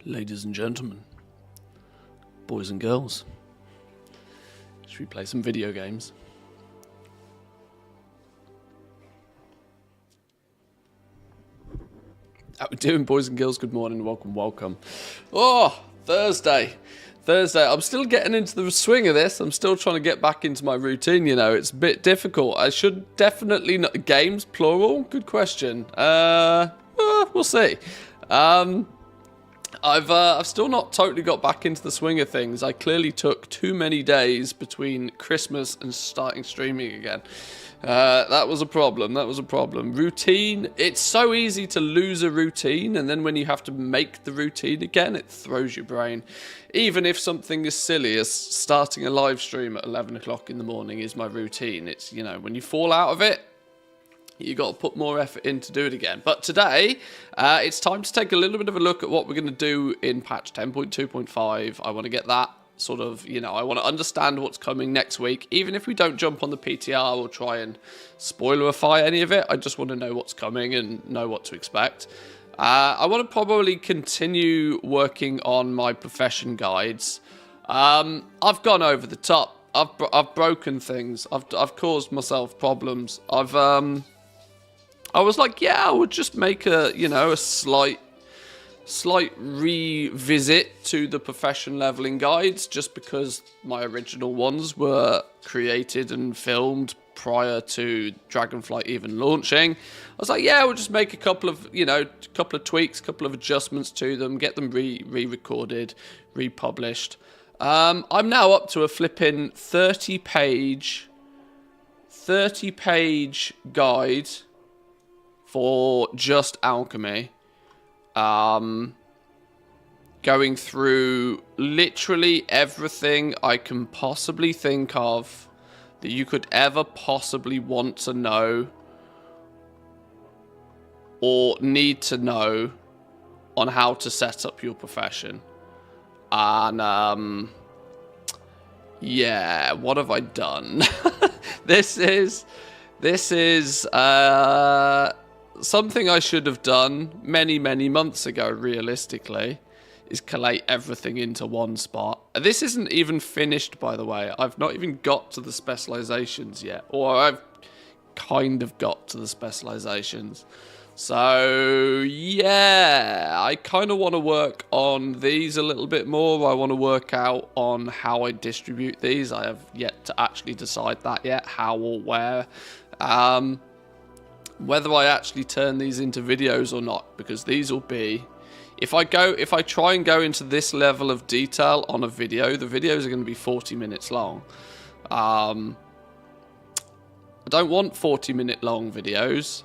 Ladies and gentlemen, boys and girls, should we play some video games? How we doing, boys and girls? Good morning, welcome. Oh, Thursday. I'm still getting into the swing of this. I'm still trying to get back into my routine, you know. It's a bit difficult. I should definitely not... Games, plural? Good question. We'll see. I've still not totally got back into the swing of things. I clearly took too many days between Christmas and starting streaming again. That was a problem. Routine. It's so easy to lose a routine, and then when you have to make the routine again, it throws your brain. Even if something as silly as starting a live stream at 11 o'clock in the morning is my routine, it's, you know, when you fall out of it, you got to put more effort in to do it again. But today, it's time to take a little bit of a look at what we're going to do in patch 10.2.5. I want to get that sort of, you know, I want to understand what's coming next week. Even if we don't jump on the PTR or try and spoilerify any of it, I just want to know what's coming and know what to expect. I want to probably continue working on my profession guides. I've gone over the top. I've broken things. I've caused myself problems. I was like, yeah, I would just make a, you know, a slight revisit to the profession leveling guides, just because my original ones were created and filmed prior to Dragonflight even launching. I was like, yeah, we'll just make a couple of, you know, tweaks, couple of adjustments to them, get them re-recorded, republished. I'm now up to a flipping 30-page guide for just alchemy. Going through literally everything I can possibly think of that you could ever possibly want to know or need to know on how to set up your profession. And yeah, what have I done? This is something I should have done many months ago, realistically, is collate everything into one spot. This isn't even finished, by the way. I've not even got to the specializations yet, or I've kind of got to the specializations. So yeah, I kind of want to work on these a little bit more. I want to work out on how I distribute these. I have yet to actually decide that yet, how or where. Whether I actually turn these into videos or not, because these will be, if I try and go into this level of detail on a video, the videos are going to be 40 minutes long. I don't want 40-minute long videos.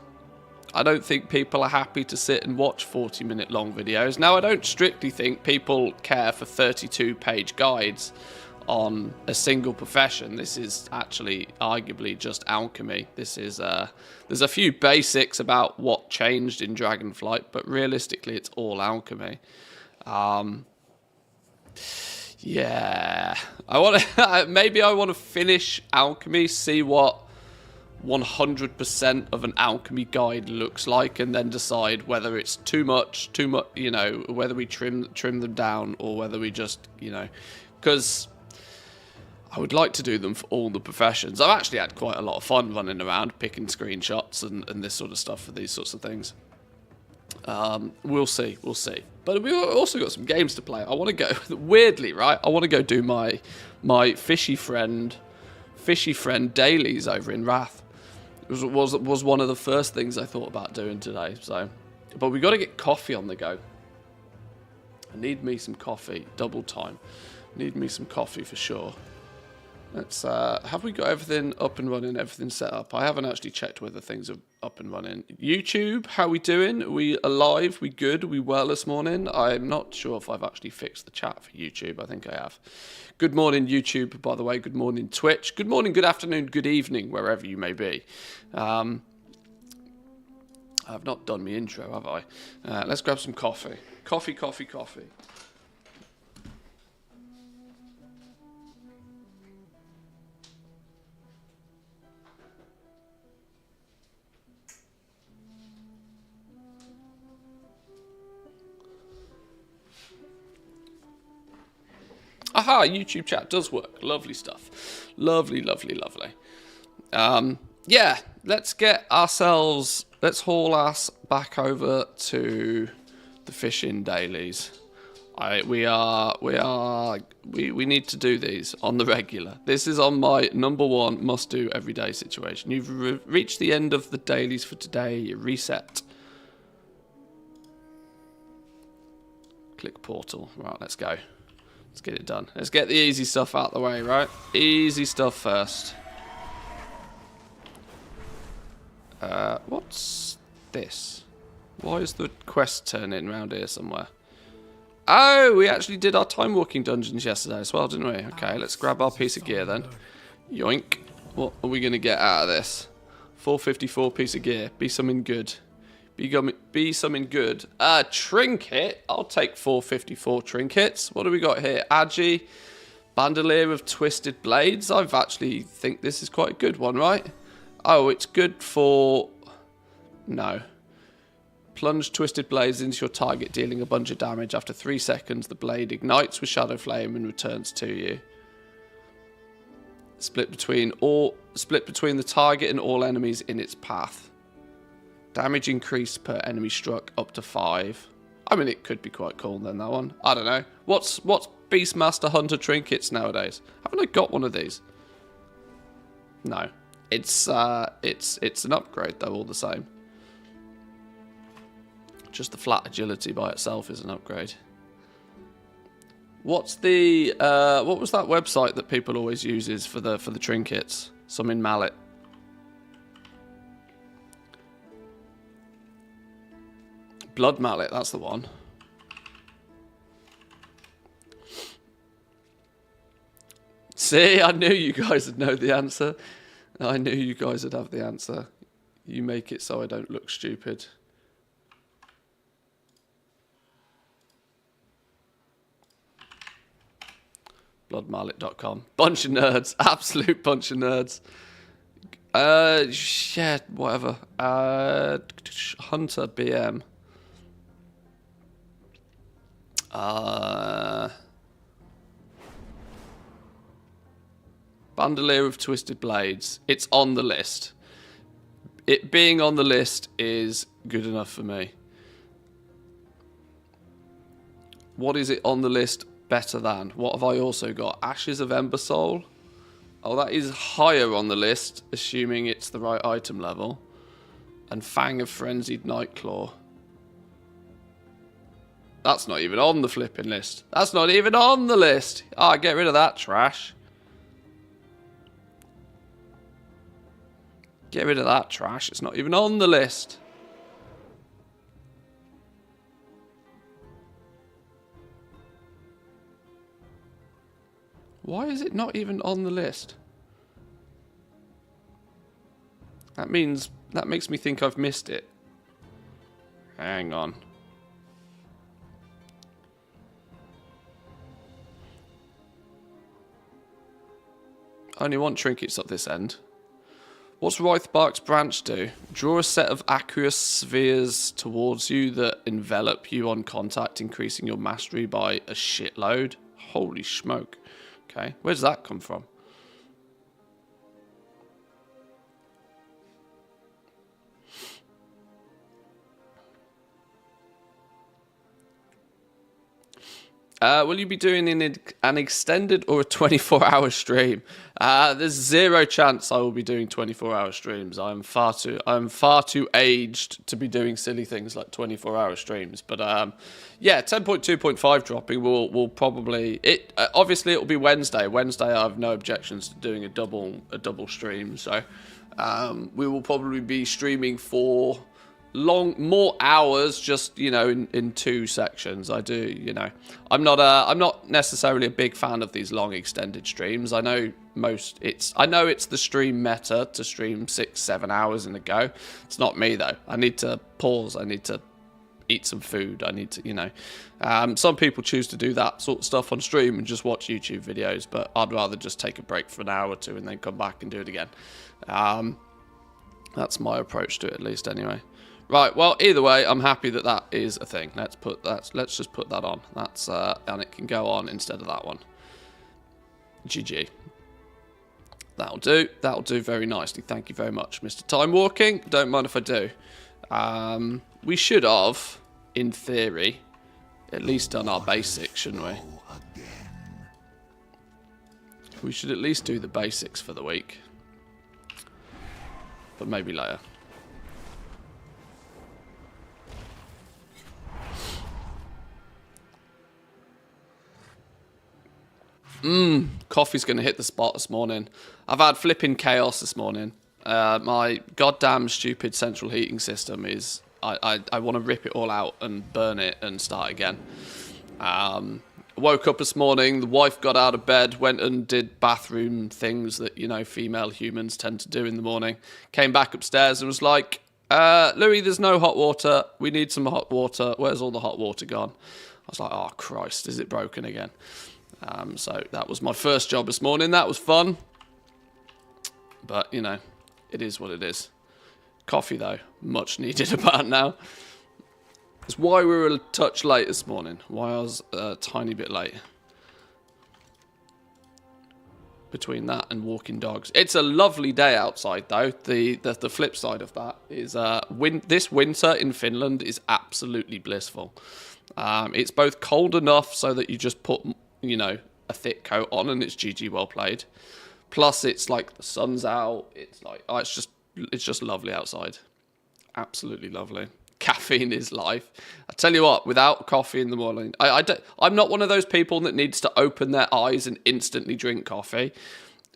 I don't think people are happy to sit and watch 40-minute long videos. Now, I don't strictly think people care for 32-page guides on a single profession. This is actually arguably just alchemy. This is there's a few basics about what changed in Dragonflight, but realistically it's all alchemy. Yeah, I want to maybe I want to finish alchemy, see what 100% of an alchemy guide looks like, and then decide whether it's too much, you know, whether we trim them down, or whether we just, you know, because I would like to do them for all the professions. I've actually had quite a lot of fun running around, picking screenshots and this sort of stuff for these sorts of things. We'll see. But we've also got some games to play. I want to go, weirdly, right? I want to go do my fishy friend dailies over in Wrath. It was one of the first things I thought about doing today. So, but we got to get coffee on the go. I need me some coffee, double time. Need me some coffee for sure. Let's, have we got everything up and running, everything set up? I haven't actually checked whether things are up and running. YouTube, how we doing? Are we alive? We good? Are we well this morning? I'm not sure if I've actually fixed the chat for YouTube. I think I have. Good morning, YouTube, by the way. Good morning, Twitch. Good morning, good afternoon, good evening, wherever you may be. I've not done my intro, have I? Let's grab some coffee. Coffee. Aha, YouTube chat does work. Lovely stuff. Lovely, lovely, lovely. Yeah, let's haul ass back over to the fishing dailies. We need to do these on the regular. This is on my #1 must do everyday situation. You've reached the end of the dailies for today. You reset. Click portal. Right, let's go. Let's get it done. Let's get the easy stuff out the way, right? Easy stuff first. What's this? Why is the quest turning around here somewhere? Oh, we actually did our time walking dungeons yesterday as well, didn't we? Okay, let's grab our piece of gear then. Yoink. What are we going to get out of this? 454 piece of gear. Be something good. Be something good. Trinket. I'll take 454 trinkets. What do we got here? Agi. Bandolier of twisted blades. I actually think this is quite a good one, right? Oh, it's good for... No. Plunge twisted blades into your target, dealing a bunch of damage. After 3 seconds, the blade ignites with shadow flame and returns to you. Split between the target and all enemies in its path. Damage increased per enemy struck up to 5. I mean, it could be quite cool then, that one. I don't know. What's Beastmaster Hunter trinkets nowadays? Haven't I got one of these? No. It's an upgrade though, all the same. Just the flat agility by itself is an upgrade. What's the what was that website that people always uses for the trinkets? Summon Mallet. Blood Mallet, that's the one. See, I knew you guys would know the answer. I knew you guys would have the answer. You make it so I don't look stupid. Bloodmallet.com. Bunch of nerds. Absolute bunch of nerds. Yeah, whatever. Hunter BM. Bandolier of twisted blades. It's on the list. It being on the list is good enough for me. What is it on the list better than? What have I also got? Ashes of Ember Soul. Oh, that is higher on the list, assuming it's the right item level. And Fang of Frenzied Nightclaw. That's not even on the flipping list. That's not even on the list. Ah, get rid of that trash. Get rid of that trash. It's not even on the list. Why is it not even on the list? That makes me think I've missed it. Hang on. I only want trinkets up this end. What's Rythbark's branch do? Draw a set of aqueous spheres towards you that envelop you on contact, increasing your mastery by a shitload. Holy smoke. Okay, where does that come from? Will you be doing an extended or a 24-hour stream? There's zero chance I will be doing 24-hour streams. I'm far too aged to be doing silly things like 24-hour streams. But yeah, 10.2.5 dropping will probably obviously it will be Wednesday. Wednesday I have no objections to doing a double stream. So we will probably be streaming for more hours, just, you know, in 2 sections. I do, you know, I'm not necessarily a big fan of these long extended streams. I know it's the stream meta to stream 6-7 hours in a go. It's not me though. I need to pause. I need to eat some food. I need to, you know, some people choose to do that sort of stuff on stream and just watch YouTube videos, but I'd rather just take a break for an hour or two and then come back and do it again. That's my approach to it, at least, anyway. Right, well, either way, I'm happy that that is a thing. Let's just put that on. That's and it can go on instead of that one. GG. That'll do. That'll do very nicely. Thank you very much, Mr. Time Walking. Don't mind if I do. We should have, in theory, at least done our basics, shouldn't we? We should at least do the basics for the week. But maybe later. Coffee's going to hit the spot this morning. I've had flipping chaos this morning. My goddamn stupid central heating system is... I want to rip it all out and burn it and start again. Woke up this morning, the wife got out of bed, went and did bathroom things that, you know, female humans tend to do in the morning. Came back upstairs and was like, Louis, there's no hot water. We need some hot water. Where's all the hot water gone? I was like, oh, Christ, is it broken again? So that was my first job this morning. That was fun. But, you know, it is what it is. Coffee, though, much needed about now. It's why we were a touch late this morning. Why I was a tiny bit late. Between that and walking dogs. It's a lovely day outside, though. The flip side of that is this winter in Finland is absolutely blissful. It's both cold enough so that you just put, you know, a thick coat on and it's GG well played. Plus, it's like the sun's out. It's like, oh, it's just lovely outside. Absolutely lovely. Caffeine is life. I tell you what, without coffee in the morning, I'm not one of those people that needs to open their eyes and instantly drink coffee.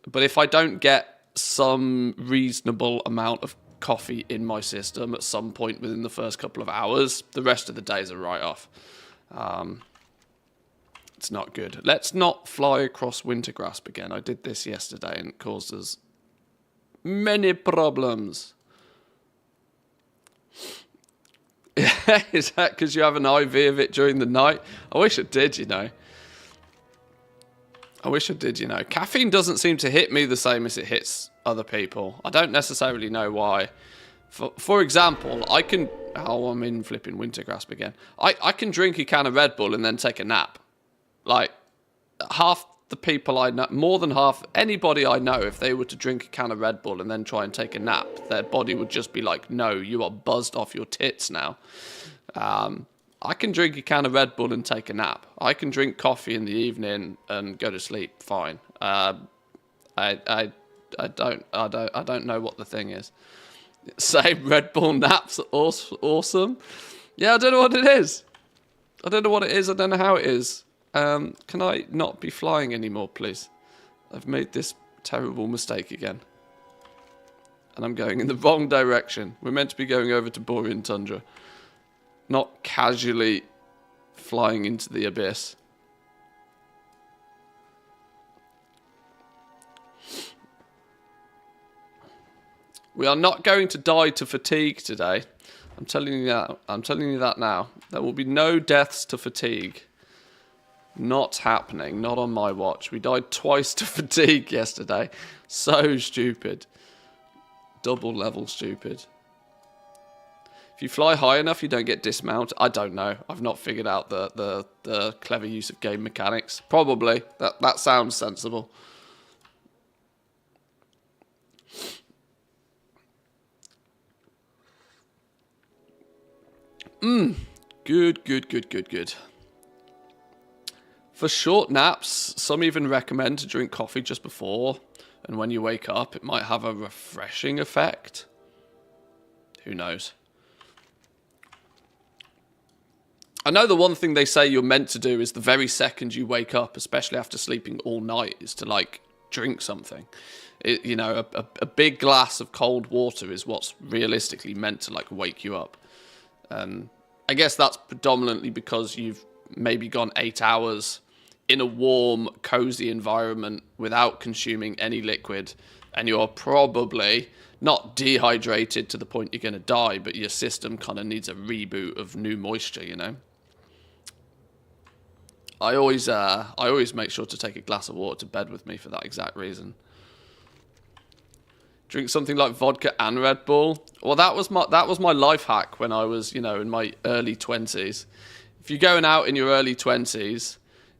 But if I don't get some reasonable amount of coffee in my system at some point within the first couple of hours, the rest of the days are right off. It's not good. Let's not fly across Wintergrasp again. I did this yesterday and it caused us many problems. Is that because you have an IV of it during the night? I wish it did, you know. I wish it did, you know. Caffeine doesn't seem to hit me the same as it hits other people. I don't necessarily know why. For example, I can... Oh, I'm in flipping Wintergrasp again. I can drink a can of Red Bull and then take a nap. Like, half the people I know, more than half, anybody I know, if they were to drink a can of Red Bull and then try and take a nap, their body would just be like, no, you are buzzed off your tits now. I can drink a can of Red Bull and take a nap. I can drink coffee in the evening and go to sleep fine. I don't know what the thing is. Same Red Bull naps, awesome. Yeah, I don't know what it is. I don't know what it is. I don't know how it is. Can I not be flying anymore, please? I've made this terrible mistake again. And I'm going in the wrong direction. We're meant to be going over to Borean Tundra. Not casually flying into the abyss. We are not going to die to fatigue today. I'm telling you that. I'm telling you that now. There will be no deaths to fatigue. Not happening. Not on my watch. We died twice to fatigue yesterday. So stupid. Double level stupid. If you fly high enough, you don't get dismount. I don't know. I've not figured out the clever use of game mechanics. Probably. That sounds sensible. Good. For short naps, some even recommend to drink coffee just before, and when you wake up, it might have a refreshing effect. Who knows? I know the one thing they say you're meant to do is the very second you wake up, especially after sleeping all night, is to, like, drink something. You know, a big glass of cold water is what's realistically meant to, like, wake you up. I guess that's predominantly because you've maybe gone 8 hours in a warm, cozy environment without consuming any liquid, and you're probably not dehydrated to the point you're going to die, but your system kind of needs a reboot of new moisture, you know? I always make sure to take a glass of water to bed with me for that exact reason. Drink something like vodka and Red Bull. Well, that was my life hack when I was, you know, in my early 20s. If you're going out in your early 20s,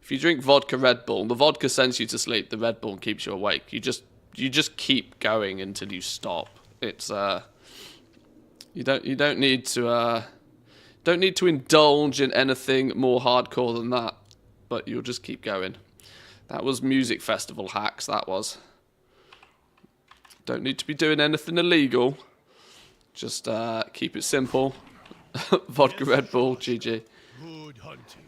If you drink vodka Red Bull, the vodka sends you to sleep. The Red Bull keeps you awake. You just keep going until you stop. It's you don't need to indulge in anything more hardcore than that. But you'll just keep going. That was music festival hacks. That was. Don't need to be doing anything illegal. Just keep it simple. Vodka Red Bull, GG. Good hunting.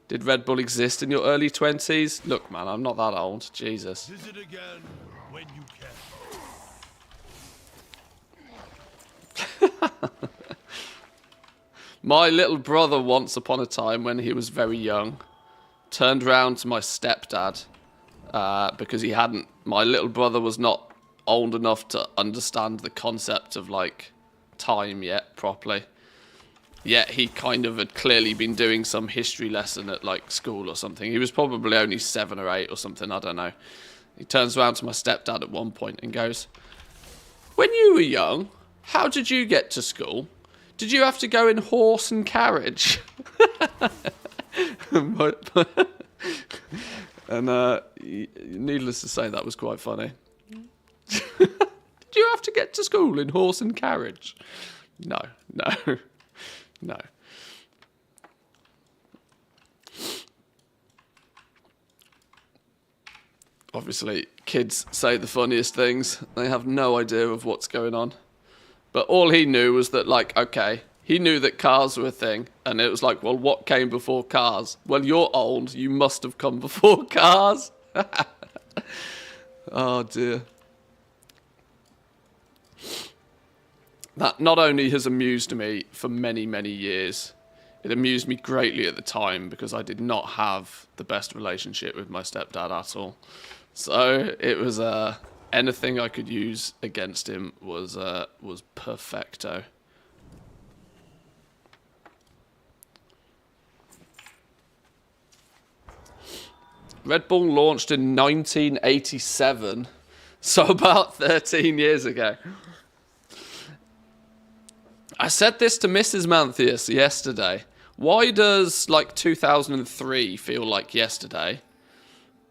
Did Red Bull exist in your early 20s? Look, man, I'm not that old. Jesus. Visit again when you can. My little brother, once upon a time when he was very young, turned round to my stepdad because he hadn't. My little brother was not old enough to understand the concept of like time yet properly. Yet he kind of had clearly been doing some history lesson at like school or something. He was probably only 7 or 8 or something, I don't know. He turns around to my stepdad at one point and goes, "When you were young, how did you get to school? Did you have to go in horse and carriage?" And needless to say, that was quite funny. Did you have to get to school in horse and carriage? No. No. Obviously, kids say the funniest things. They have no idea of what's going on. But all he knew was that, like, okay, he knew that cars were a thing. And it was like, well, what came before cars? Well, you're old. You must have come before cars. Oh, dear. That not only has amused me for many, many years, it amused me greatly at the time because I did not have the best relationship with my stepdad at all. So it was anything I could use against him was perfecto. Red Bull launched in 1987, so about 13 years ago. I said this to Mrs. Manthias yesterday. Why does, like, 2003 feel like yesterday?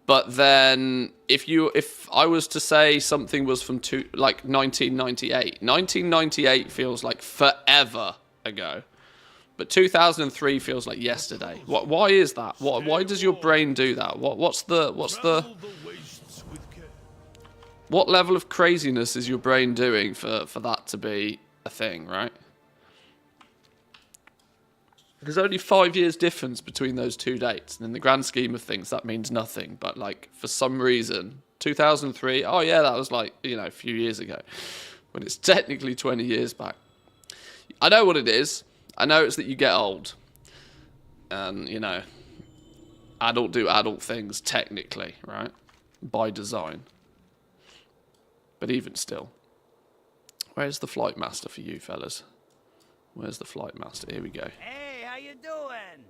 But then, if I was to say something was from 1998, 1998 feels like forever ago. But 2003 feels like yesterday. Why is that? Why does your brain do that? What level of craziness is your brain doing for that to be a thing, right? There's only 5 years difference between those two dates, and in the grand scheme of things, that means nothing. But like for some reason, 2003, oh yeah, that was like, you know, a few years ago, when it's technically 20 years back. I know what it is. I know it's that you get old, and you know, adult do adult things technically, right, by design. But even still, where's the flight master for you fellas? Where's the flight master? Here we go. Hey, how you doing?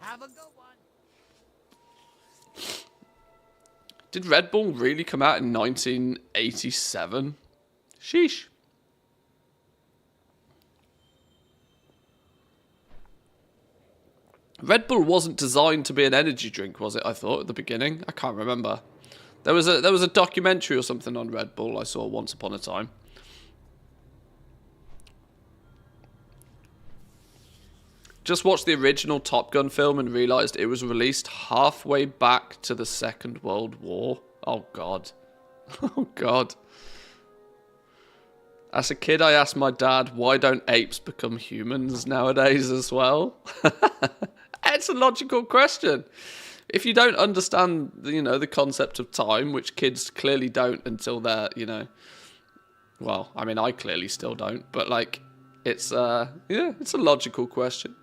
Have a good one. Did Red Bull really come out in 1987? Sheesh. Red Bull wasn't designed to be an energy drink, was it? I thought at the beginning. I can't remember. There was a documentary or something on Red Bull I saw once upon a time. Just watched the original Top Gun film and realised it was released halfway back to the Second World War. Oh, God. Oh, God. As a kid, I asked my dad, why don't apes become humans nowadays as well? It's a logical question. If you don't understand, you know, the concept of time, which kids clearly don't until they're, you know... Well, I mean, I clearly still don't. But, like, it's, yeah, it's a logical question.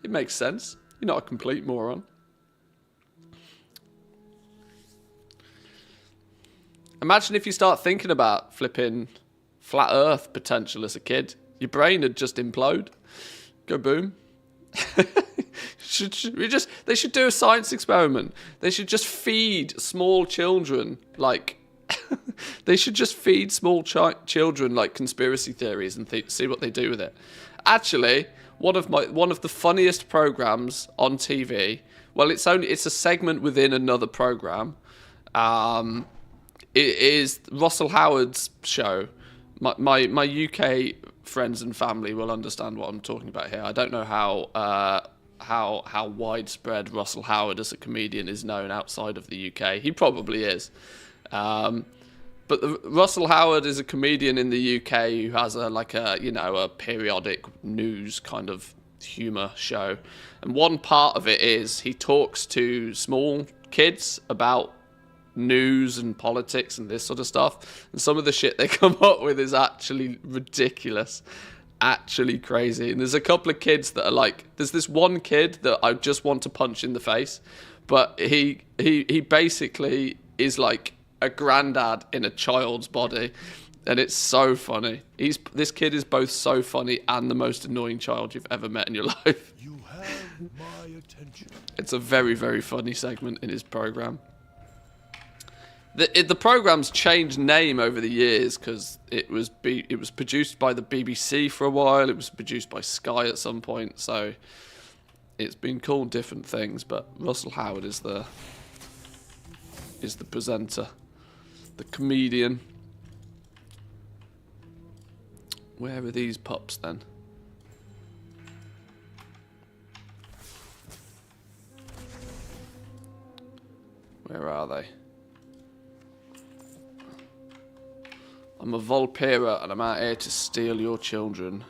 It makes sense. You're not a complete moron. Imagine if you start thinking about flipping flat Earth potential as a kid. Your brain would just implode. Go boom. They should do a science experiment. They should just feed small children, like... they should just feed small children, like, conspiracy theories and see what they do with it. Actually... one of the funniest programs on TV. Well, it's a segment within another program. It is Russell Howard's show. My UK friends and family will understand what I'm talking about here. I don't know how widespread Russell Howard as a comedian is known outside of the UK. He probably is. But Russell Howard is a comedian in the UK who has a periodic news kind of humour show. And one part of it is he talks to small kids about news and politics and this sort of stuff. And some of the shit they come up with is actually ridiculous. Actually crazy. And there's a couple of kids that are like, there's this one kid that I just want to punch in the face. But he basically is like a granddad in a child's body, and it's so funny. This kid is both so funny and the most annoying child you've ever met in your life. You have my attention. It's a very, very funny segment in his program. The program's changed name over the years because it was produced by the BBC for a while. It was produced by Sky at some point, so it's been called different things. But Russell Howard is the presenter. The comedian. Where are these pups then? Where are they? I'm a Volpera and I'm out here to steal your children.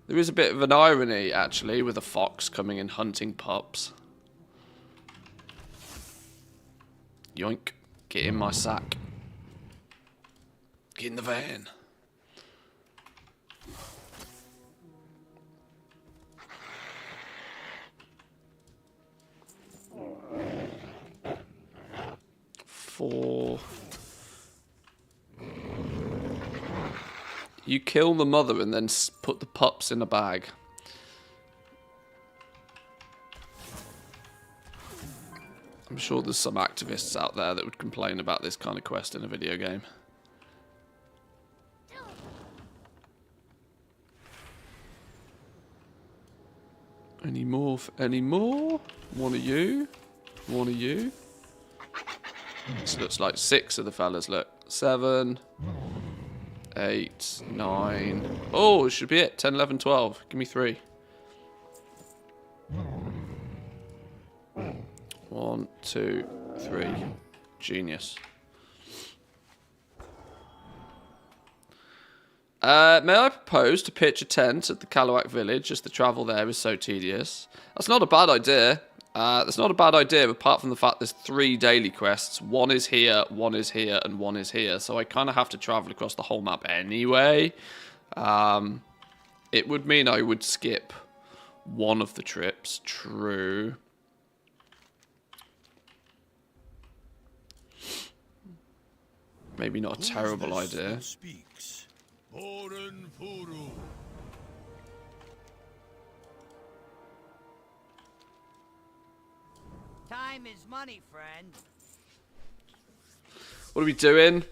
There is a bit of an irony, actually, with a fox coming and hunting pups. Yoink. Get in my sack. Get in the van. You kill the mother and then put the pups in a bag. I'm sure there's some activists out there that would complain about this kind of quest in a video game. Any more? Any more? One of you? One of you? This looks like 6 of the fellas, look. 7, 8, 9. Oh, it should be it. 10, 11, 12. Give me 3. 1, 2, 3. Genius. May I propose to pitch a tent at the Kalawak village, as the travel there is so tedious? That's not a bad idea. That's not a bad idea, apart from the fact there's 3 daily quests. 1 is here, 1 is here, and 1 is here. So I kind of have to travel across the whole map anyway. It would mean I would skip one of the trips. True. Maybe not a terrible idea. Speaks? Oren Furu. Time is money, friend. What are we doing?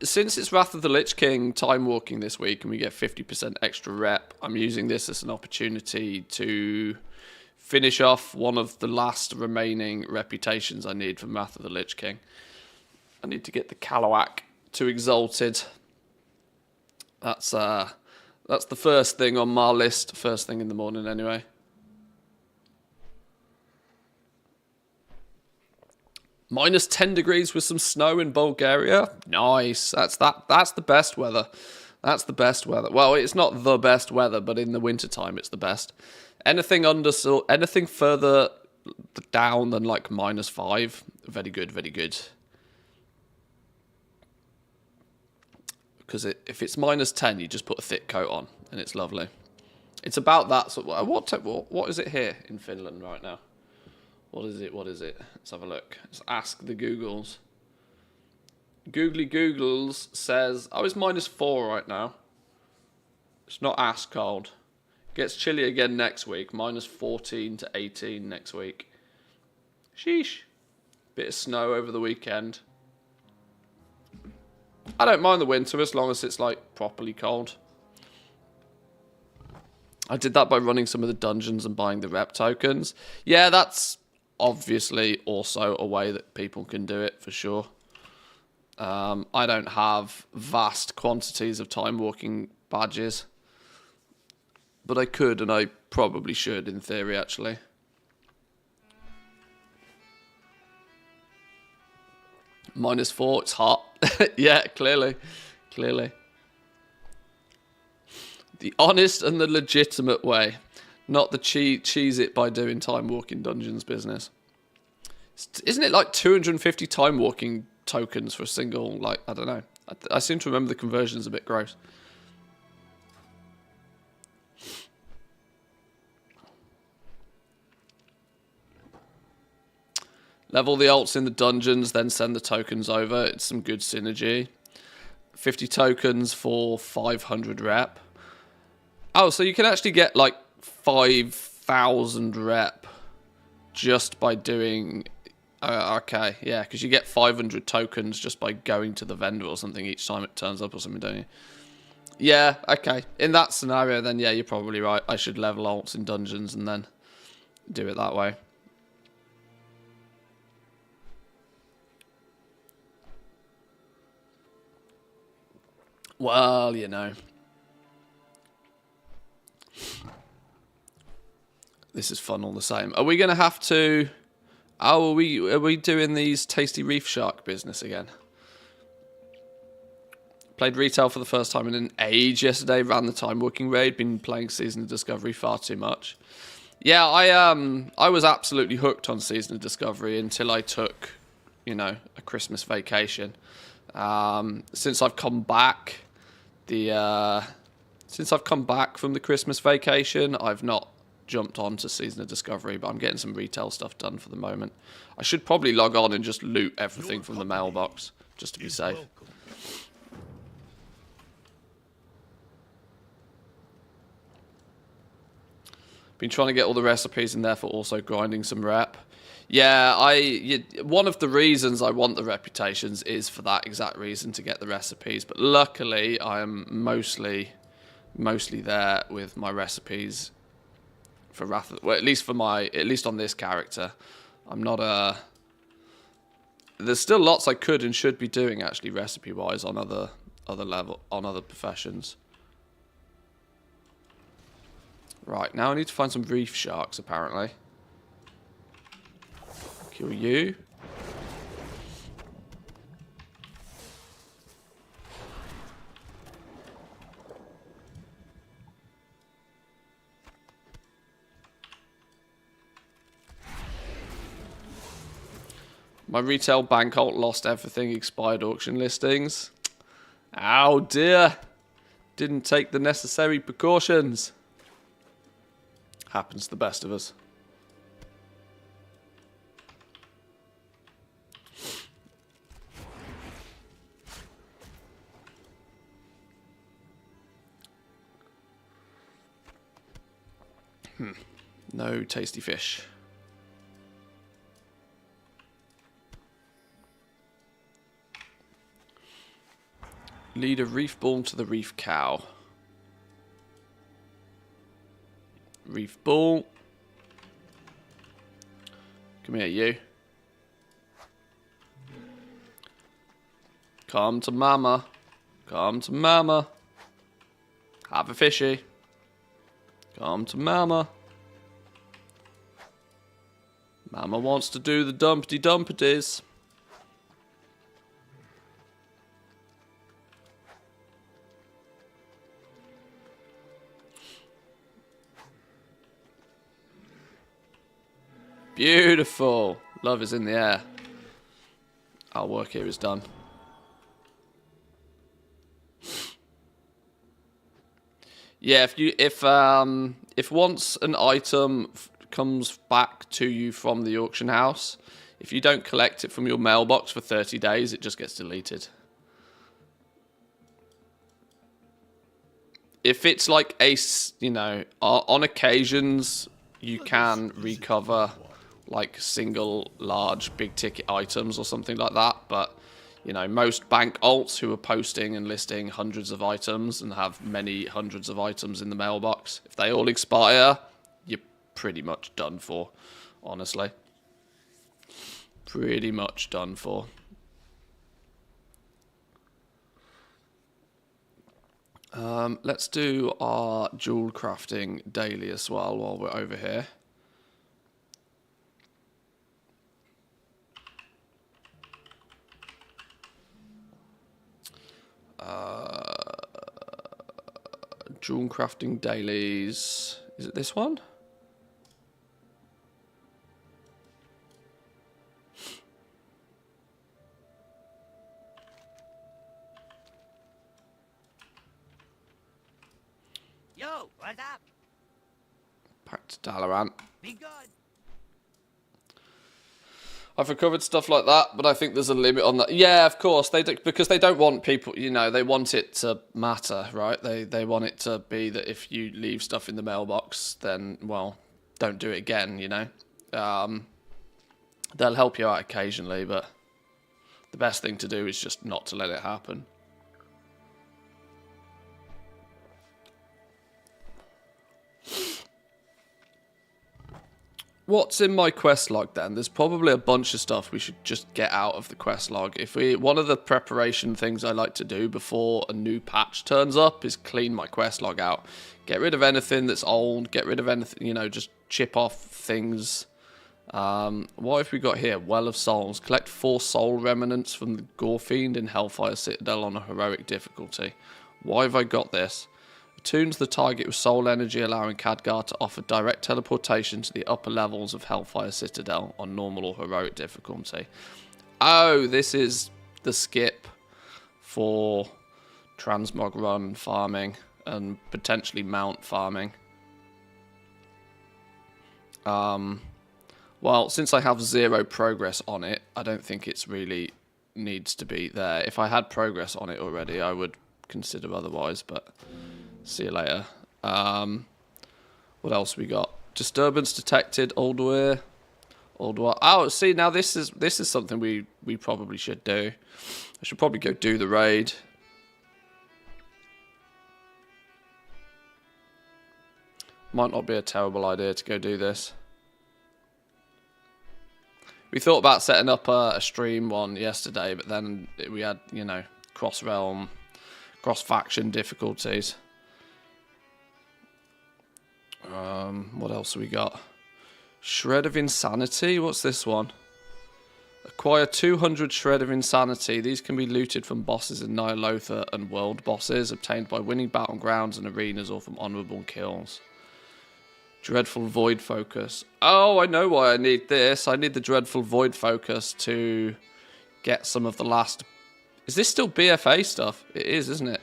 Since it's Wrath of the Lich King time walking this week and we get 50% extra rep, I'm using this as an opportunity to finish off one of the last remaining reputations I need from Wrath of the Lich King. I need to get the Kalawak to Exalted. That's the first thing on my list. First thing in the morning, anyway. Minus 10 degrees with some snow in Bulgaria. Nice. That's the best weather. That's the best weather. Well, it's not the best weather, but in the wintertime it's the best. Anything further down than like -5, very good, very good. Because if it's -10, you just put a thick coat on, and it's lovely. It's about that sort of... What is it here in Finland right now? What is it? What is it? Let's have a look. Let's ask the Googles. Googly Googles says... Oh, it's -4 right now. It's not ass cold. Gets chilly again next week. -14 to 18 next week. Sheesh. Bit of snow over the weekend. I don't mind the winter as long as it's like properly cold. I did that by running some of the dungeons and buying the rep tokens. Yeah, that's obviously also a way that people can do it for sure. I don't have vast quantities of time walking badges, but I could, and I probably should in theory actually. -4, it's hot. Yeah, clearly. The honest and the legitimate way. Not the cheese it by doing time walking dungeons business. Isn't it like 250 time walking tokens for a single, like, I don't know. I seem to remember the conversion's a bit gross. Level the alts in the dungeons, then send the tokens over. It's some good synergy. 50 tokens for 500 rep. Oh, so you can actually get like 5,000 rep just by doing... okay, yeah, because you get 500 tokens just by going to the vendor or something each time it turns up or something, don't you? Yeah, okay. In that scenario, then yeah, you're probably right. I should level alts in dungeons and then do it that way. Well, you know. This is fun all the same. Are we going to have to... Oh, are we doing these tasty reef shark business again? Played retail for the first time in an age yesterday. Ran the time walking raid. Been playing Season of Discovery far too much. Yeah, I was absolutely hooked on Season of Discovery until I took, you know, a Christmas vacation. Since I've come back, since I've come back from the Christmas vacation, I've not jumped onto Season of Discovery, but I'm getting some retail stuff done for the moment. I should probably log on and just loot everything from the mailbox, just to be safe. Been trying to get all the recipes in there for also grinding some rep. Yeah, one of the reasons I want the reputations is for that exact reason, to get the recipes. But luckily, I am mostly there with my recipes for Wrath. Well, at least on this character, I'm not a. There's still lots I could and should be doing actually, recipe wise, on other professions. Right, now I need to find some reef sharks, apparently. Kill you. My retail bank alt lost everything, expired auction listings. Oh dear. Didn't take the necessary precautions. Happens to the best of us. No tasty fish. Lead a reef bull to the reef cow. Reef bull. Come here, you. Come to mama. Come to mama. Have a fishy. Come to mama. Mama wants to do the dumpty dumpities. Beautiful. Love is in the air. Our work here is done. Yeah, if once an item comes back to you from the auction house, if you don't collect it from your mailbox for 30 days, it just gets deleted. If it's like on occasions you can recover like single large big ticket items or something like that, but You know, most bank alts who are posting and listing hundreds of items and have many hundreds of items in the mailbox, if they all expire, you're pretty much done for, honestly. Pretty much done for. Let's do our jewel crafting daily as well while we're over here. Jewel crafting dailies. Is it this one? Yo, what's up? Back to Dalaran. Be good. I've recovered stuff like that, but I think there's a limit on that. Yeah, of course they do, because they don't want people. You know, they want it to matter, right? They want it to be that if you leave stuff in the mailbox, then well, don't do it again. You know, they'll help you out occasionally, but the best thing to do is just not to let it happen. What's in my quest log then? There's probably a bunch of stuff we should just get out of the quest log. One of the preparation things I like to do before a new patch turns up is clean my quest log out. Get rid of anything that's old, get rid of anything, you know, just chip off things. What have we got here? Well of Souls. Collect 4 soul remnants from the Gore Fiend in Hellfire Citadel on a heroic difficulty. Why have I got this? Attunes the target with soul energy, allowing Khadgar to offer direct teleportation to the upper levels of Hellfire Citadel on normal or heroic difficulty. Oh, this is the skip for transmog run farming and potentially mount farming. Well, since I have 0 progress on it, I don't think it's really needs to be there. If I had progress on it already, I would consider otherwise, but see you later. What else we got? Disturbance detected. Oldware. Oh, see, now this is something we probably should do. I should probably go do the raid. Might not be a terrible idea to go do this. We thought about setting up a stream one yesterday, but then we had, you know, cross-realm, cross-faction difficulties. What else have we got? Shred of Insanity. What's this one? Acquire 200 Shred of Insanity. These can be looted from bosses in Nyalotha and world bosses, obtained by winning battlegrounds and arenas or from honourable kills. Dreadful Void Focus. Oh, I know why I need this. I need the Dreadful Void Focus to get some of the last... Is this still BFA stuff? It is, isn't it?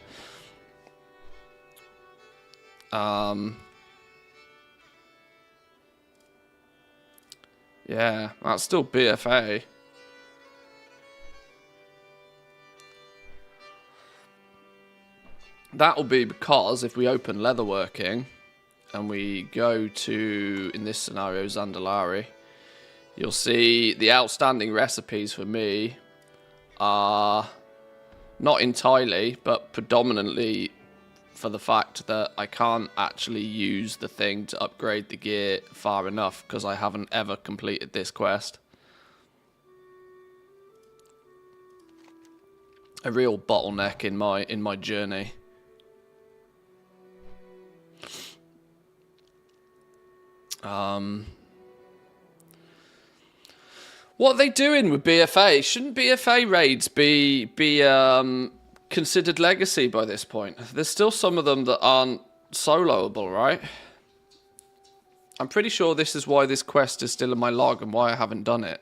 Yeah, that's still BFA. That'll be because if we open leatherworking and we go to, in this scenario, Zandalari, you'll see the outstanding recipes for me are not entirely, but predominantly for the fact that I can't actually use the thing to upgrade the gear far enough because I haven't ever completed this quest. A real bottleneck in my journey. What are they doing with BFA? Shouldn't BFA raids be considered legacy by this point? There's still some of them that aren't soloable, right? I'm pretty sure this is why this quest is still in my log and why I haven't done it.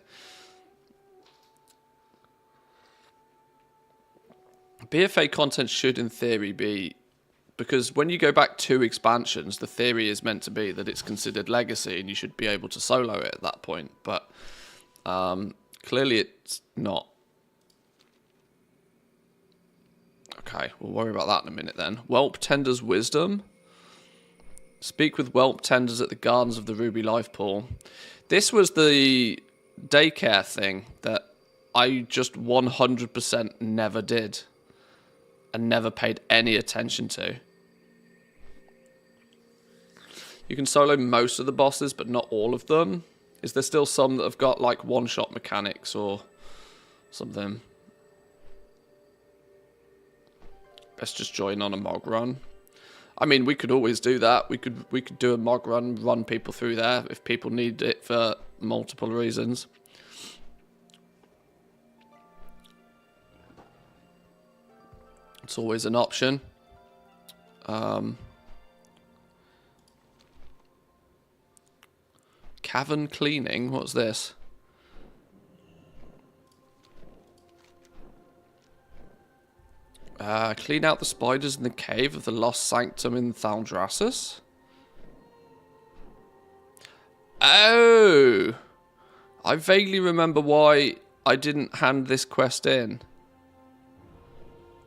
BFA content should, in theory, be... Because when you go back 2 expansions, the theory is meant to be that it's considered legacy and you should be able to solo it at that point. But clearly it's not. Okay, we'll worry about that in a minute then. Whelp Tender's Wisdom. Speak with Whelp Tenders at the Gardens of the Ruby Life Pool. This was the daycare thing that I just 100% never did. And never paid any attention to. You can solo most of the bosses, but not all of them. Is there still some that have got like one-shot mechanics or something? Let's just join on a mog run. I mean, we could always do that. We could do a mog run people through there if people need it for multiple reasons. It's always an option. Cavern cleaning. What's this? Clean out the spiders in the cave of the Lost Sanctum in Thaldrassus. Oh! I vaguely remember why I didn't hand this quest in.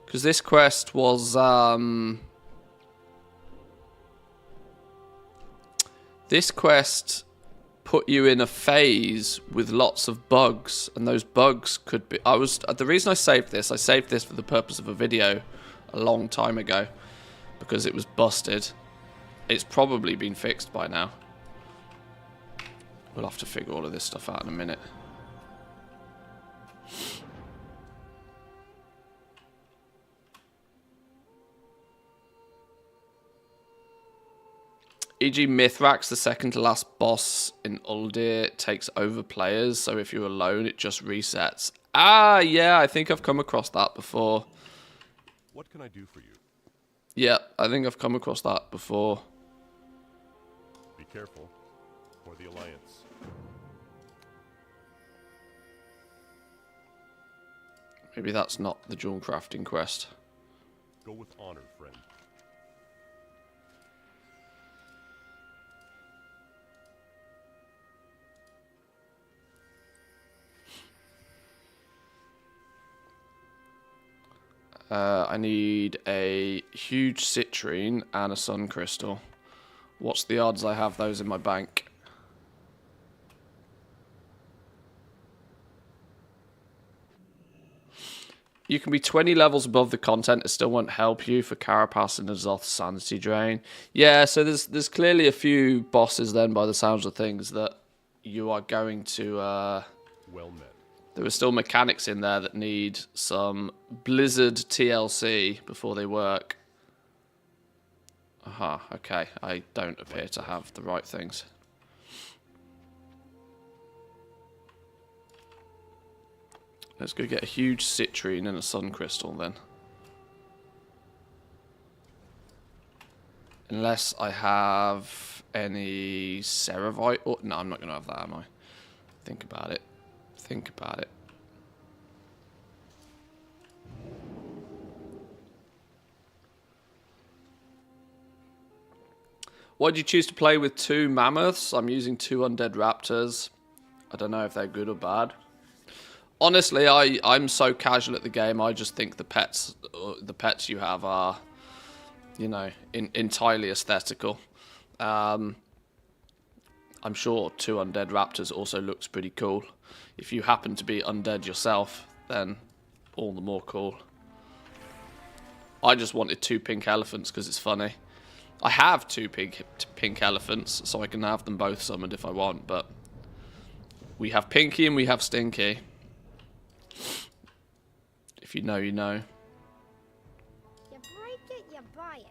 Because this quest was, this quest put you in a phase with lots of bugs, and those bugs could be... the reason I saved this for the purpose of a video a long time ago, because it was busted. It's probably been fixed by now. We'll have to figure all of this stuff out in a minute. E.g. Mithrax, the second to last boss in Uldir, takes over players, so if you're alone, it just resets. Ah, yeah, I think I've come across that before. What can I do for you? Yeah, I think I've come across that before. Be careful, for the Alliance. Maybe that's not the jewel crafting quest. Go with honor, friend. I need a huge citrine and a sun crystal. What's the odds I have those in my bank? You can be 20 levels above the content. It still won't help you for Carapace and Azoth's sanity drain. Yeah, so there's clearly a few bosses then, by the sounds of things, that you are going to... Well met. There are still mechanics in there that need some Blizzard TLC before they work. Aha, okay. I don't appear to have the right things. Let's go get a huge citrine and a sun crystal then. Unless I have any ceravite. Oh, no, I'm not going to have that, am I? Think about it. Think about it. Why did you choose to play with 2 mammoths? I'm using 2 undead raptors. I don't know if they're good or bad. Honestly, I'm so casual at the game. I just think the pets you have are, you know, entirely aesthetical. I'm sure 2 undead raptors also looks pretty cool. If you happen to be undead yourself, then all the more cool. I just wanted 2 pink elephants because it's funny. I have 2 pink elephants, so I can have them both summoned if I want, but we have Pinky and we have Stinky. If you know, you know. You break it, you buy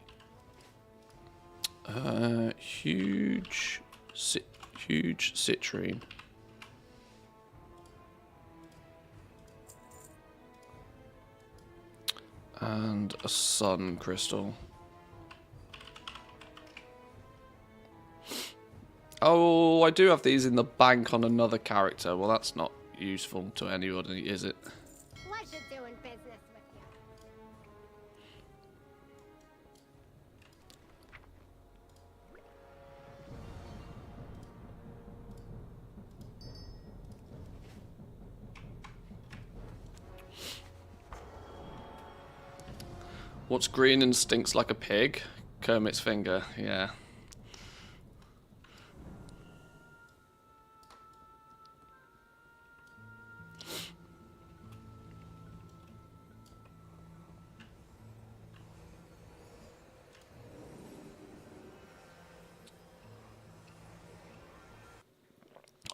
it. Huge citrine. And a sun crystal. Oh, I do have these in the bank on another character. Well, that's not useful to anybody, is it? Pleasure doing business with you. What's green and stinks like a pig? Kermit's finger, yeah.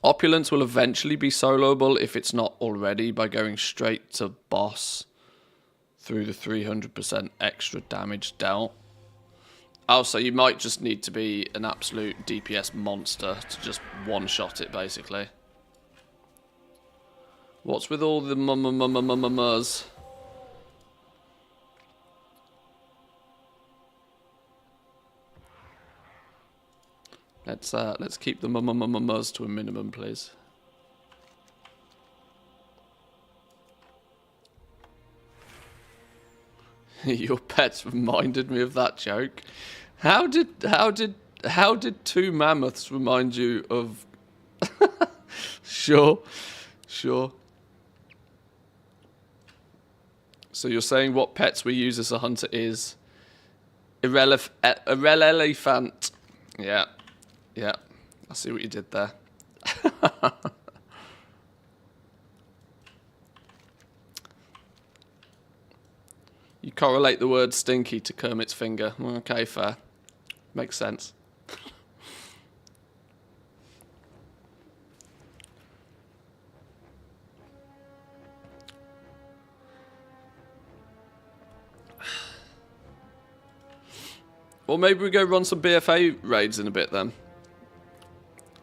Opulence will eventually be soloable if it's not already by going straight to boss through the 300% extra damage dealt. Oh, so you might just need to be an absolute DPS monster to just one-shot it, basically. What's with all the mummas? Let's keep the mummas to a minimum, please. Your pets reminded me of that joke. How did two mammoths remind you of? Sure. So you're saying what pets we use as a hunter is irrelevant. Yeah. I see what you did there. You correlate the word stinky to Kermit's finger. Okay, fair. Makes sense. Well, maybe we go run some BFA raids in a bit then.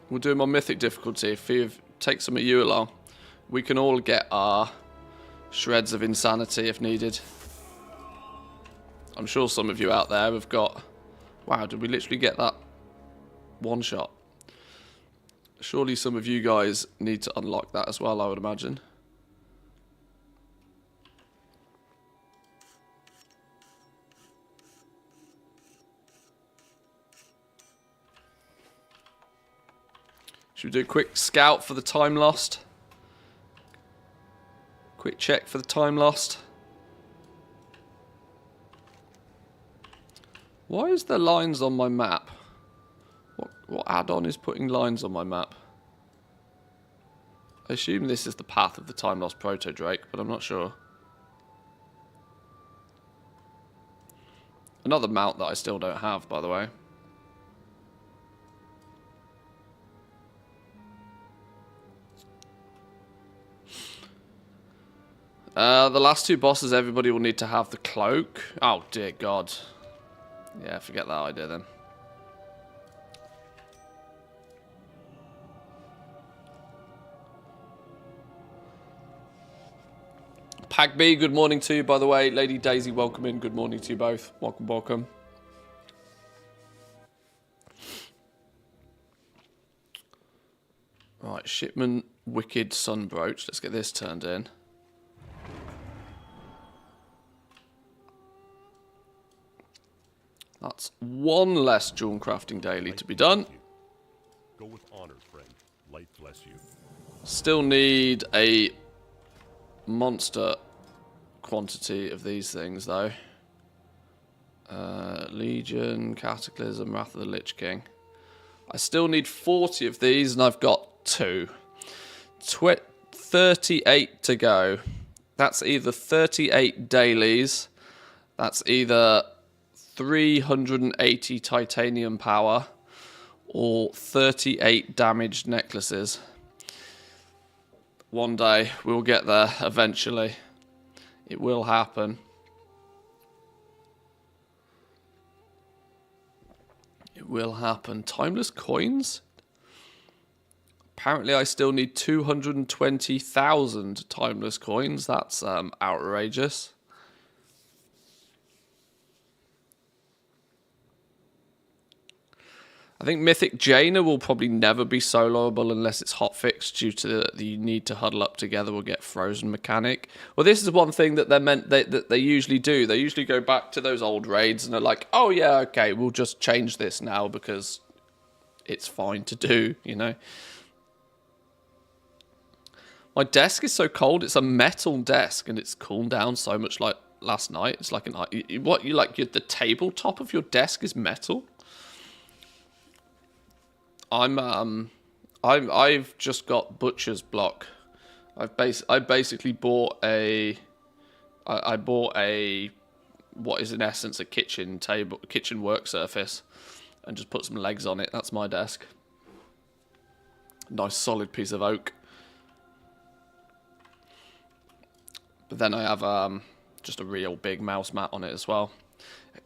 We'll do them on mythic difficulty. If you take some of you along, we can all get our shreds of insanity if needed. I'm sure some of you out there have got... Wow, did we literally get that one shot? Surely some of you guys need to unlock that as well, I would imagine. Should we do a quick scout for the time lost? Quick check for the time lost. Why is there lines on my map? What add-on is putting lines on my map? I assume this is the path of the time lost proto drake, but I'm not sure. Another mount that I still don't have, by the way. The last two bosses, everybody will need to have the cloak. Oh, dear God. Yeah, forget that idea then. Pag B, good morning to you, by the way. Lady Daisy, welcome in. Good morning to you both. Welcome. Right, Shipman Wicked Sunbrooch. Let's get this turned in. That's one less jewel crafting daily to be done. Go with honor, friend. Light bless you. Still need a monster quantity of these things, though. Legion, Cataclysm, Wrath of the Lich King. I still need 40 of these, and I've got 2. 38 to go. That's either 38 dailies. That's either 380 titanium power or 38 damaged necklaces. One day we'll get there eventually. It will happen. It will happen. Timeless coins? Apparently I still need 220,000 timeless coins. That's outrageous. I think Mythic Jaina will probably never be soloable unless it's hotfixed due to the need to huddle up together or get frozen mechanic. Well, this is one thing that they usually do. They usually go back to those old raids and they're like, oh yeah, okay, we'll just change this now because it's fine to do, you know. My desk is so cold. It's a metal desk and it's cooled down so much like last night. It's like the tabletop of your desk is metal. I've just got butcher's block. I basically bought I bought a what is in essence a kitchen work surface and just put some legs on it. That's my desk. Nice solid piece of oak. But then I have just a real big mouse mat on it as well.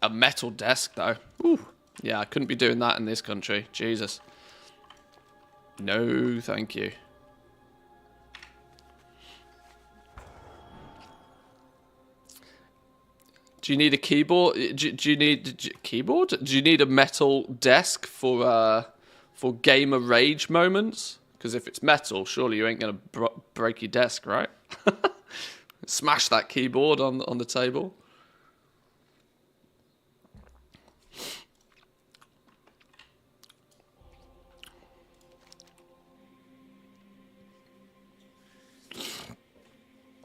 A metal desk though. Ooh. Yeah, I couldn't be doing that in this country. Jesus. No, thank you. Do you need a keyboard? Do you need keyboard? Do you need a metal desk for gamer rage moments? Because if it's metal, surely you ain't gonna break your desk, right? Smash that keyboard on the table.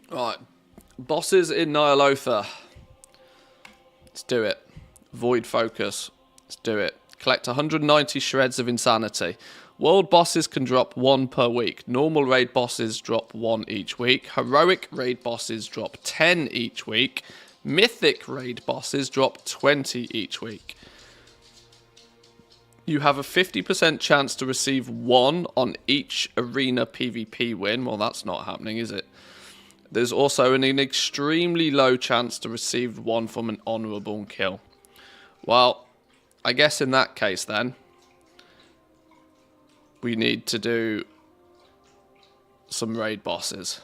Right, bosses in Nyalotha. Let's do it. Void focus. Let's do it. Collect 190 shreds of insanity. World bosses can drop 1 per week. Normal raid bosses drop 1 each week. Heroic raid bosses drop 10 each week. Mythic raid bosses drop 20 each week. You have a 50% chance to receive 1 on each arena PvP win. Well, that's not happening, is it? There's also an extremely low chance to receive 1 from an honourable kill. Well, I guess in that case then, we need to do some raid bosses.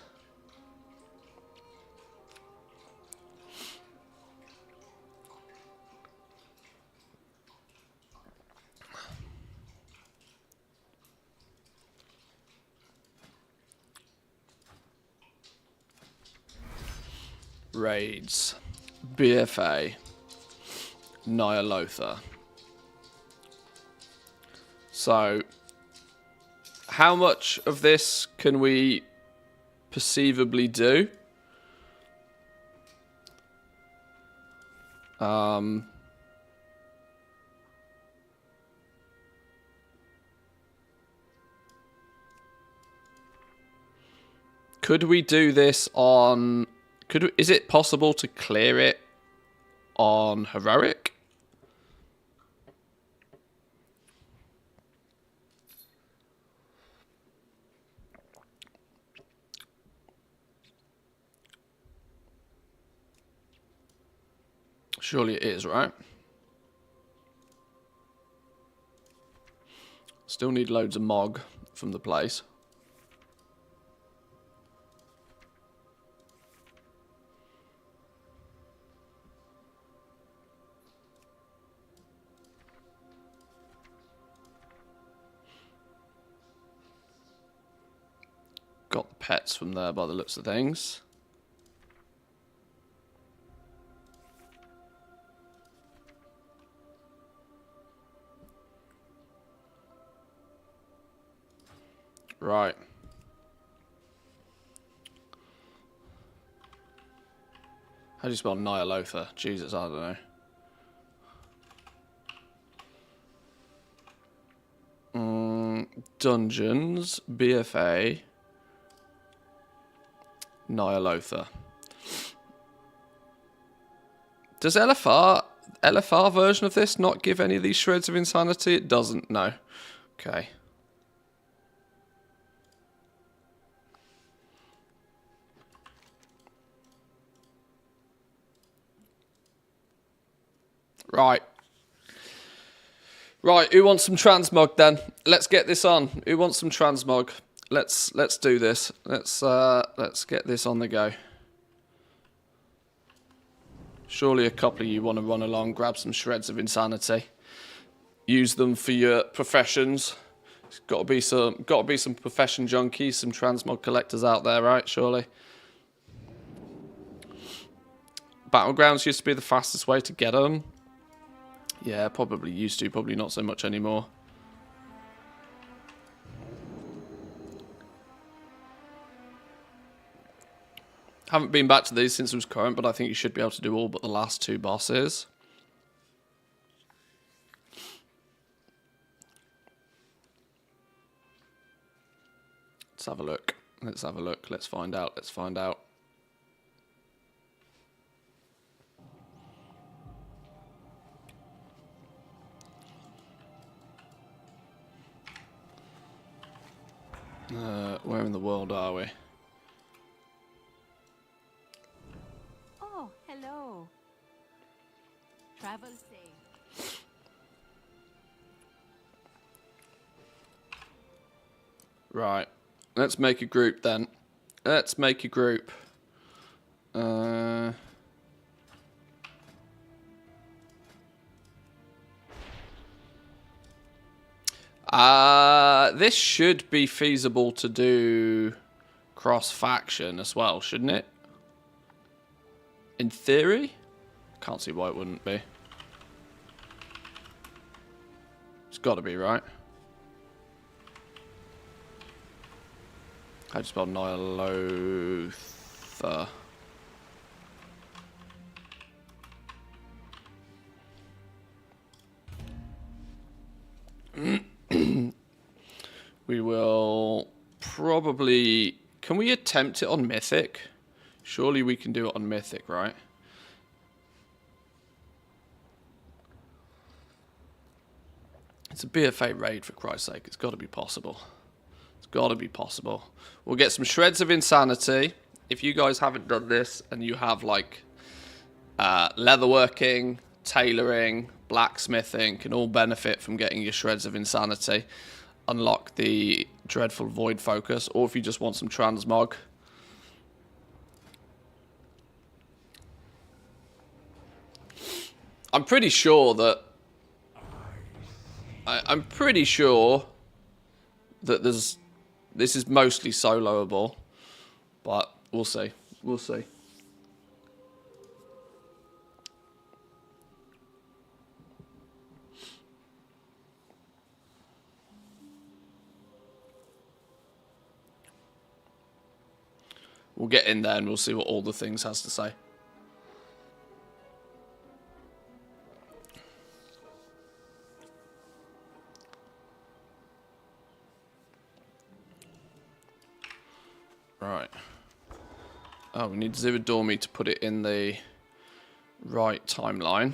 Raids. BFA. Nyalotha. So, how much of this can we perceivably do? Could we do this on... Is it possible to clear it on heroic? Surely it is, right? Still need loads of mog from the place. Got the pets from there by the looks of things. Right. How do you spell Nyalotha? Jesus, I don't know. Dungeons, BFA, Nyalotha. Does LFR version of this not give any of these shreds of insanity? It doesn't, no. Okay. Right. Right, who wants some transmog then? Let's get this on. Who wants some transmog? Let's do this. Let's get this on the go. Surely a couple of you want to run along, grab some shreds of insanity. Use them for your professions. It's got to be some profession junkies, some transmog collectors out there, right? Surely. Battlegrounds used to be the fastest way to get them. Yeah, probably used to, probably not so much anymore. Haven't been back to these since it was current, but I think you should be able to do all but the last 2 bosses. Let's have a look. Let's have a look. Let's find out. Let's find out. Where in the world are we? Oh, hello. Travel safe. Right. Let's make a group then. Let's make a group. This should be feasible to do cross-faction as well, shouldn't it? In theory? Can't see why it wouldn't be. It's got to be, right? How do you spell Nyalotha? We will probably... Can we attempt it on Mythic? Surely we can do it on Mythic, right? It's a BFA raid, for Christ's sake. It's got to be possible. It's got to be possible. We'll get some shreds of insanity. If you guys haven't done this and you have, like, leatherworking, tailoring, blacksmithing, can all benefit from getting your shreds of insanity. Unlock the dreadful void focus, or if you just want some transmog. I'm pretty sure that I'm pretty sure that this is mostly soloable, but we'll see. We'll see. We'll get in there and we'll see what all the things has to say. Right. Oh, we need Zero Dormy to put it in the right timeline.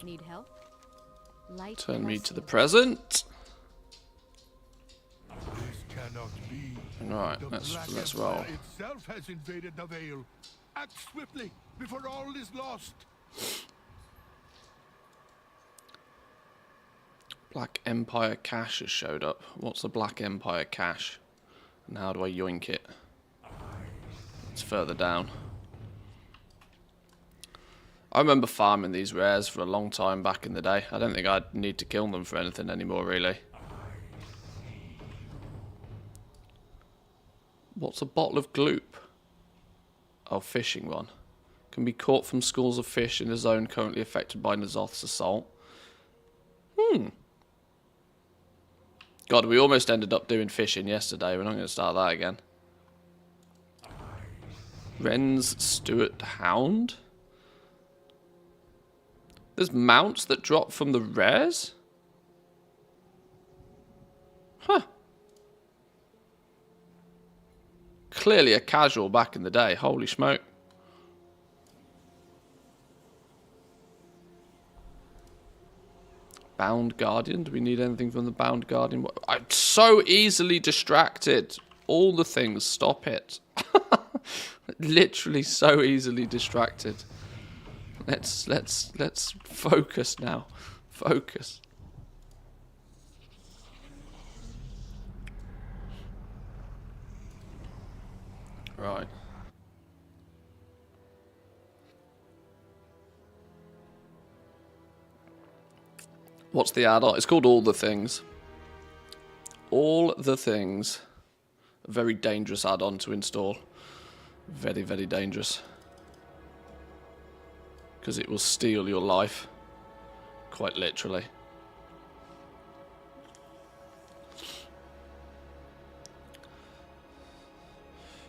Need help? Light Turn me to the blessing. present. This cannot be. Right, The let's Black roll. Empire itself has invaded the Vale. Act swiftly before all is lost. Black Empire cache has showed up. What's the Black Empire cache? And how do I yoink it? It's further down. I remember farming these rares for a long time back in the day. I don't think I'd need to kill them for anything anymore, really. What's a bottle of gloop? Oh, fishing one. Can be caught from schools of fish in a zone currently affected by N'Zoth's assault. God, we almost ended up doing fishing yesterday. We're not going to start that again. Wren's Stewart Hound? There's mounts that drop from the rares? Huh. Clearly a casual back in the day. Holy smoke. Bound Guardian. Do we need anything from the Bound Guardian? I'm so easily distracted. All the things. Stop it. Literally so easily distracted. Let's focus now. Focus. Right. What's the add-on? It's called All the Things. All the Things. A very dangerous add-on to install. Very, very dangerous. Because it will steal your life. Quite literally.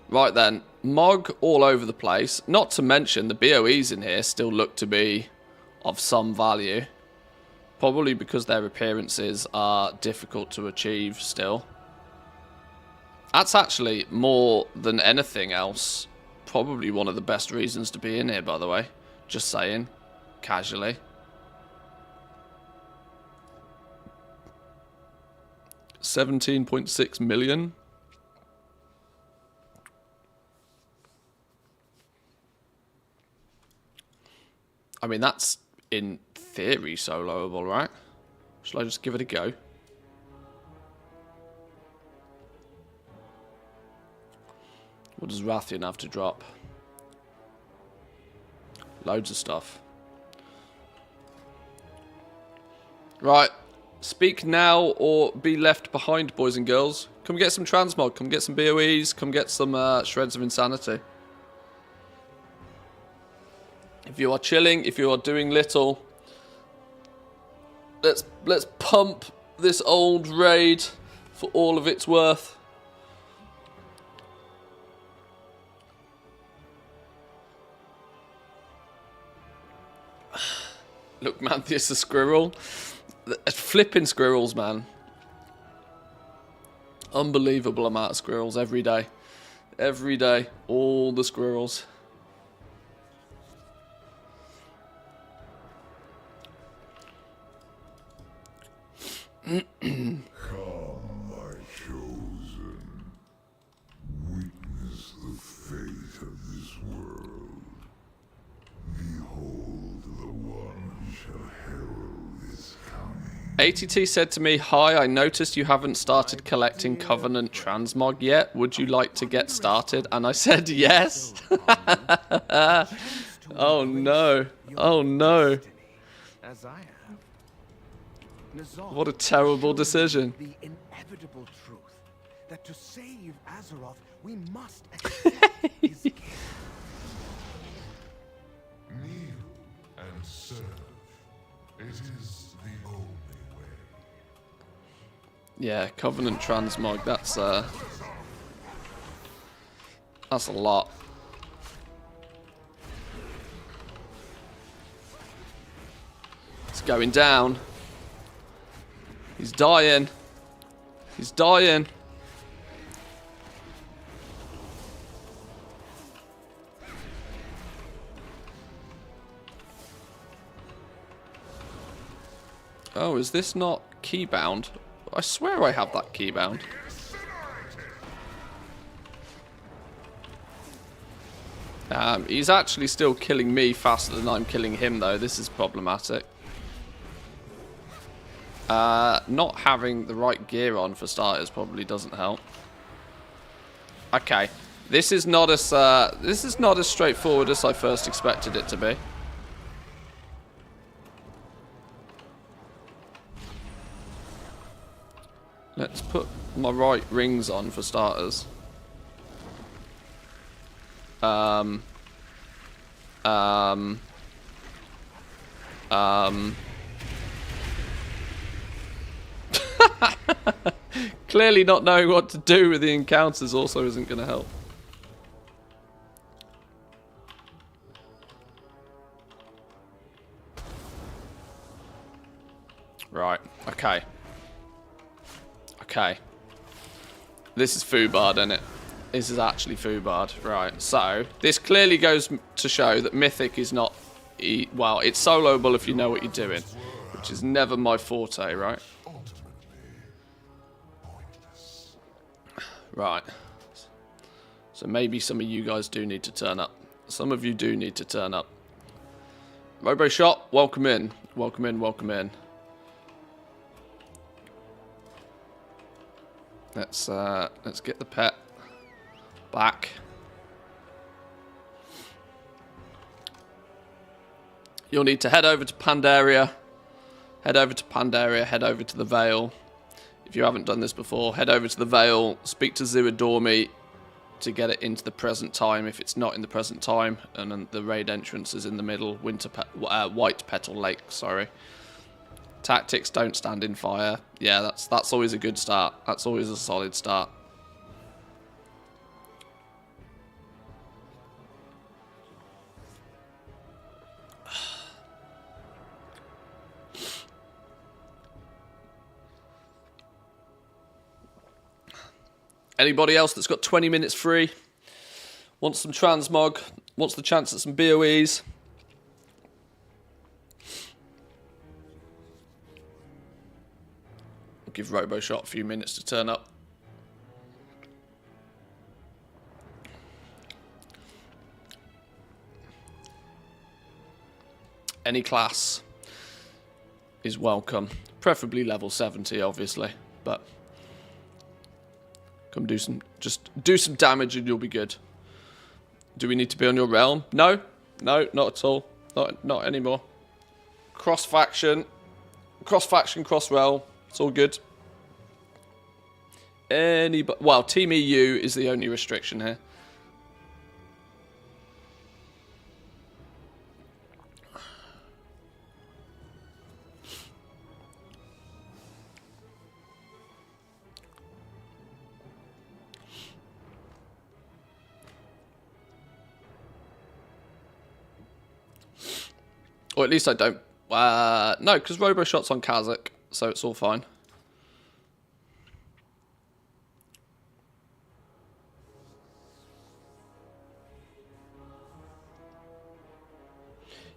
Right then. Mog all over the place. Not to mention the BOEs in here still look to be of some value. Probably because their appearances are difficult to achieve still. That's actually, more than anything else, probably one of the best reasons to be in here, by the way. Just saying. Casually. $17.6 million. I mean, that's in theory soloable, right? Shall I just give it a go? What does Rathian have to drop? Loads of stuff. Right. Speak now or be left behind, boys and girls. Come get some transmog. Come get some BOEs. Come get some shreds of insanity. If you are chilling, if you are doing little, let's pump this old raid for all of its worth. Look, man, this is a squirrel. Flipping squirrels, man. Unbelievable amount of squirrels every day. Every day. All the squirrels. Come, my chosen. Witness the fate of this world. Behold the one who shall herald its coming. ATT said to me, "Hi, I noticed you haven't started collecting Covenant transmog yet. Would you like to get started?" And I said yes. Oh no. Oh no. As I have. What a terrible decision. The inevitable truth that to save Azeroth, we must accept his gift. Kneel and serve. It is the only way. Yeah, Covenant transmog, that's a lot. It's going down. He's dying. He's dying. Oh, is this not keybound? I swear I have that keybound. He's actually still killing me faster than I'm killing him, though. This is problematic. Not having the right gear on, for starters, probably doesn't help. Okay, this is not as straightforward as I first expected it to be. Let's put my right rings on, for starters. Clearly not knowing what to do with the encounters also isn't going to help. Right, okay. Okay. This is Fubard, isn't it? This is actually Fubard. Right, so this clearly goes to show that Mythic is not... well, it's soloable if you know what you're doing, which is never my forte, right? Right. So maybe some of you guys do need to turn up. Some of you do need to turn up. Robo Shop, welcome in. Welcome in, welcome in. Let's get the pet back. You'll need to head over to Pandaria. Head over to Pandaria, head over to the Vale. If you haven't done this before, head over to the Vale, speak to Ziwadormi to get it into the present time. If it's not in the present time, and then the raid entrance is in the middle, White Petal Lake, sorry. Tactics, don't stand in fire. Yeah, that's always a good start. That's always a solid start. Anybody else that's got 20 minutes free? Wants some transmog? Wants the chance at some BOEs? I'll give RoboShot a few minutes to turn up. Any class is welcome. Preferably level 70, obviously, but come just do some damage and you'll be good. Do we need to be on your realm? No, not at all. Not anymore. Cross faction, cross realm. It's all good. Well, Team EU is the only restriction here. Or at least I don't. No, because RoboShot's on Kazakh, so it's all fine.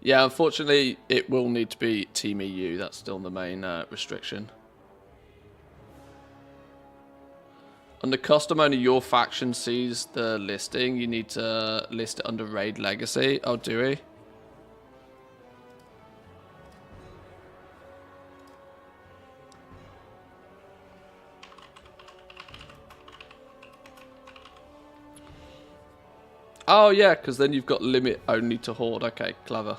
Yeah, unfortunately, it will need to be Team EU. That's still the main restriction. Under custom, only your faction sees the listing. You need to list it under Raid Legacy. Oh, do we? Oh, yeah, because then you've got limit only to Horde. Okay, clever.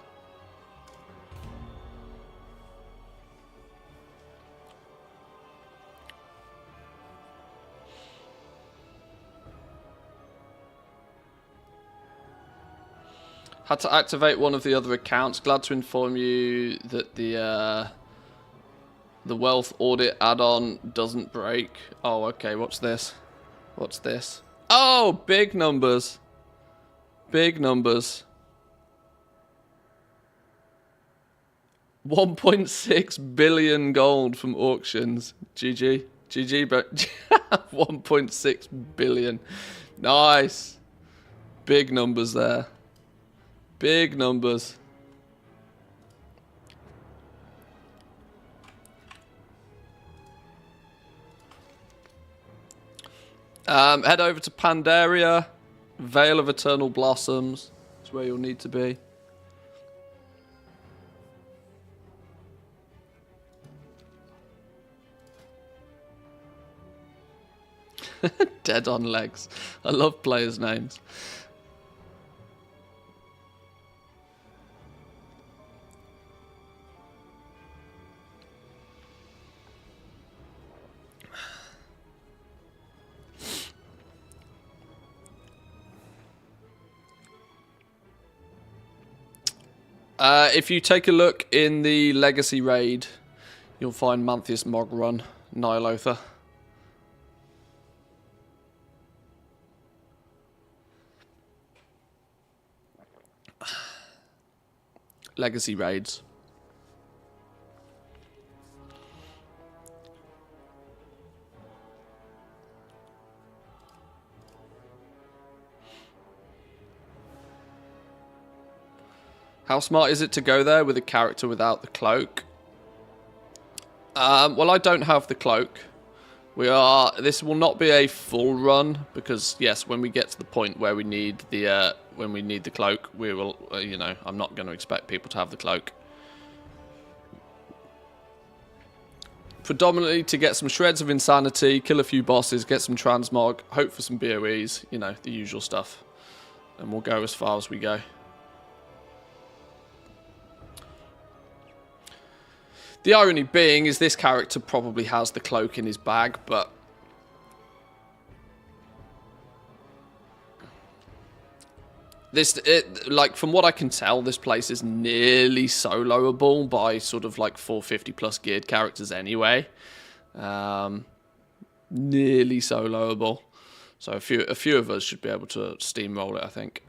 Had to activate one of the other accounts. Glad to inform you that the wealth audit add-on doesn't break. Oh, okay, what's this? What's this? Oh, big numbers. Big numbers. 1.6 billion gold from auctions. GG. GG, but 1.6 billion. Nice. Big numbers there. Big numbers. Head over to Pandaria. Vale of Eternal Blossoms. That's where you'll need to be. Dead on legs. I love players' names. If you take a look in the Legacy raid, you'll find Manthius Mog Run, Nihilotha. Legacy raids. How smart is it to go there with a character without the cloak? Well, I don't have the cloak. This will not be a full run because, yes, when we get to the point where we need the cloak, we will. You know, I'm not going to expect people to have the cloak. Predominantly to get some shreds of insanity, kill a few bosses, get some transmog, hope for some BOEs. You know, the usual stuff, and we'll go as far as we go. The irony being is this character probably has the cloak in his bag, but like from what I can tell, this place is nearly soloable by sort of like 450 plus geared characters anyway. Nearly soloable, so a few of us should be able to steamroll it, I think.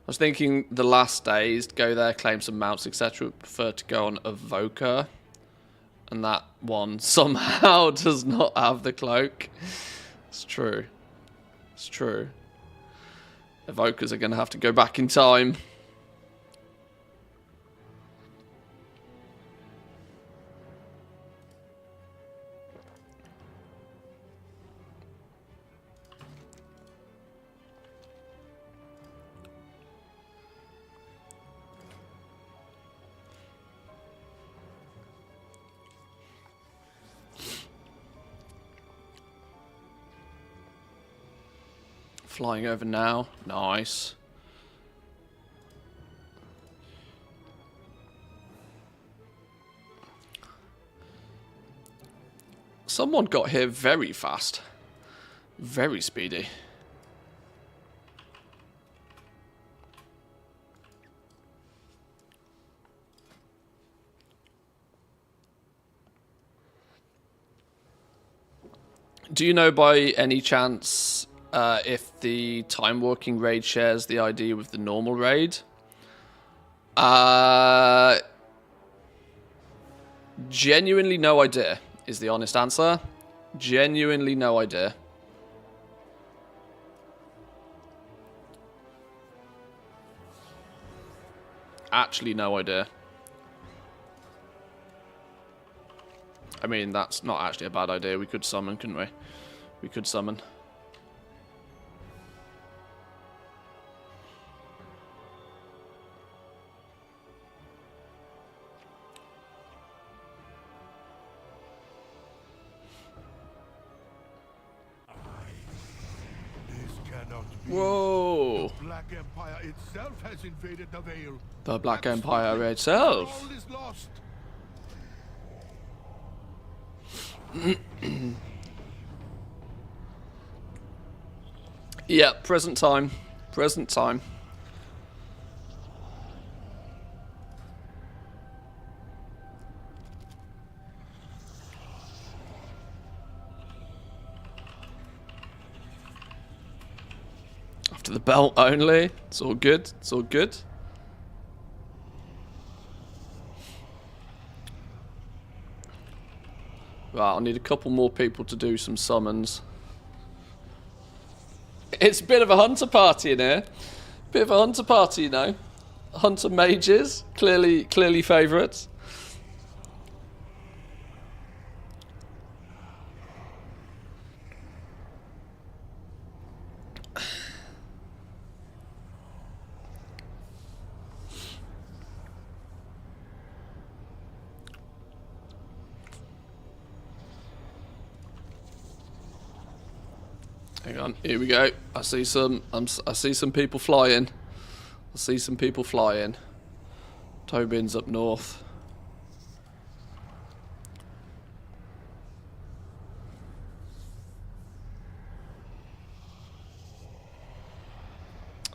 I was thinking the last days, go there, claim some mounts, etc. Would prefer to go on Evoker. And that one somehow does not have the cloak. It's true. It's true. Evokers are going to have to go back in time. Flying over now. Nice. Someone got here very fast. Very speedy. Do you know by any chance if the time walking raid shares the ID with the normal raid? Genuinely no idea is the honest answer. Genuinely no idea. Actually no idea. I mean, that's not actually a bad idea. We could summon, couldn't we? We could summon. This cannot be. Whoa! The Black Empire itself has invaded the Vale. The Black Empire itself. All is lost. Yeah, present time. Present time. After the belt only. It's all good. It's all good. Right, I'll need a couple more people to do some summons. It's a bit of a hunter party in here. Bit of a hunter party, you know. Hunter mages, clearly favourites. Hang on, here we go. I see some people flying. I see some people flying. Tobin's up north.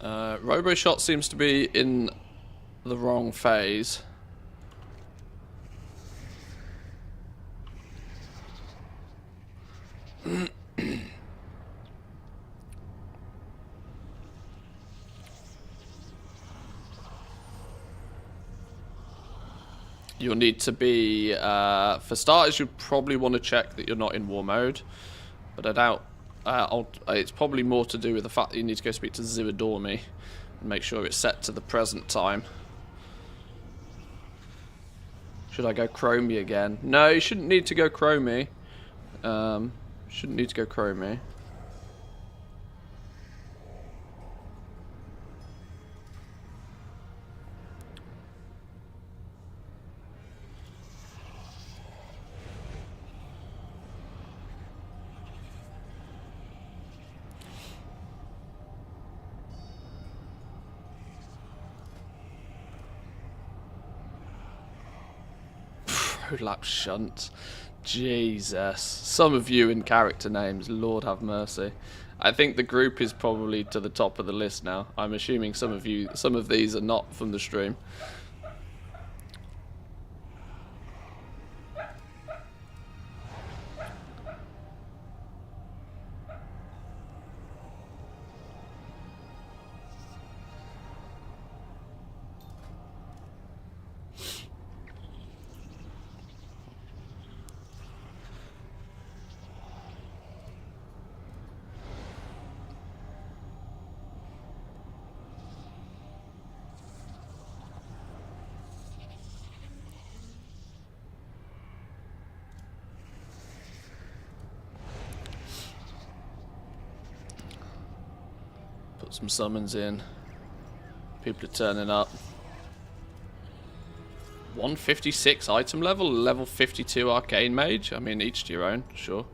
RoboShot seems to be in the wrong phase. You'll need to be, for starters, you'll probably want to check that you're not in war mode. But I doubt, it's probably more to do with the fact that you need to go speak to Zividormi and make sure it's set to the present time. Should I go Chromie again? No, you shouldn't need to go Chromie. Shouldn't need to go Chromie. Prolapse shunt. Jesus. Some of you in character names, Lord have mercy. I think the group is probably to the top of the list now. I'm assuming some of these are not from the stream. Put some summons in. People are turning up. 156 item level, level 52 arcane mage. I mean, each to your own, sure.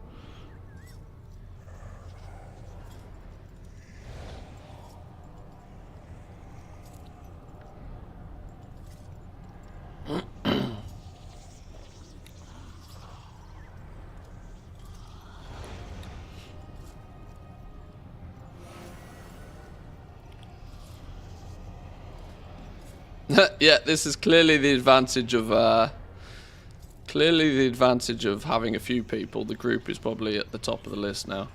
Yeah, this is clearly the advantage of having a few people. The group is probably at the top of the list now.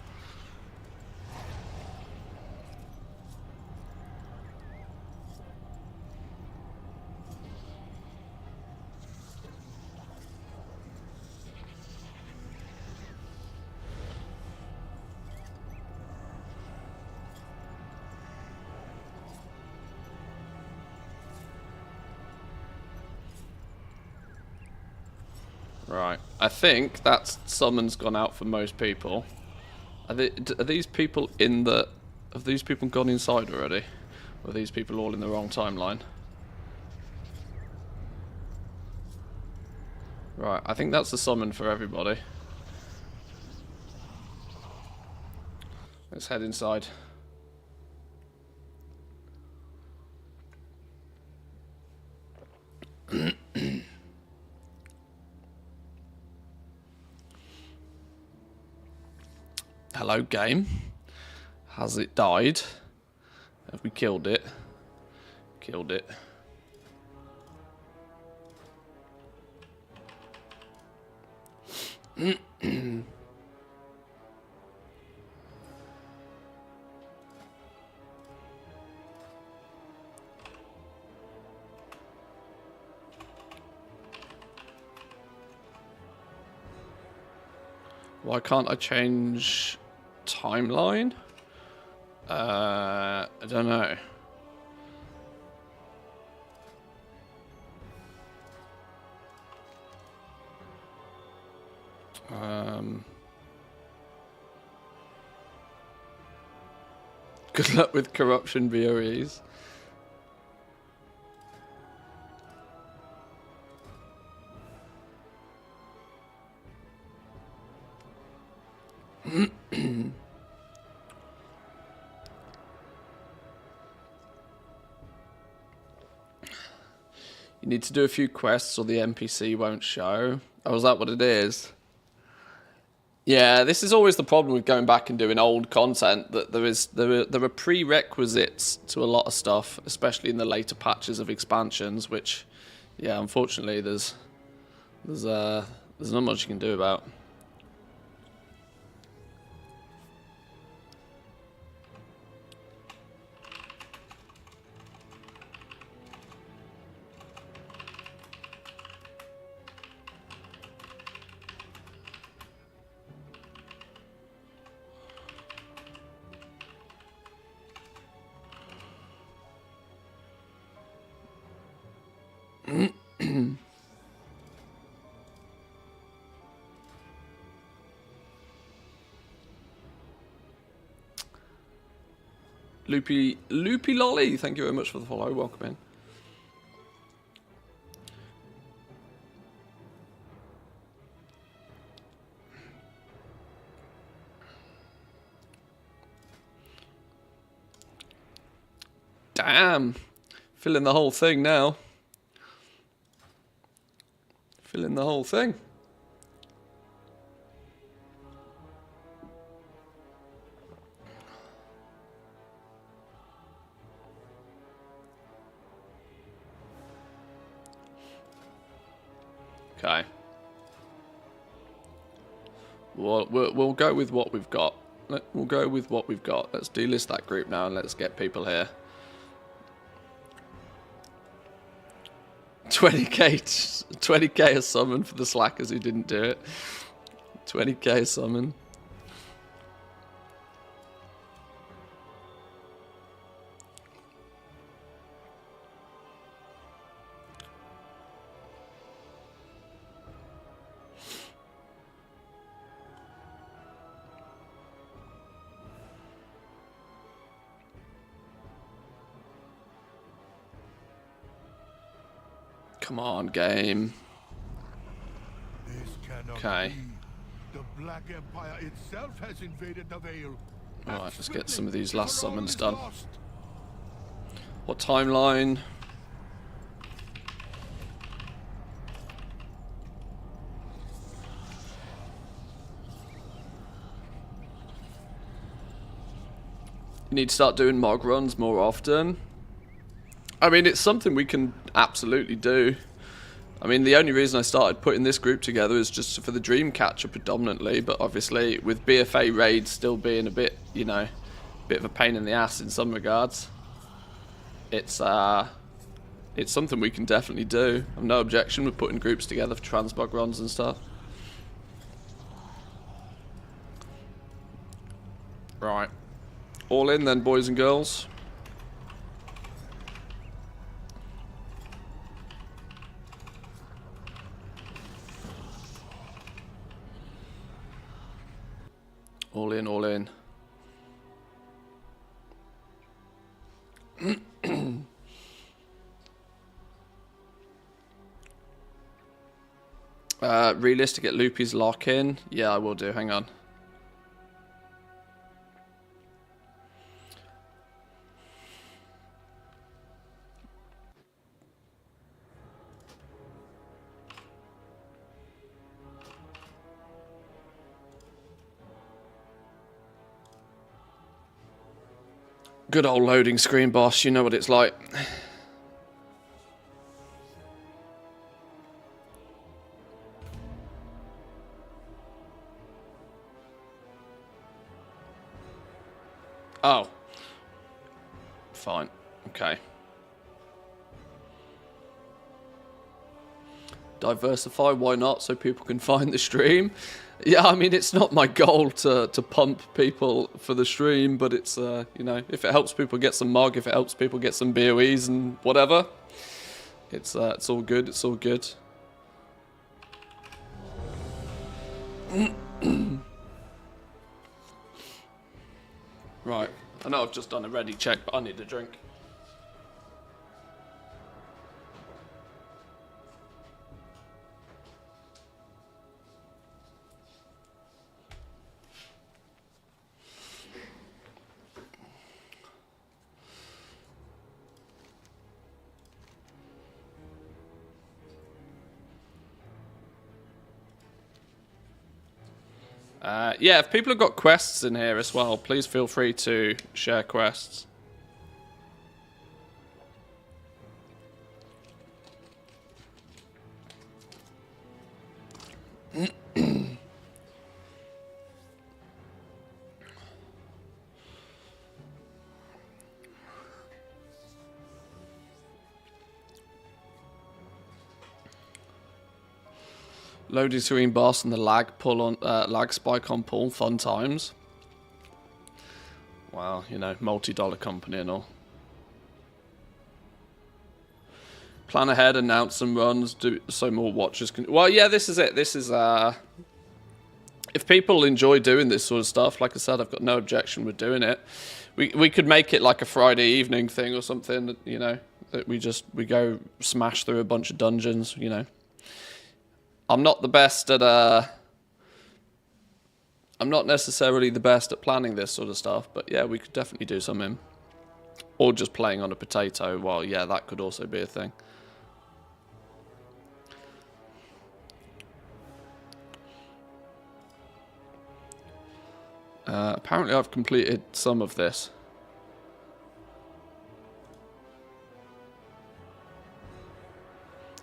Right, I think that summon's gone out for most people. Are these people in the... Have these people gone inside already? Or are these people all in the wrong timeline? Right, I think that's the summon for everybody. Let's head inside. Hello, game. Has it died? Have we killed it? Killed it. Why can't I change timeline? I don't know. Good luck with corruption, VOEs. You need to do a few quests or the NPC won't show. Oh, is that what it is? Yeah, this is always the problem with going back and doing old content, that there are prerequisites to a lot of stuff, especially in the later patches of expansions, which, yeah, unfortunately there's not much you can do about. Loopy Lolly, thank you very much for the follow. Welcome in. Damn, filling the whole thing now. Filling the whole thing. Okay. We'll go with what we've got. We'll go with what we've got. Let's delist that group now and let's get people here. 20k a summon for the slackers who didn't do it. 20k a summon. Come on, game. This cannot Okay. be. The Black Empire itself has invaded the Vale. Alright, Act let's get swiftly some of these last before all summons is done. lost. What timeline? You need to start doing mog runs more often. I mean, it's something we can absolutely do. I mean, the only reason I started putting this group together is just for the dream catcher predominantly, but obviously with BFA raids still being a bit, you know, bit of a pain in the ass in some regards, it's something we can definitely do. I've no objection with putting groups together for transmog runs and stuff. Right. All in then, boys and girls. All in, all in. Realistic at Loopy's lock-in? Yeah, I will do. Hang on. Good old loading screen, boss. You know what it's like. Oh. Fine. Okay. Diversify, why not? So people can find the stream. Yeah, I mean, it's not my goal to pump people for the stream, but it's, you know, if it helps people get some mog, if it helps people get some BOEs and whatever, it's all good, it's all good. Right, I know I've just done a ready check, but I need a drink. Yeah, if people have got quests in here as well, please feel free to share quests. Loading screen boss and the lag pull on lag spike on pull, fun times. Wow, you know, multi-dollar company and all. Plan ahead, announce some runs, do so more watchers can. Well, yeah, this is it. This is if people enjoy doing this sort of stuff, like I said, I've got no objection with doing it. We could make it like a Friday evening thing or something, you know, that we go smash through a bunch of dungeons, you know. I'm not the best at I'm not necessarily the best at planning this sort of stuff, but yeah, we could definitely do something. Or just playing on a potato, well, yeah, that could also be a thing. Apparently I've completed some of this.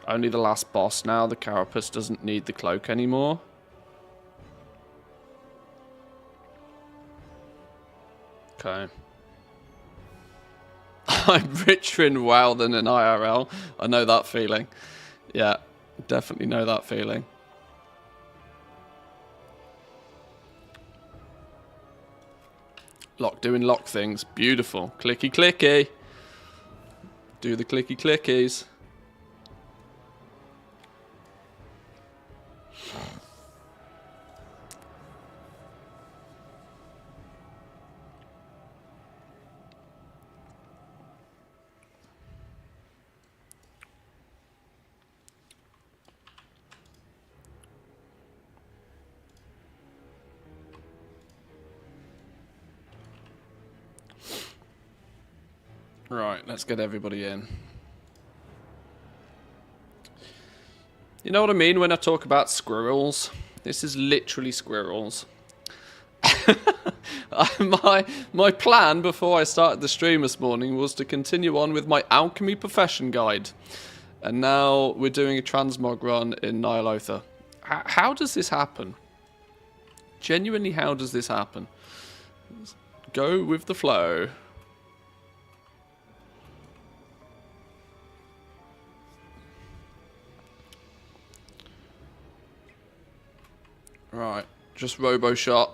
Only the last boss now. The carapace doesn't need the cloak anymore. Okay. I'm richer in WoW than in IRL. I know that feeling. Yeah, definitely know that feeling. Doing lock things. Beautiful. Clicky clicky. Do the clicky clickies. Right, let's get everybody in. You know what I mean when I talk about squirrels? This is literally squirrels. My plan before I started the stream this morning was to continue on with my alchemy profession guide. And now we're doing a transmog run in Nyalotha. How does this happen? Genuinely, how does this happen? Go with the flow. Right, just robo shot.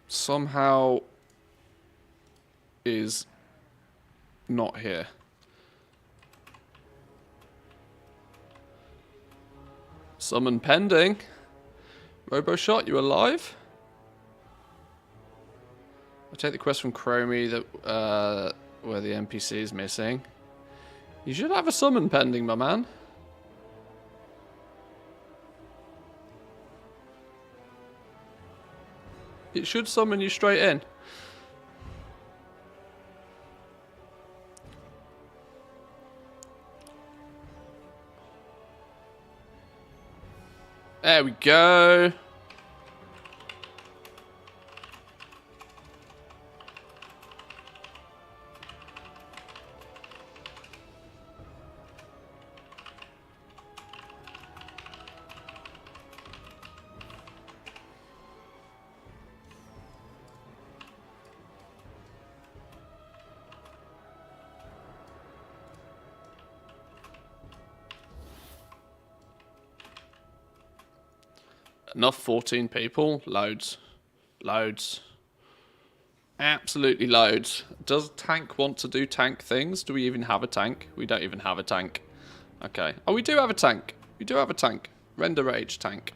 Somehow is not here. Summon pending. RoboShot, you alive? I take the quest from Chromie that where the NPC is missing. You should have a summon pending, my man. It should summon you straight in. There we go. Enough 14 people? Loads. Loads. Absolutely loads. Does tank want to do tank things? Do we even have a tank? We don't even have a tank. Okay. Oh, we do have a tank. We do have a tank. Render Rage tank.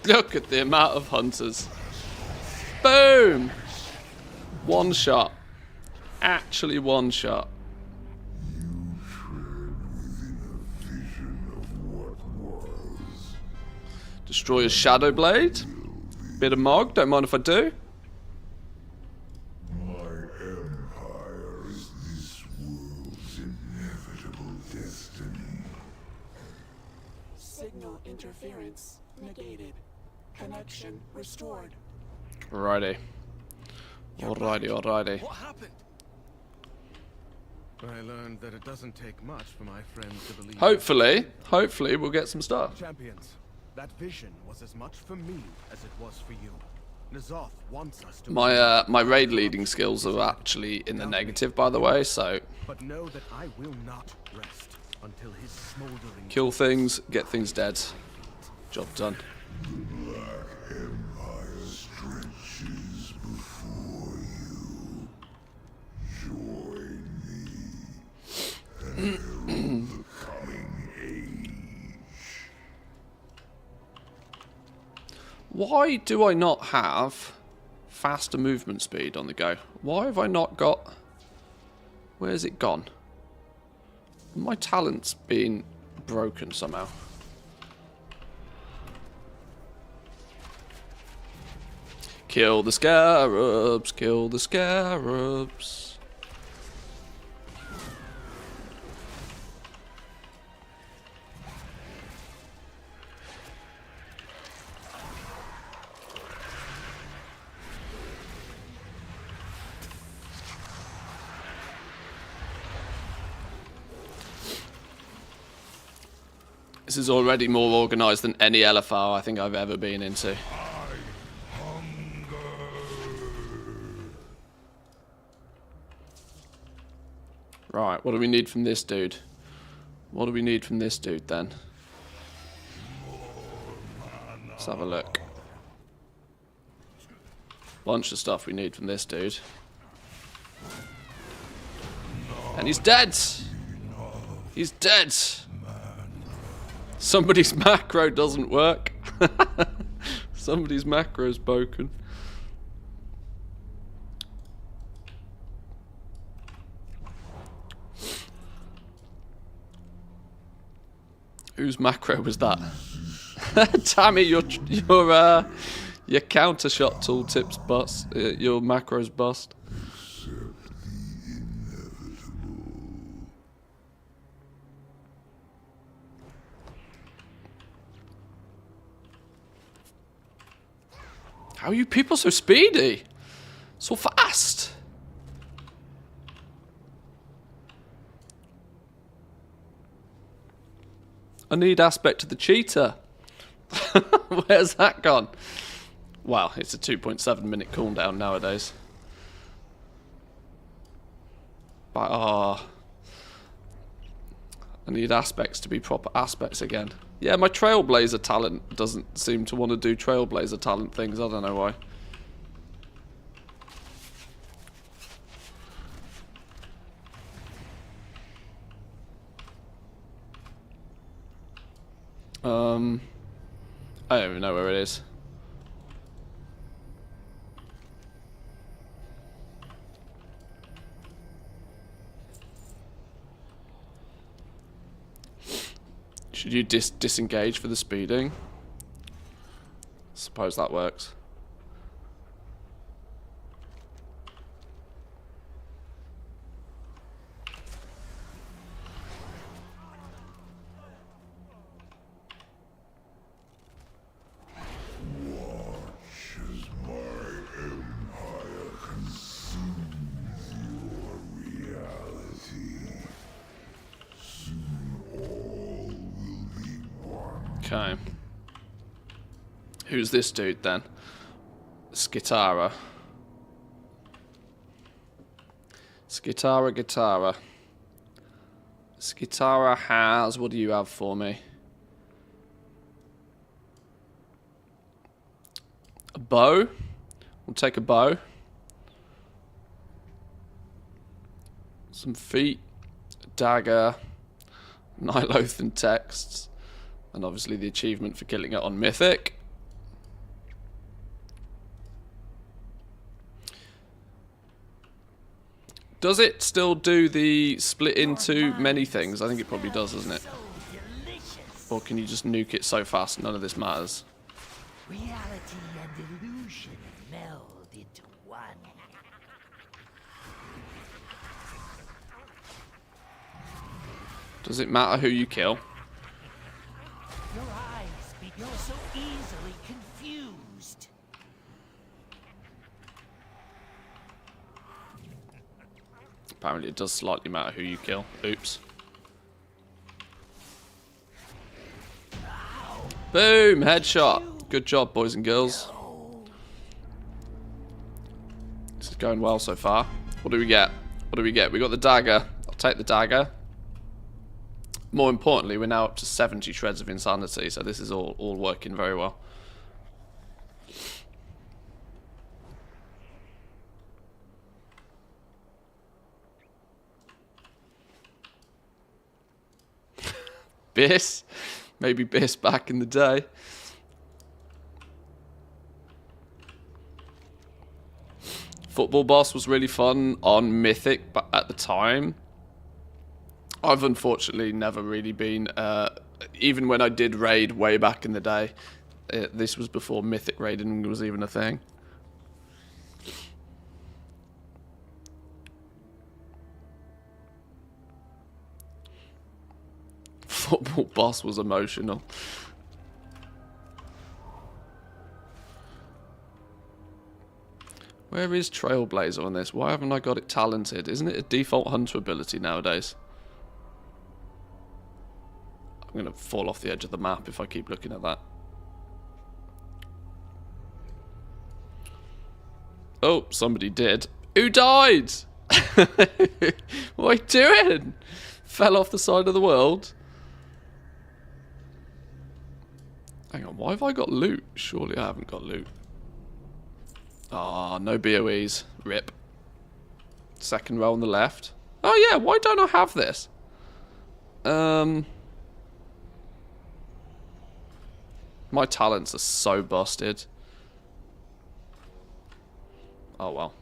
Look at the amount of hunters. Boom! One shot. Actually one shot. Destroy a Shadow Blade. Bit of Mog, don't mind if I do. My empire is this world's inevitable destiny. Signal interference negated. Connection restored. Alrighty. Alrighty. What happened? I learned that it doesn't take much for my friends to believe. Hopefully we'll get some stuff. Champions, that vision was as much for me as it was for you. Nazoth wants us to... My raid leading skills are actually in the negative, by the way, so... But know that I will not rest until his smoldering... Kill things, get things dead. Job done. Black Empire stretches before you. Join me and herald the coming age. Why do I not have faster movement speed on the go? Why have I not got... Where's it gone? My talent's been broken somehow. Kill the scarabs, kill the scarabs. This is already more organised than any LFR I think I've ever been into. Right, what do we need from this dude? What do we need from this dude then? Let's have a look. Bunch of stuff we need from this dude. And he's dead! He's dead! Somebody's macro doesn't work. Somebody's macro's broken. Whose macro was that? Tammy, your counter shot tooltip's bust. Your macro's bust. How are you people so speedy? So fast? I need aspect of the cheetah. Where's that gone? Wow, it's a 2.7 minute cooldown nowadays. But I need aspects to be proper aspects again. Yeah, my Trailblazer talent doesn't seem to want to do Trailblazer talent things. I don't know why. I don't even know where it is. Should you disengage for the speeding? Suppose that works. Okay. Who's this dude then? Skitara. Skitara. Skitara has... What do you have for me? A bow? We'll take a bow. Some feet. A dagger. Nihilothan texts. And obviously the achievement for killing it on Mythic. Does it still do the split into many things? I think it probably does, doesn't it? Or can you just nuke it so fast none of this matters? Reality and illusion meld into one. Does it matter who you kill? Your eyes, you're so easily confused. Apparently it does slightly matter who you kill. Oops. Boom! Headshot. Good job, boys and girls. This is going well so far. What do we get? What do we get? We got the dagger. I'll take the dagger. More importantly, we're now up to 70 shreds of insanity, so this is all working very well. Biss? Maybe Biss back in the day. Football Boss was really fun on Mythic, but at the time... I've unfortunately never really been, even when I did raid way back in the day, this was before Mythic raiding was even a thing. Football Boss was emotional. Where is Trailblazer on this? Why haven't I got it talented? Isn't it a default hunter ability nowadays? I'm going to fall off the edge of the map if I keep looking at that. Oh, somebody did. Who died? What are you doing? Fell off the side of the world. Hang on, why have I got loot? Surely I haven't got loot. Ah, no BOEs. Rip. Second row on the left. Oh yeah, why don't I have this? My talents are so busted. Oh well.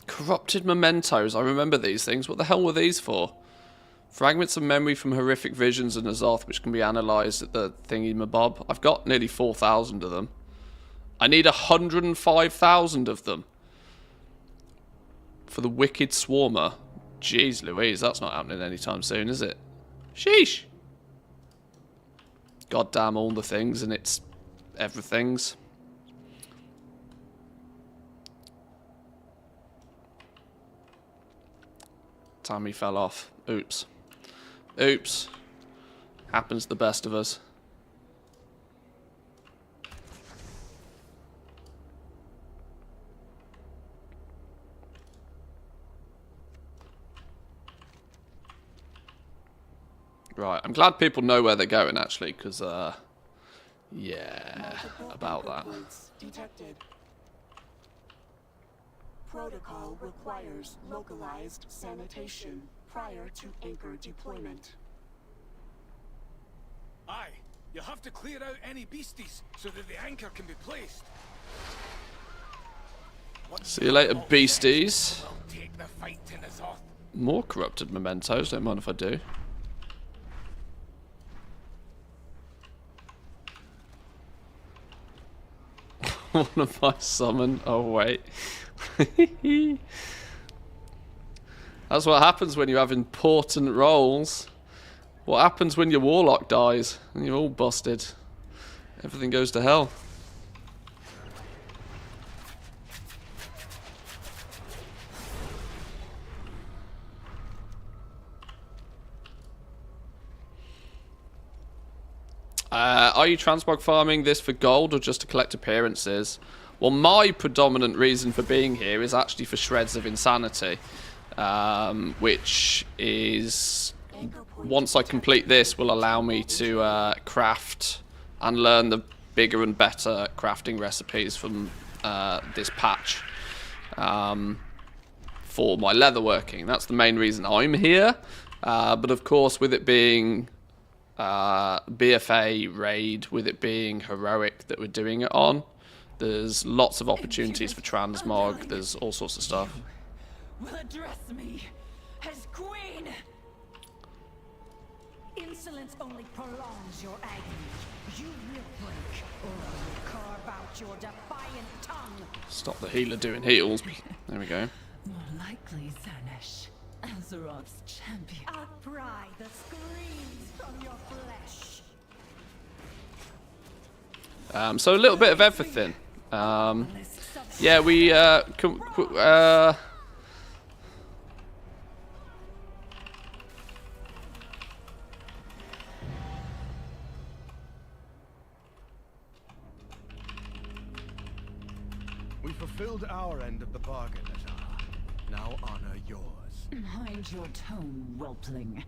Corrupted mementos. I remember these things. What the hell were these for? Fragments of memory from horrific visions in Azoth, which can be analysed at the thingy-mabob. I've got nearly 4,000 of them. I need 105,000 of them. For the Wicked Swarmer. Jeez Louise, that's not happening anytime soon, is it? Sheesh! Goddamn all the things and it's everything's. Tammy fell off. Oops. Oops. Happens to the best of us. Right, I'm glad people know where they're going actually, because yeah, about that. Detected. Protocol requires localized sanitation prior to anchor deployment. Aye, you'll have to clear out any beasties so that the anchor can be placed. See you later, beasties. We'll take the fight to Azoth. More corrupted mementos, don't mind if I do. One of my summon. Oh wait. That's what happens when you have important roles. What happens when your warlock dies and you're all busted? Everything goes to hell. Are you transmog farming this for gold or just to collect appearances? Well, my predominant reason for being here is actually for shreds of insanity, which is, once I complete this, will allow me to craft and learn the bigger and better crafting recipes from this patch for my leatherworking. That's the main reason I'm here, but of course with it being BFA raid, with it being heroic that we're doing it on, there's lots of opportunities for transmog. There's all sorts of stuff. Will address me as queen. Insolence only prolongs your agony. You will break, or I will carve out your defiant tongue. Stop the healer doing heals. There we go. More likely, Zanesh, Azeroth's champion. Outcry the screams from your flesh. So a little bit of everything. Yeah, we We fulfilled our end of the bargain, Azar. Now honor yours. Mind your tone, whelpling.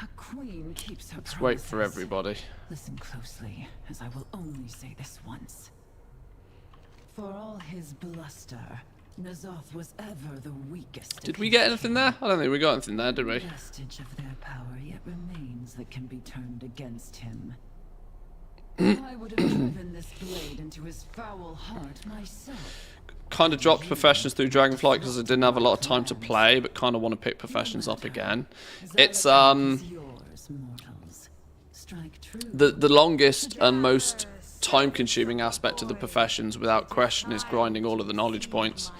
A queen keeps her let's wait for promises. everybody. Listen closely, as I will only say this once. For all his bluster, N'Zoth was ever the weakest. Did we get anything there? I don't think we got anything there, did we? A vestige of their power yet remains that can be turned against him. I would have driven this blade into his foul heart myself. Kind of dropped professions through Dragonflight because I didn't have a lot of time to play, but kind of want to pick professions up again. It's the longest and most time-consuming aspect of the professions, without question, is grinding all of the knowledge points,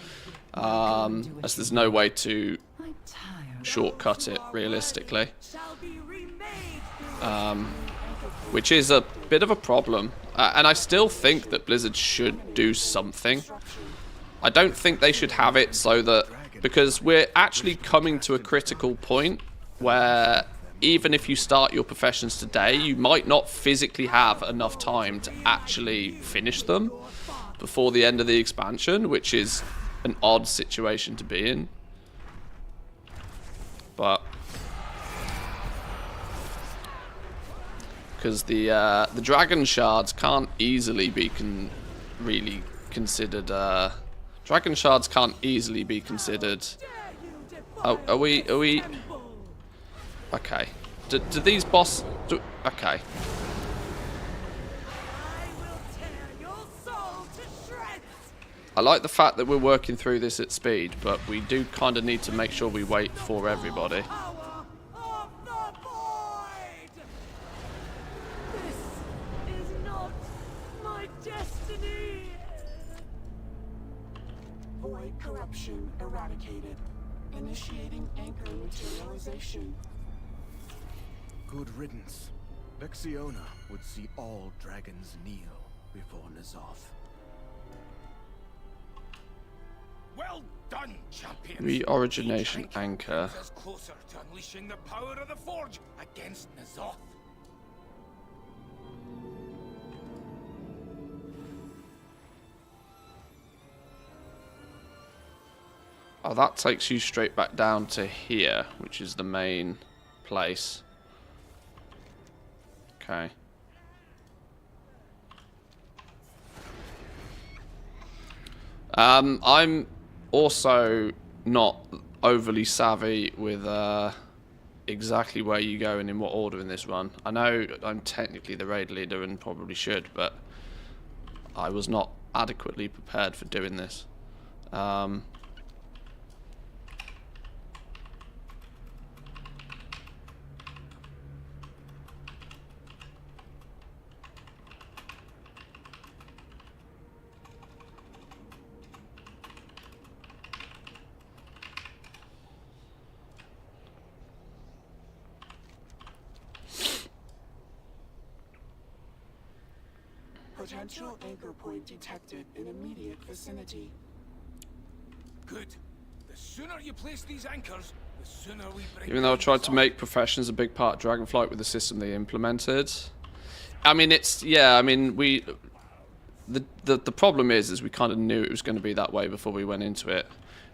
as there's no way to shortcut it realistically, which is a bit of a problem. And I still think that Blizzard should do something. I don't think they should have it so that, because we're actually coming to a critical point where even if you start your professions today, you might not physically have enough time to actually finish them before the end of the expansion, which is an odd situation to be in. But because the dragon shards can't easily be really considered. Dragon shards can't easily be considered. Oh, are we? Okay. Do these boss? Okay. I like the fact that we're working through this at speed, but we do kind of need to make sure we wait for everybody. Void corruption eradicated. Initiating anchor materialization. Good riddance. Vexiona would see all dragons kneel before N'Zoth. Well done, champions. Reorigination Each anchor. brings us closer to unleashing the power of the Forge against N'Zoth. Oh, that takes you straight back down to here, which is the main place. Okay. I'm also not overly savvy with exactly where you go and in what order in this run. I know I'm technically the raid leader and probably should, but I was not adequately prepared for doing this. Potential anchor point detected in immediate vicinity. Good. The sooner you place these anchors, the sooner we bring. Even though I tried to make professions a big part of Dragonflight with the system they implemented. I mean, it's, yeah, I mean, the problem is we kind of knew it was going to be that way before we went into it.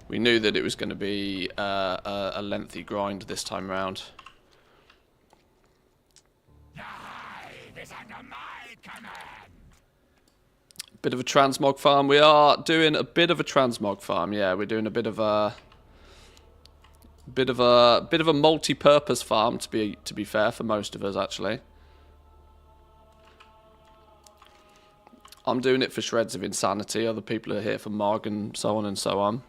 We knew that it was going to be a lengthy grind this time round. Bit of a transmog farm. We are doing a bit of a transmog farm. Yeah, we're doing a bit of a multi-purpose farm to be fair for most of us actually. I'm doing it for shreds of insanity. Other people are here for Mog and so on and so on.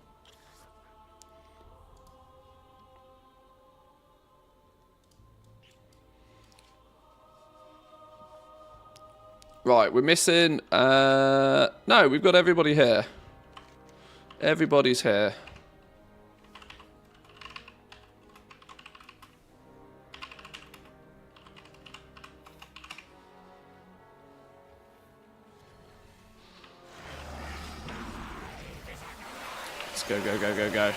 Right, we're missing... no, we've got everybody here. Everybody's here. Let's go, go, go, go, go.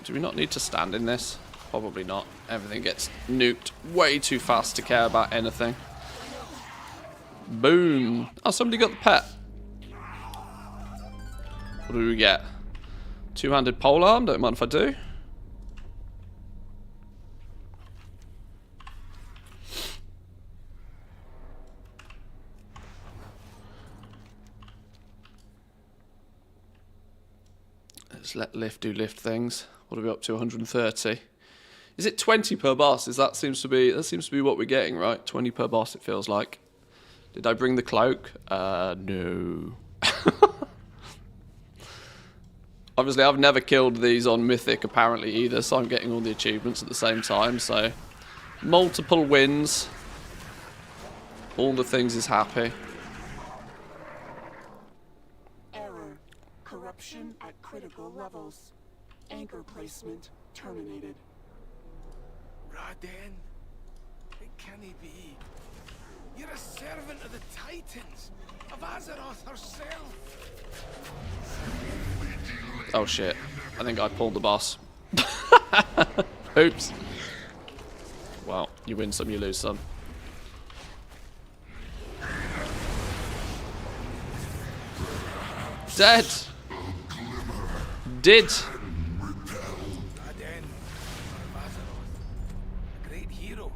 Do we not need to stand in this? Probably not. Everything gets nuked way too fast to care about anything. Boom. Oh, somebody got the pet. What do we get? Two-handed polearm. Don't mind if I do. Let's let Lift do Lift things. What are we up to? 130. Is it 20 per boss? That seems to be what we're getting, right? 20 per boss, it feels like. Did I bring the cloak? No. Obviously, I've never killed these on Mythic, apparently, either, so I'm getting all the achievements at the same time, so... Multiple wins. All the things is happy. Error. Corruption at critical levels. Anchor placement terminated. Raden, it can't be. You're a servant of the Titans, of Azeroth herself. Oh shit, I think I pulled the boss. Oops. Well, you win some, you lose some. Dead! Did! Raden, of Azeroth, a great hero.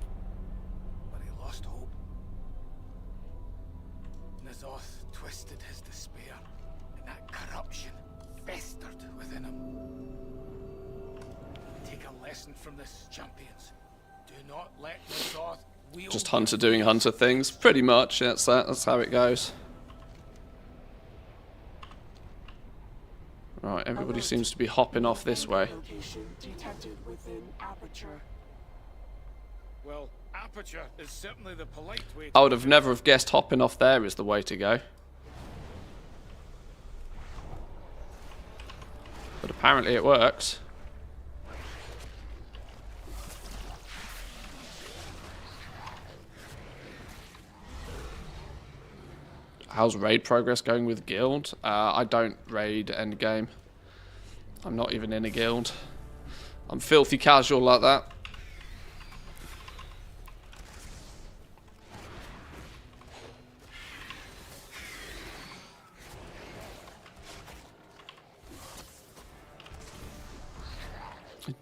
Azoth twisted his despair, and that corruption festered within him. Take a lesson from this, champions. Do not let Azoth wield Just Hunter doing Hunter things. Pretty much, that's that. That's how it goes. Right, everybody seems to be hopping off this way. Location detected within aperture. Well, aperture is certainly the polite way. I would have never have guessed hopping off there is the way to go. But apparently it works. How's raid progress going with guild? I don't raid endgame. I'm not even in a guild. I'm filthy casual like that.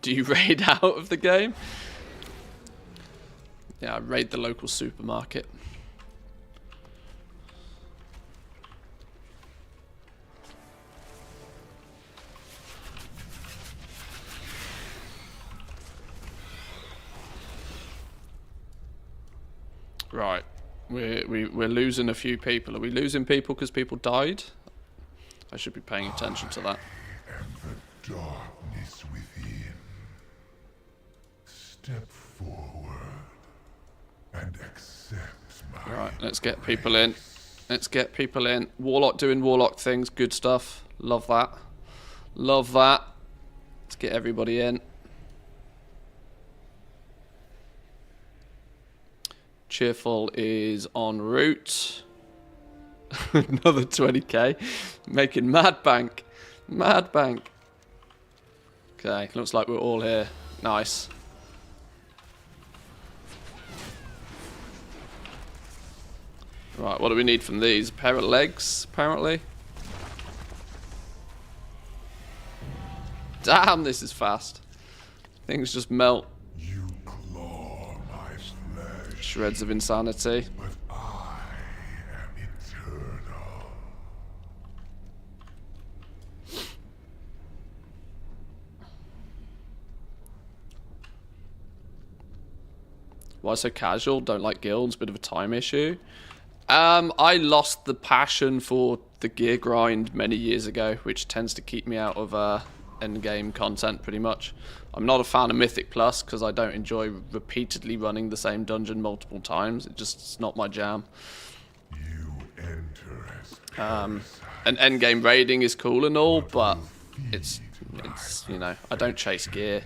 Do you raid out of the game? Yeah, I raid the local supermarket. Right, we're losing a few people. Are we losing people because people died? I should be paying attention to that. And the darkness within. Step forward and accept my. Right, let's get people in. Let's get people in. Warlock doing Warlock things. Good stuff. Love that. Love that. Let's get everybody in. Cheerful is en route. Another 20k. Making mad bank. Mad bank. Okay, looks like we're all here. Nice. Right, what do we need from these? A pair of legs, apparently. Damn, this is fast. Things just melt. You claw my flesh, Shreds of insanity. but I am eternal. Why so casual? Don't like guilds, bit of a time issue. I lost the passion for the gear grind many years ago, which tends to keep me out of endgame content pretty much. I'm not a fan of Mythic Plus because I don't enjoy repeatedly running the same dungeon multiple times. It's not my jam. You enter as And endgame raiding is cool and all, but it's you know, I don't chase gear.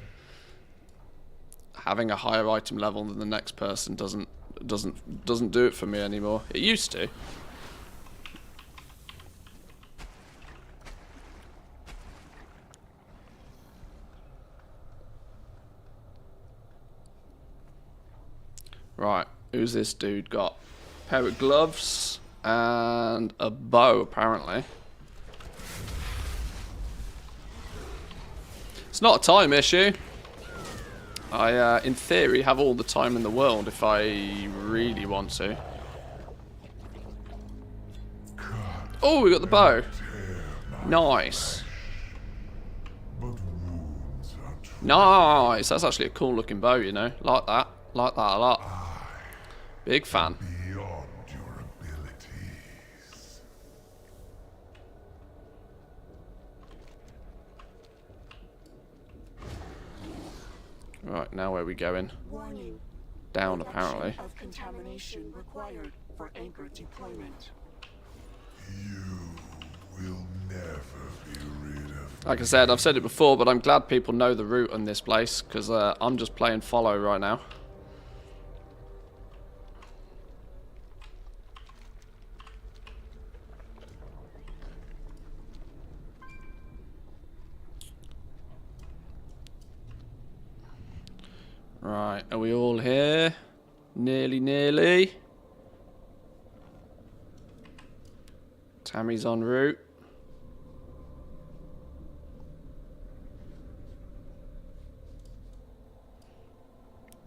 Having a higher item level than the next person doesn't do it for me anymore. It used to. Right, who's this dude got? A pair of gloves and a bow, apparently. It's not a time issue. I, in theory, have all the time in the world if I really want to. Oh, we got the bow. Nice. Nice. That's actually a cool looking bow, you know. Like that. Like that a lot. Big fan. beyond your abilities. Right, now where are we going? Warning. Down, Reduction apparently. Of contamination required for anchor deployment. You will never be rid of Like I said, I've said it before, but I'm glad people know the route on this place, because I'm just playing follow right now. Right, are we all here? Nearly. Tammy's en route.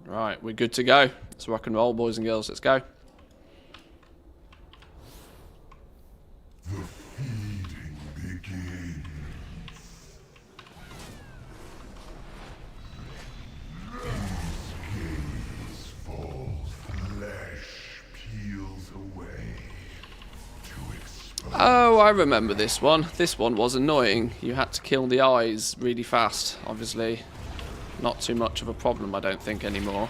Right, we're good to go. Let's rock and roll, boys and girls. Let's go. Oh, I remember this one. This one was annoying. You had to kill the eyes really fast. Obviously, not too much of a problem, I don't think, anymore.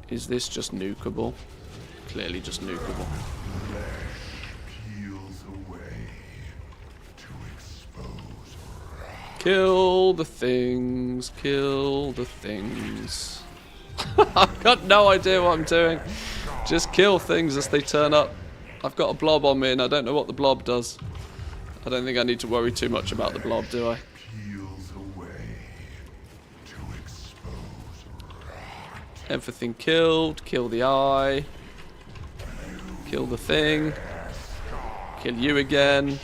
Is this just nukeable? Clearly just nukeable. Kill the things, kill the things. I've got no idea what I'm doing. Just kill things as they turn up. I've got a blob on me and I don't know what the blob does. I don't think I need to worry too much about the blob, do I? Everything killed. Kill the eye. Kill the thing. Kill you again.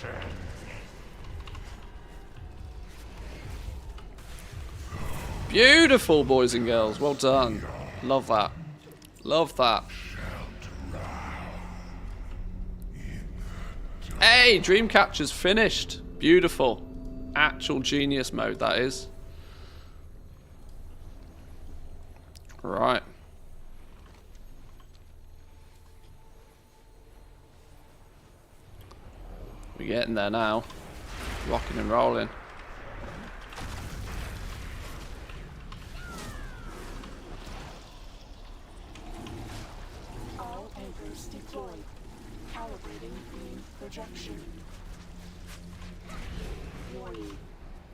Beautiful, boys and girls. Well done. Love that. Love that. Hey, Dreamcatcher's finished. Beautiful. Actual genius mode, that is. Right. We're getting there now. Rocking and rolling. All anchors deployed. Calibrating beam projection. Warning.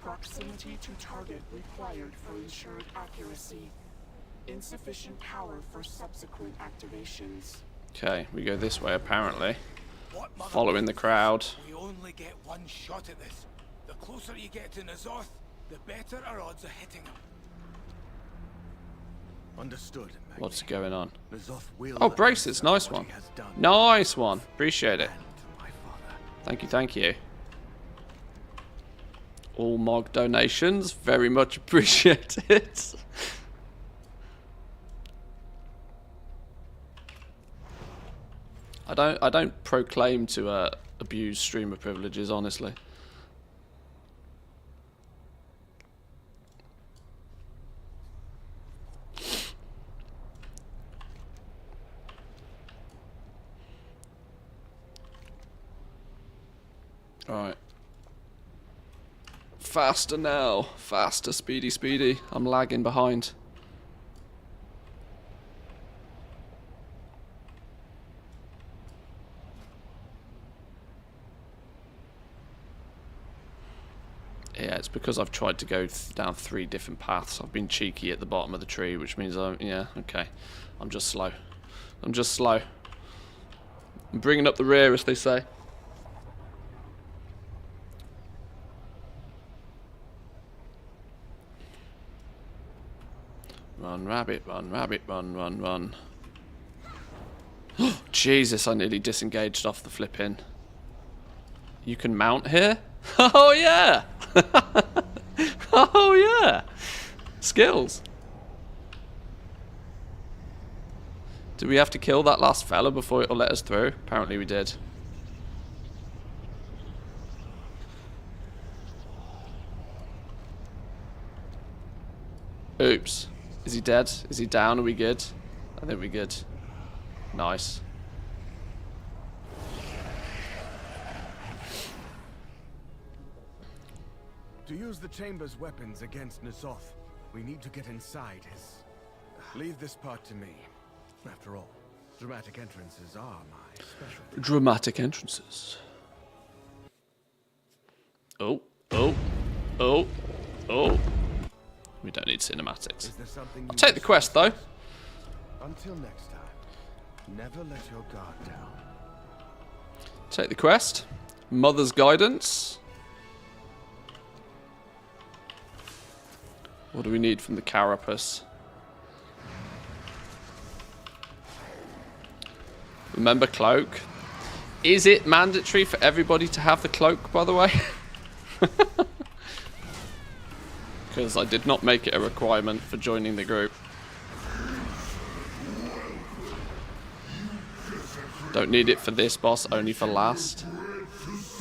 Proximity to target required for ensured accuracy. Insufficient power for subsequent activations. Okay, we go this way apparently. Following the crowd. We only get one shot at this. The closer you get to N'Zoth, the better our odds of hitting him. Understood. What's going on? N'Zoth will Oh, bracelets, nice one. Nice one. Appreciate it. Thank you, thank you. All Mog donations, very much appreciated. I don't proclaim to abuse streamer privileges, honestly. Alright. Faster now. Faster, speedy, speedy. I'm lagging behind. Yeah, it's because I've tried to go down 3 different paths. I've been cheeky at the bottom of the tree, which means yeah, okay. I'm just slow. I'm just slow. I'm bringing up the rear, as they say. Run, rabbit, run, run, run. Jesus, I nearly disengaged off the flipping. You can mount here? Oh, yeah! Oh, yeah! Skills. Did we have to kill that last fella before it'll let us through? Apparently we did. Oops. Is he dead? Is he down? Are we good? I think we're good. Nice. To use the chamber's weapons against N'Zoth, we need to get inside his... Leave this part to me. After all, dramatic entrances are my specialty. Dramatic entrances. Oh, oh, oh, oh. We don't need cinematics. I'll take the quest, though. Until next time, never let your guard down. Take the quest. Mother's guidance. What do we need from the carapace? Remember cloak. Is it mandatory for everybody to have the cloak, by the way? Because I did not make it a requirement for joining the group. Don't need it for this boss, only for last.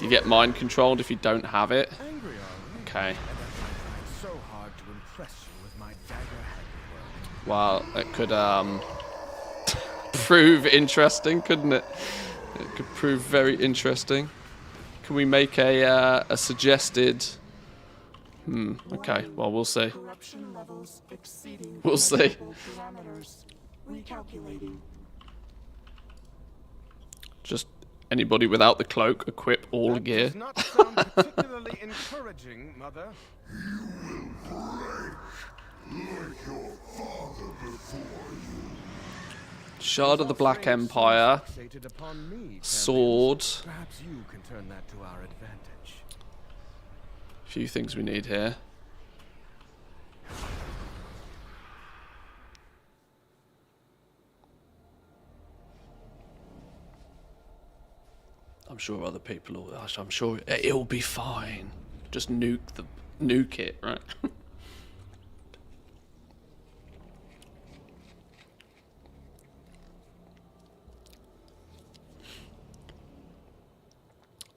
You get mind controlled if you don't have it. Okay. Wow, it could prove interesting, couldn't it? It could prove very interesting. Can we make a suggested? Okay. Well, we'll see. Corruption levels exceeding We'll see. measurable parameters. Recalculating. Just anybody without the cloak, equip all the gear. Does not sound particularly encouraging, Mother. Shard of the Black Empire. Fixated upon me, Sword. perhaps you can turn that to our advantage. Few things we need here. I'm sure other people will. I'm sure it'll be fine. Just nuke it, right?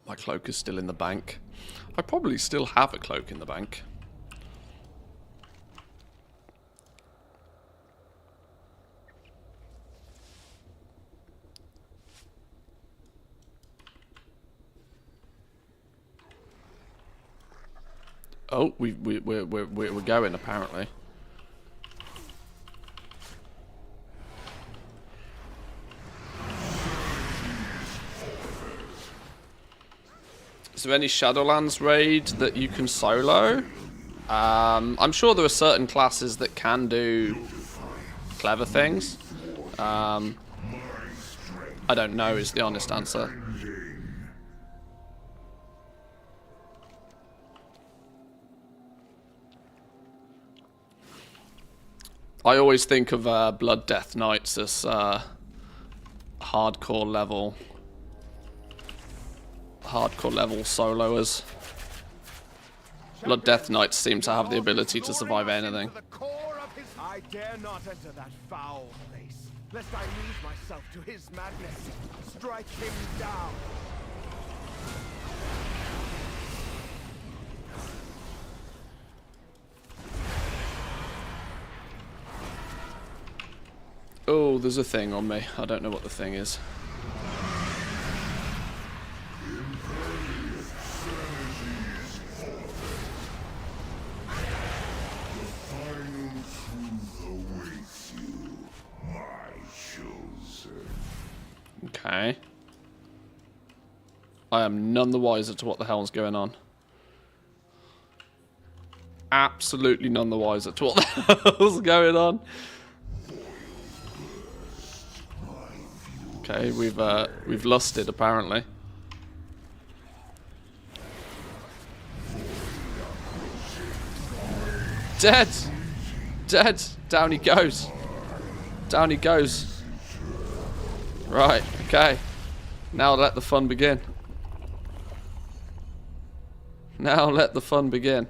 My cloak is still in the bank. I probably still have a cloak in the bank. Oh, we're going apparently. Is there any Shadowlands raid that you can solo? I'm sure there are certain classes that can do clever things. I don't know is the honest answer. I always think of Blood Death Knights as hardcore level soloers. Blood Death Knights seem to have the ability to survive anything. I dare not enter that foul place, lest I lose myself to his madness. Strike him down. Oh, there's a thing on me. I don't know what the thing is. Okay. I am none the wiser to what the hell's going on. Absolutely none the wiser to what the hell's going on. Okay, we've lusted apparently. Dead! Dead! Down he goes. Down he goes. Right, okay. Now let the fun begin. Now let the fun begin.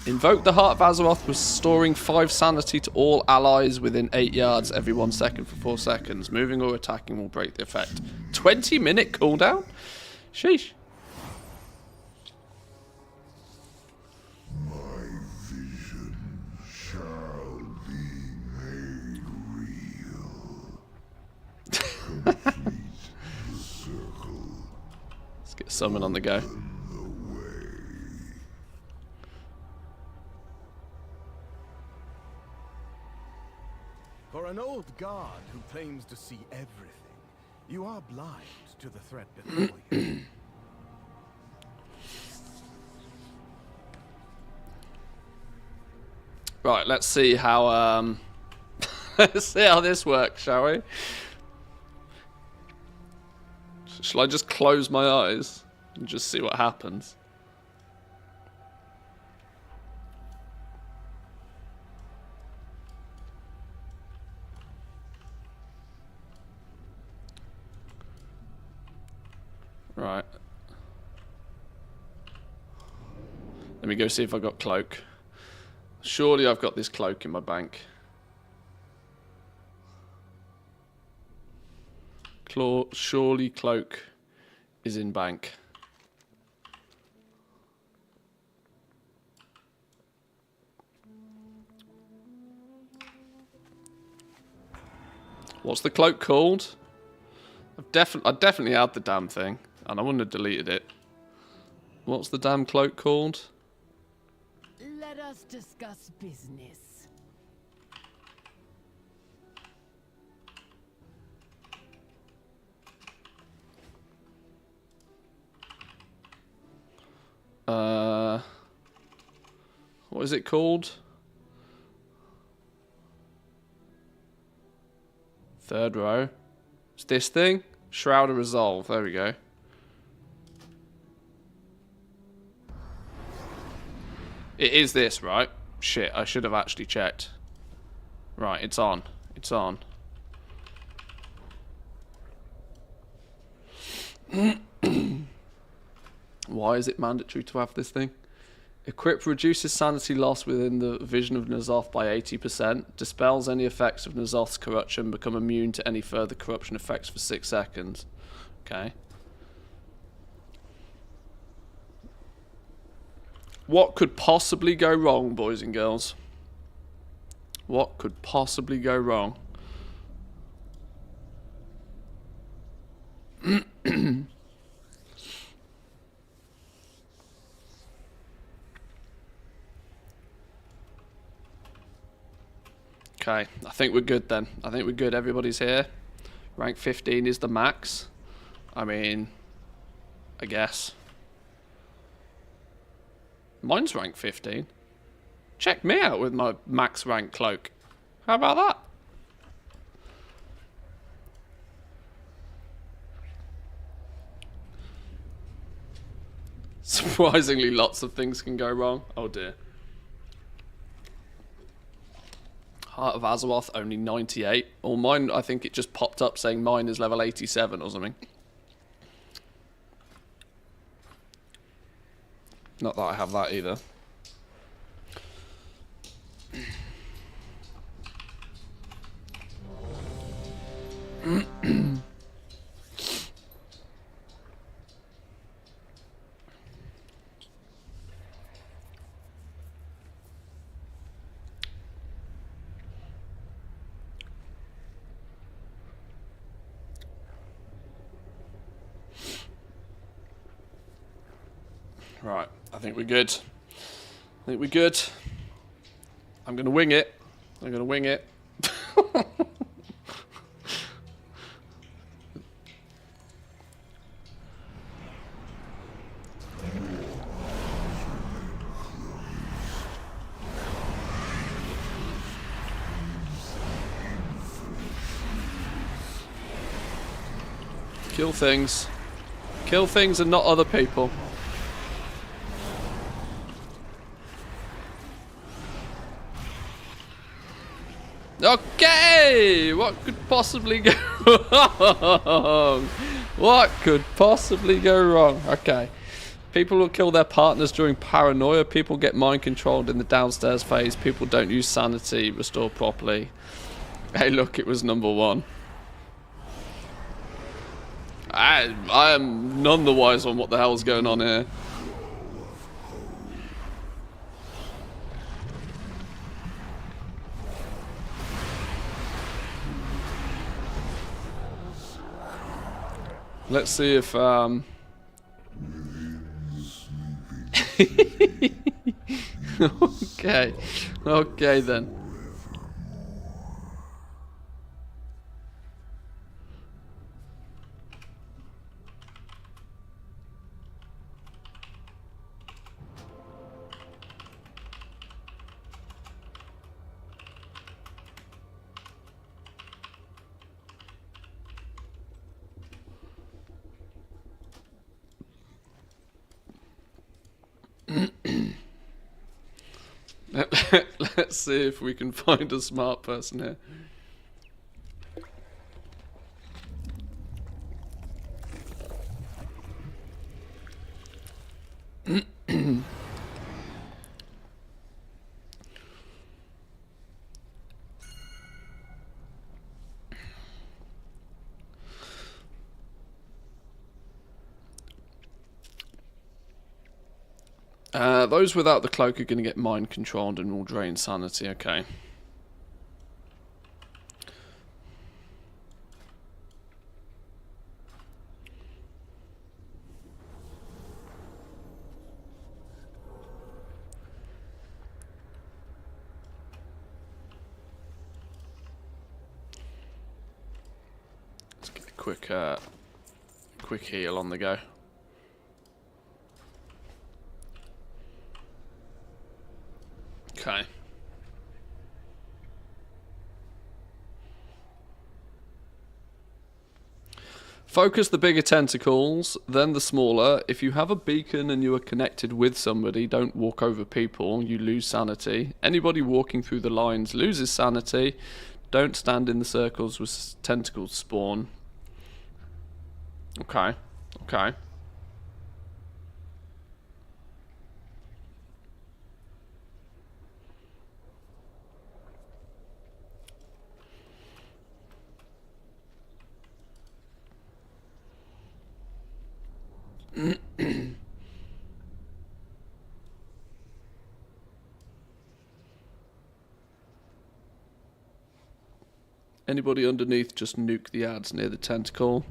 Invoke the Heart of Azeroth, restoring 5 sanity to all allies within 8 yards every 1 second for 4 seconds. Moving or attacking will break the effect. 20-minute cooldown? Sheesh. My vision shall be made real. Complete the circle. Let's get summon on the go. For an old god who claims to see everything, you are blind to the threat before you. Right, let's see how let's see how this works, shall we? Shall I just close my eyes and just see what happens? Right. Let me go see if I got cloak. Surely I've got this cloak in my bank. Surely cloak is in bank. What's the cloak called? I definitely had the damn thing, and I wouldn't have deleted it. What's the damn cloak called? Let us discuss business. What is it called? Third row. It's this thing? Shroud of Resolve. There we go. It is this, right? Shit, I should have actually checked. Right, it's on. It's on. Why is it mandatory to have this thing? Equip reduces sanity loss within the vision of N'Zoth by 80%. Dispels any effects of N'Zoth's corruption. Become immune to any further corruption effects for 6 seconds. Okay. What could possibly go wrong, boys and girls? What could possibly go wrong? Okay, I think we're good then. I think we're good. Everybody's here. Rank 15 is the max. I mean, I guess. Mine's rank 15. Check me out with my max rank cloak. How about that? Surprisingly, lots of things can go wrong. Oh dear. Heart of Azeroth, only 98. Or mine, I think it just popped up saying mine is level 87 or something. Not that I have that either. Right, I think we're good. I think we're good. I'm gonna wing it. I'm gonna wing it. Kill things. Kill things and not other people. Okay! What could possibly go wrong? What could possibly go wrong? Okay. People will kill their partners during paranoia. People get mind controlled in the downstairs phase. People don't use sanity restored properly. Hey, look, it was number 1. I am none the wiser on what the hell's going on here. Let's see if okay. Okay then. Let's see if we can find a smart person here. Those without the cloak are going to get mind controlled and will drain sanity. Okay. quick heal on the go. Okay. Focus the bigger tentacles, then the smaller. If you have a beacon and you are connected with somebody, don't walk over people. You lose sanity. Anybody walking through the lines loses sanity. Don't stand in the circles with tentacles spawn. Okay. Okay. Anybody underneath, just nuke the ads near the tentacle.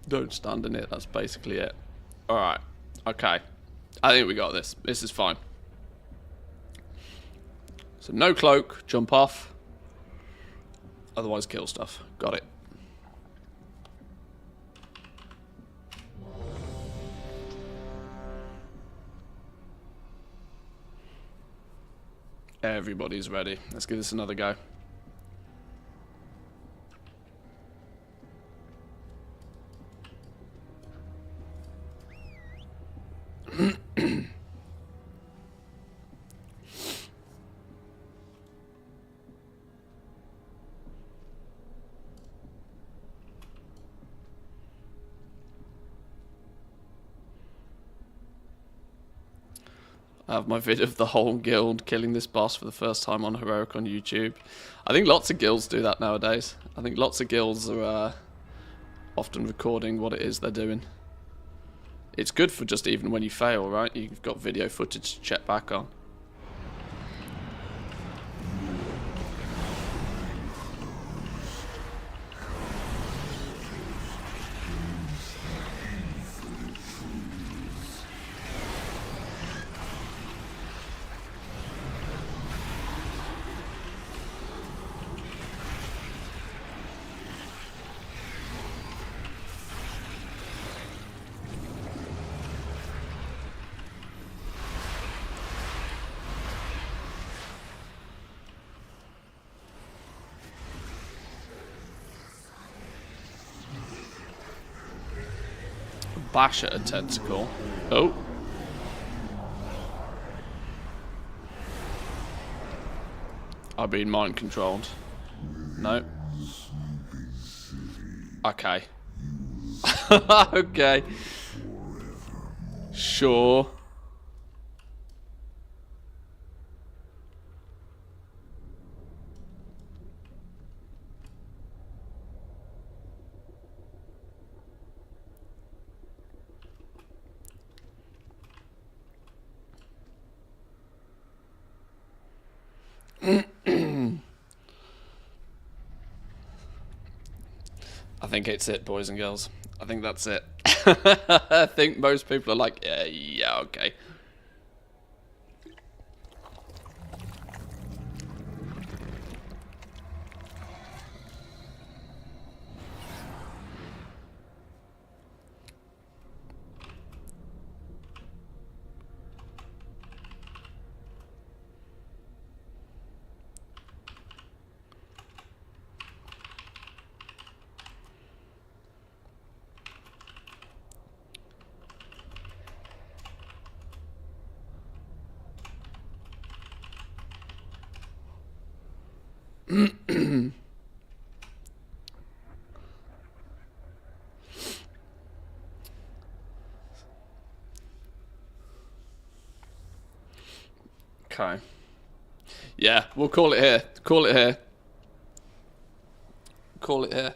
Don't stand in it, that's basically it. Alright, okay. I think we got this. This is fine. So no cloak, jump off. Otherwise kill stuff. Got it. Everybody's ready. Let's give this another go. I have my vid of the whole guild killing this boss for the first time on Heroic on YouTube. I think lots of guilds do that nowadays. I think lots of guilds are often recording what it is they're doing. It's good for just even when you fail, right? You've got video footage to check back on. Bash at a tentacle. Oh. I've been mind controlled. No. Okay. Okay. Sure. I think it's it, boys and girls. I think that's it. I think most people are like, yeah, okay. Okay. Yeah, we'll call it here. Call it here. Call it here.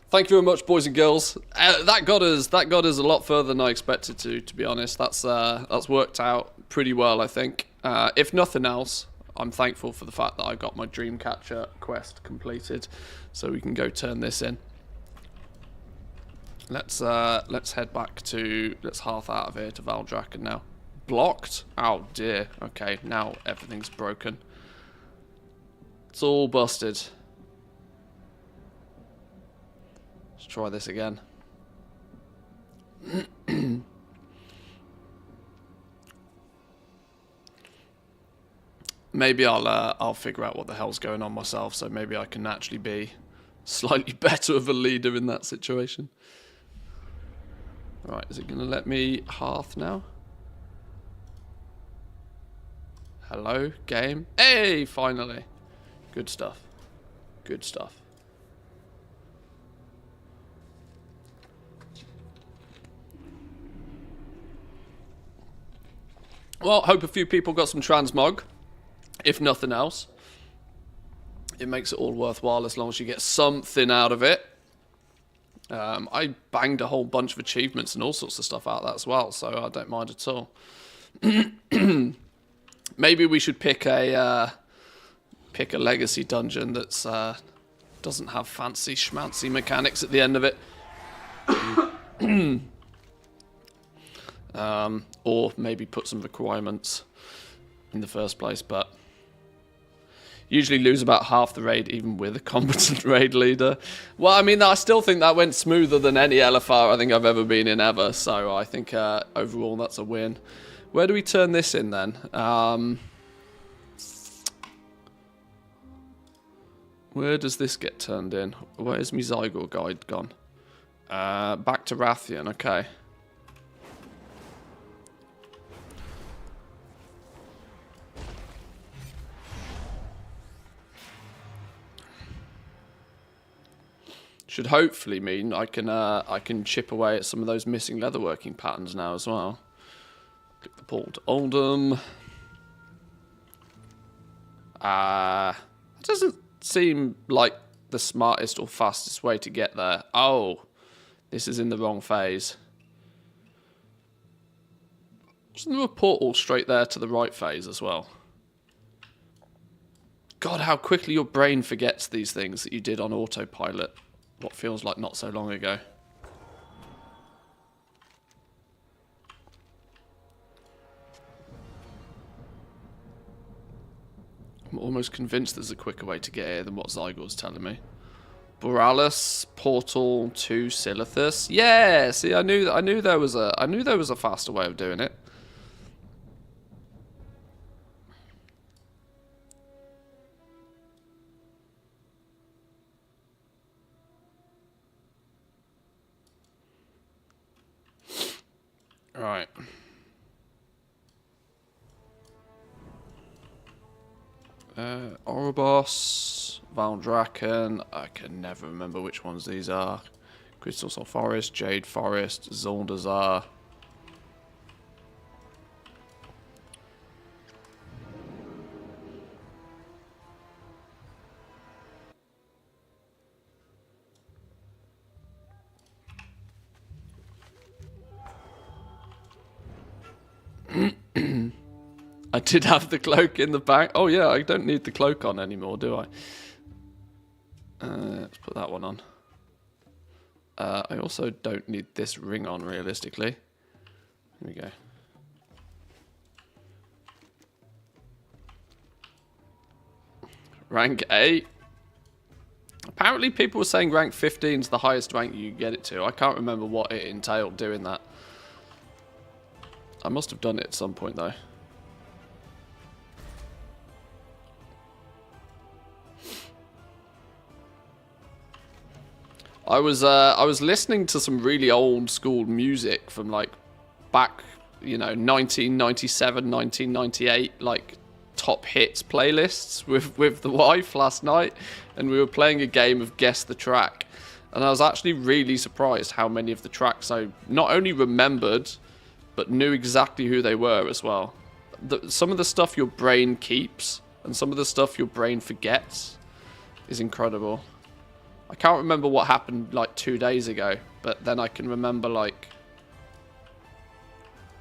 Thank you very much, boys and girls. That got us a lot further than I expected to be honest. That's worked out pretty well, I think. If nothing else, I'm thankful for the fact that I got my Dreamcatcher quest completed, so we can go turn this in. Let's head back to, let's half out of here to Valdrakken now. Blocked? Oh dear. Okay, now everything's broken. It's all busted. Let's try this again. Maybe I'll figure out what the hell's going on myself, so maybe I can actually be slightly better of a leader in that situation. Right, is it going to let me hearth now? Hello, game. Hey, finally. Good stuff. Good stuff. Well, hope a few people got some transmog. If nothing else, it makes it all worthwhile as long as you get something out of it. I banged a whole bunch of achievements and all sorts of stuff out of that as well, so I don't mind at all. Maybe we should pick a legacy dungeon that's doesn't have fancy schmancy mechanics at the end of it. Or maybe put some requirements in the first place, but usually lose about half the raid even with a competent raid leader. Well, I mean, I still think that went smoother than any LFR I think I've ever been in ever, so I think overall that's a win. Where do we turn this in then? Where does this get turned in? Where's my Zygor guide gone? Back to Rathian, okay. Should hopefully mean I can chip away at some of those missing leatherworking patterns now as well. Click the portal to Oldham. It doesn't seem like the smartest or fastest way to get there. Oh, this is in the wrong phase. Isn't there a portal straight there to the right phase as well? God, how quickly your brain forgets these things that you did on autopilot. What feels like not so long ago. I'm almost convinced there's a quicker way to get here than what Zygor's telling me. Borealis, portal to Silithus. Yeah, see, I knew there was a faster way of doing it. Right. Oribos, Valdraken. I can never remember which ones these are. Crystal Soul Forest, Jade Forest, Zoldazar. I did have the cloak in the bag. Oh yeah, I don't need the cloak on anymore, do I? Let's put that one on. I also don't need this ring on, realistically. Here we go. Rank 8. Apparently people were saying rank 15 is the highest rank you can get it to. I can't remember what it entailed doing that. I must have done it at some point though. I was listening to some really old school music from like back, you know, 1997, 1998, like top hits playlists with the wife last night, and we were playing a game of guess the track, and I was actually really surprised how many of the tracks I not only remembered but knew exactly who they were as well. Some of the stuff your brain keeps and some of the stuff your brain forgets is incredible. I can't remember what happened like 2 days ago, but then I can remember like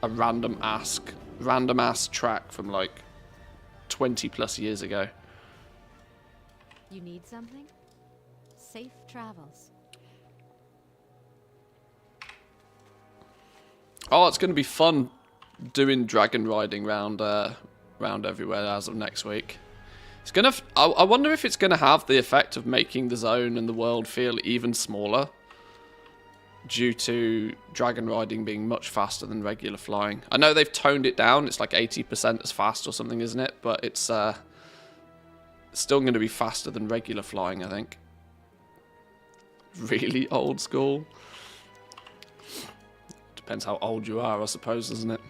a random ass track from like 20 plus years ago. You need something? Safe travels. Oh, it's going to be fun doing dragon riding round everywhere as of next week. It's gonna. I wonder if it's going to have the effect of making the zone and the world feel even smaller. due to dragon riding being much faster than regular flying. I know they've toned it down. It's like 80% as fast or something, isn't it? But it's still going to be faster than regular flying, I think. Really old school. Depends how old you are, I suppose, doesn't it?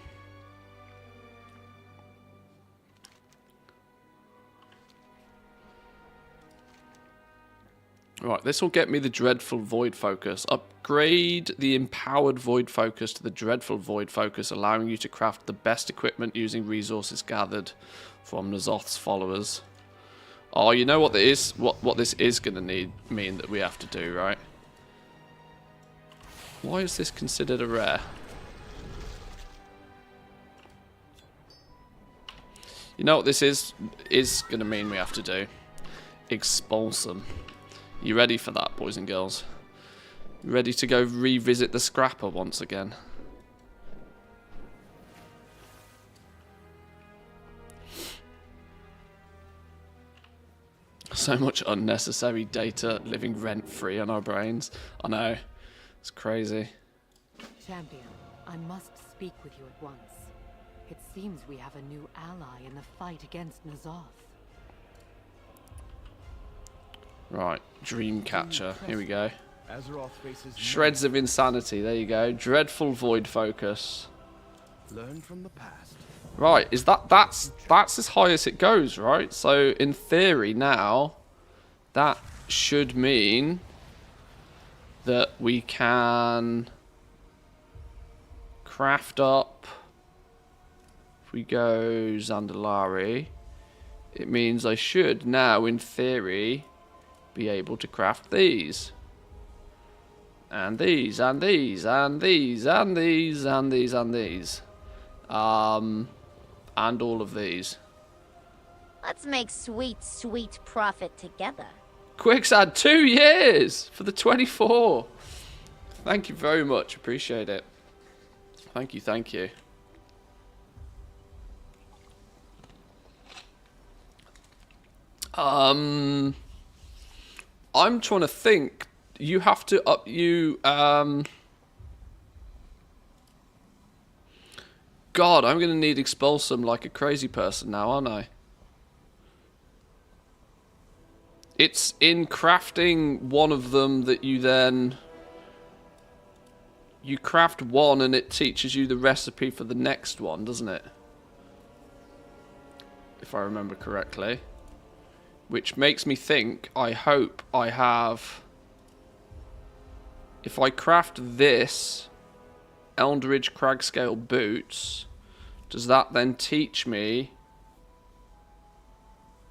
Right, this will get me the Dreadful Void Focus. Upgrade the Empowered Void Focus to the Dreadful Void Focus, allowing you to craft the best equipment using resources gathered from N'Zoth's followers. Oh, you know what this is? What this is going to mean that we have to do, right? Why is this considered a rare? You know what this is going to mean we have to do? Expulsum. You ready for that, boys and girls? Ready to go revisit the Scrapper once again? So much unnecessary data living rent-free on our brains. I know. It's crazy. Champion, I must speak with you at once. It seems we have a new ally in the fight against N'Zoth. Right, Dreamcatcher. Here we go. Azeroth faces Shreds of Insanity. There you go. Dreadful Void Focus. Learn from the past. Right, is that's as high as it goes, right? So in theory now, that should mean that we can craft up. If we go Zandalari, it means I should now, in theory, be able to craft these. And these, and these, and these, and these, and these, and these. And all of these. Let's make sweet, sweet profit together. Quicksand, 2 years for the 24. Thank you very much. Appreciate it. Thank you, thank you. I'm trying to think. You have to up you God, I'm gonna need Expulsum like a crazy person now, aren't I? It's in crafting one of them that you then you craft one and it teaches you the recipe for the next one, doesn't it? If I remember correctly. Which makes me think, I hope I have... If I craft this Eldridge Cragscale boots, does that then teach me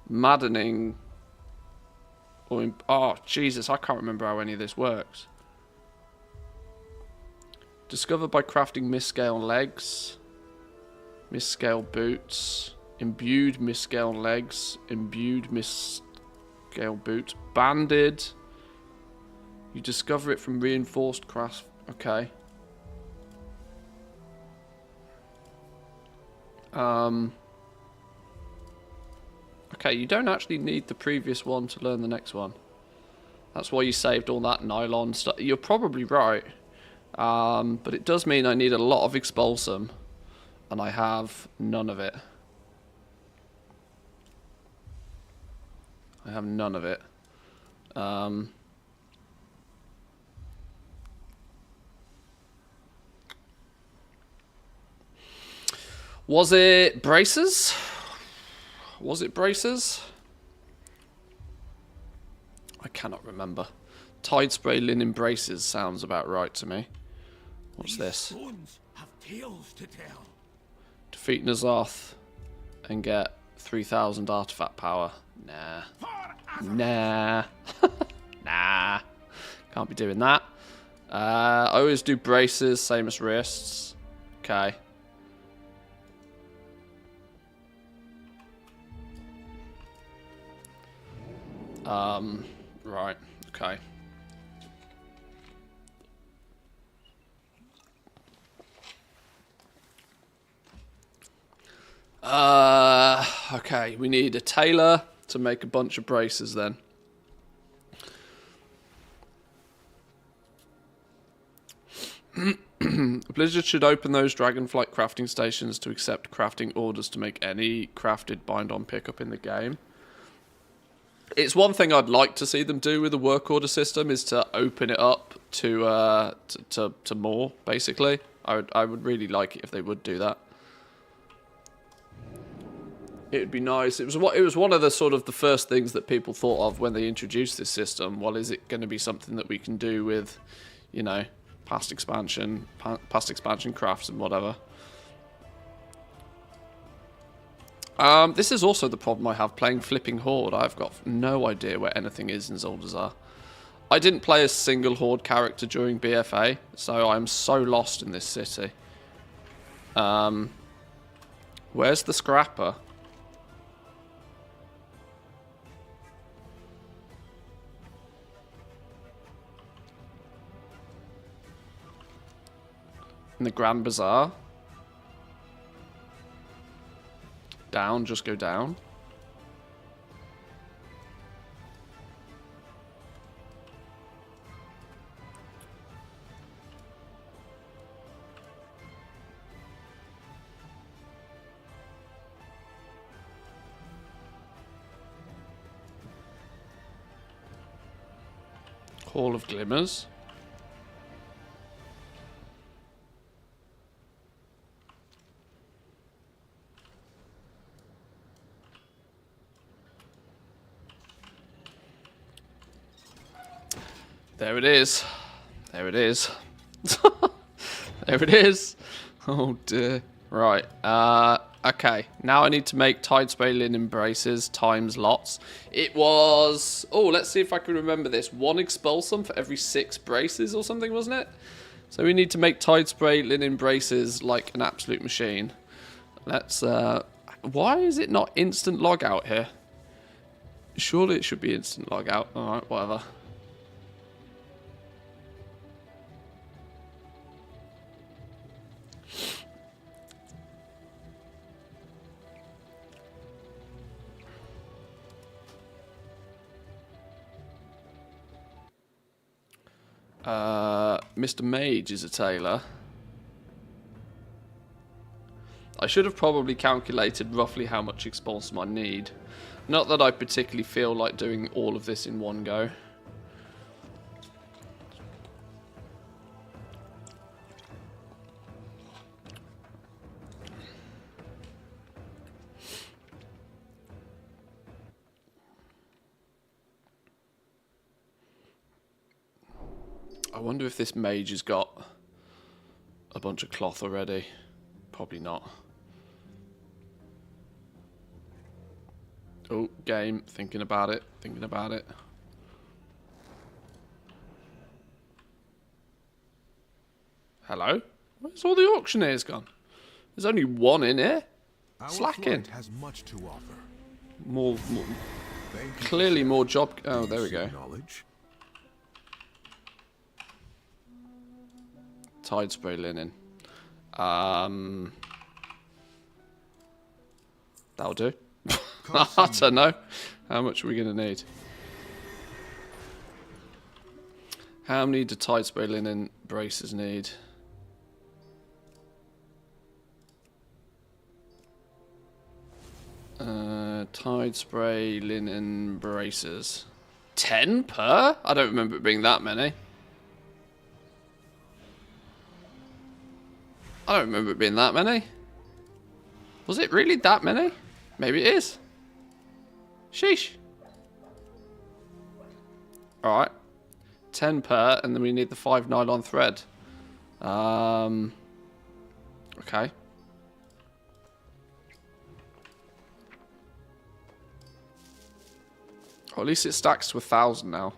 Maddening? Or oh, Jesus, I can't remember how any of this works. Discovered by crafting Misscale legs. Misscale boots. Imbued Misscale legs. Imbued Misscale boots. Banded. You discover it from reinforced craft. Okay. Okay, you don't actually need the previous one to learn the next one. That's why you saved all that nylon stuff. You're probably right. But it does mean I need a lot of Expulsum. And I have none of it. I have none of it. Was it braces? Was it braces? I cannot remember. Tide spray linen braces sounds about right to me. What's this? Stones have tales to tell. Defeat N'Zoth and get 3,000 artifact power. Nah. Nah. Nah. Can't be doing that. I always do braces, same as wrists. Okay. Right, okay. Okay, we need a tailor to make a bunch of braces then. Blizzard should open those Dragonflight crafting stations to accept crafting orders to make any crafted bind-on pickup in the game. It's one thing I'd like to see them do with the work order system is to open it up to more, basically. I would really like it if they would do that. It would be nice. It was one of the sort of the first things that people thought of when they introduced this system. Well, is it going to be something that we can do with, you know, past expansion crafts and whatever. This is also the problem I have playing Flipping Horde. I've got no idea where anything is in Zuldazar. I didn't play a single Horde character during BFA, so I'm so lost in this city. Where's the Scrapper? In the Grand Bazaar? Down, just go down. Hall of Glimmers. There it is. There it is. There it is. Oh dear. Right. Okay. Now I need to make Tidespray linen braces times lots. It was... Oh, let's see if I can remember this. 1 expulsum for every 6 braces or something, wasn't it? So we need to make Tidespray linen braces like an absolute machine. Let's... Why is it not instant logout here? Surely it should be instant logout. Alright, whatever. Mr. Mage is a tailor. I should have probably calculated roughly how much expulsum I need. Not that I particularly feel like doing all of this in one go. I wonder if this mage has got a bunch of cloth already. Probably not. Oh, game. Thinking about it. Thinking about it. Hello? Where's all the auctioneers gone? There's only one in here. Slacking. Has much to offer. More clearly more job. Oh, there we go. Tidespray linen. That'll do. I don't know. How much are we going to need? How many do Tidespray linen braces need? Tidespray linen braces. 10 per? I don't remember it being that many. I don't remember it being that many. Was it really that many? Maybe it is. Sheesh. Alright. 10 per, and then we need the 5 nylon thread. Okay. Or at least it stacks to 1,000 now.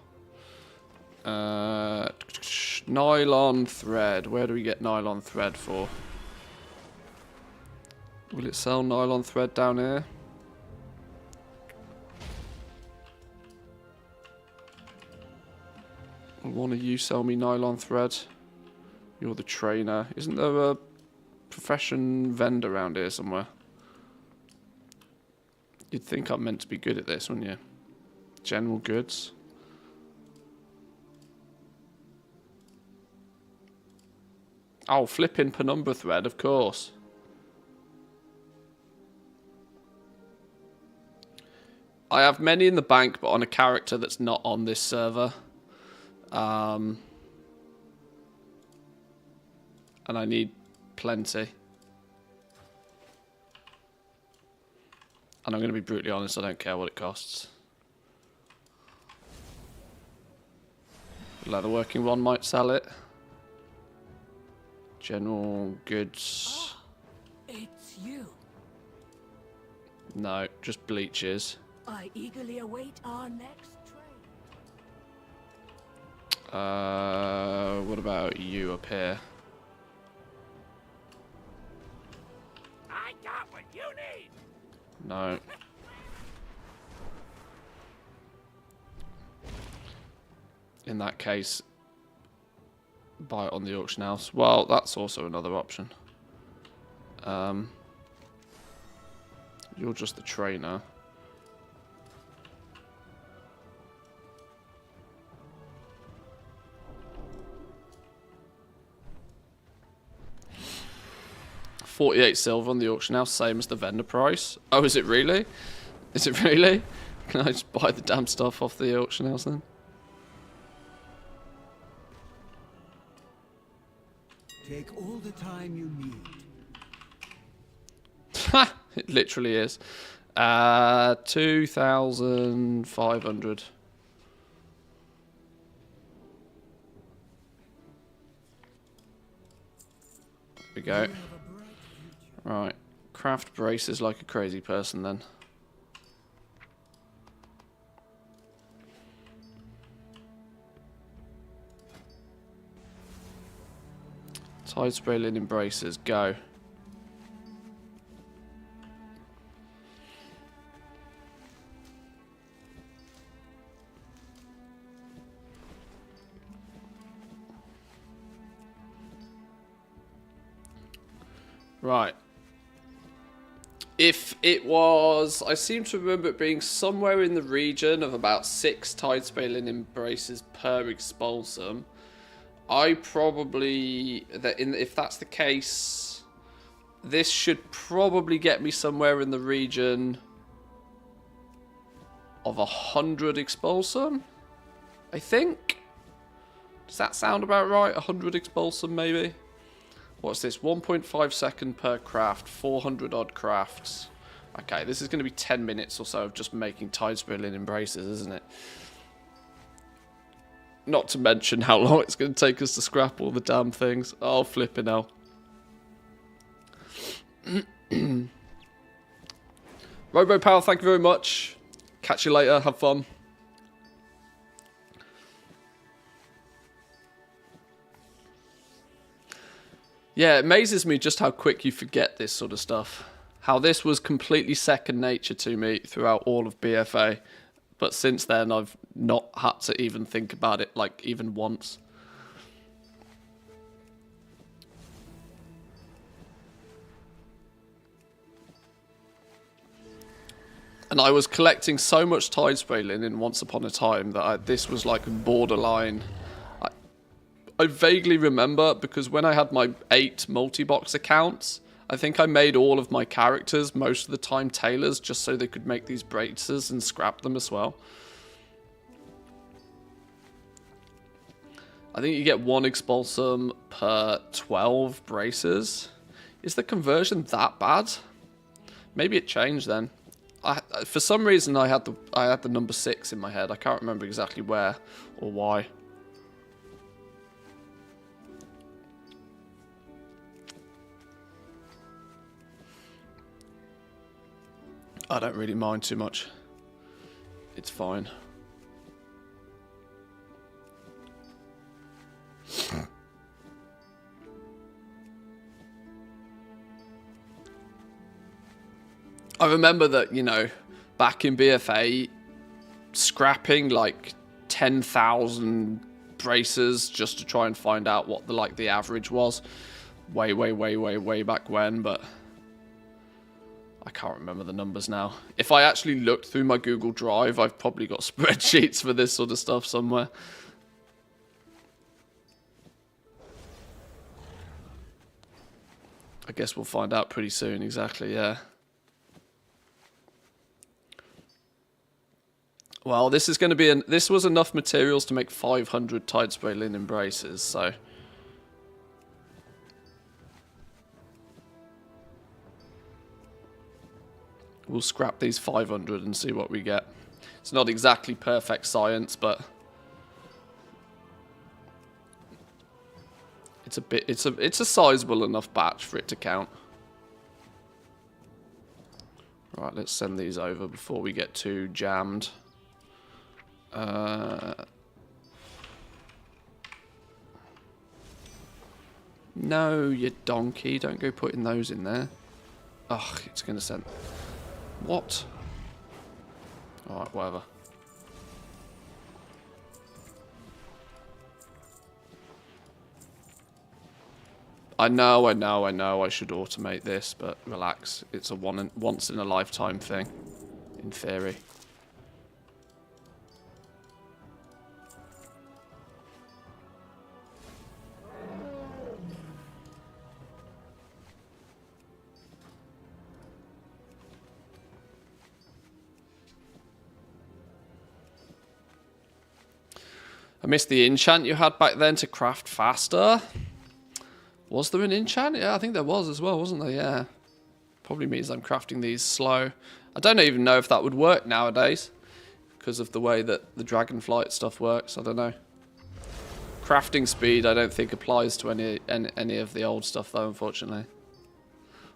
Nylon thread. Where do we get nylon thread for? Will it sell nylon thread down here? Will one of you sell me nylon thread? You're the trainer. Isn't there a profession vendor around here somewhere? You'd think I'm meant to be good at this, wouldn't you? General goods. Oh, flipping penumbra thread, of course. I have many in the bank, but on a character that's not on this server. And I need plenty. And I'm going to be brutally honest, I don't care what it costs. The leatherworking one might sell it. General goods. It's you. No, just bleaches. I eagerly await our next train. What about you up here? I got what you need. No. In that case, buy it on the auction house. Well, that's also another option. You're just the trainer. $48 silver on the auction house, same as the vendor price. Oh, is it really? Is it really? Can I just buy the damn stuff off the auction house then? Take all the time you need. Ha! It literally is. 2,500. There we go. Right. Craft braces like a crazy person then. Tide spray linen braces, go. Right. If it was, I seem to remember it being somewhere in the region of about 6 tide spray linen braces per expulsum. I probably, if that's the case, this should probably get me somewhere in the region of 100 expulsum, I think. Does that sound about right? 100 expulsum maybe? What's this? 1.5 second per craft, 400 odd crafts. Okay, this is going to be 10 minutes or so of just making tide spray linen braces, isn't it? Not to mention how long it's going to take us to scrap all the damn things. Oh, flipping hell. RoboPower, thank you very much. Catch you later. Have fun. Yeah, it amazes me just how quick you forget this sort of stuff. How this was completely second nature to me throughout all of BFA. But since then, I've not had to even think about it, like, even once. And I was collecting so much tide spray linen once upon a time that this was like borderline. I vaguely remember, because when I had my 8 multi-box accounts, I think I made all of my characters, most of the time tailors, just so they could make these braces and scrap them as well. I think you get 1 expulsum per 12 braces. Is the conversion that bad? Maybe it changed then. For some reason I had the number 6 in my head. I can't remember exactly where or why. I don't really mind too much. It's fine. I remember that, you know, back in BFA, scrapping like 10,000 braces just to try and find out what the average was. Way back when, but I can't remember the numbers now. If I actually looked through my Google Drive, I've probably got spreadsheets for this sort of stuff somewhere. I guess we'll find out pretty soon, exactly, yeah. Well, this is going to be this was enough materials to make 500 tide spray linen braces, so we'll scrap these 500 and see what we get. It's not exactly perfect science, but it's a sizable enough batch for it to count. Right, let's send these over before we get too jammed. No, you donkey. Don't go putting those in there. Ugh, it's going to send... What? Alright, whatever. I know, I should automate this, but relax. It's a once in a lifetime thing, in theory. I missed the enchant you had back then to craft faster. Was there an enchant? Yeah, I think there was as well, wasn't there? Yeah. Probably means I'm crafting these slow. I don't even know if that would work nowadays because of the way that the dragonflight stuff works. I don't know. Crafting speed I don't think applies to any of the old stuff though, unfortunately.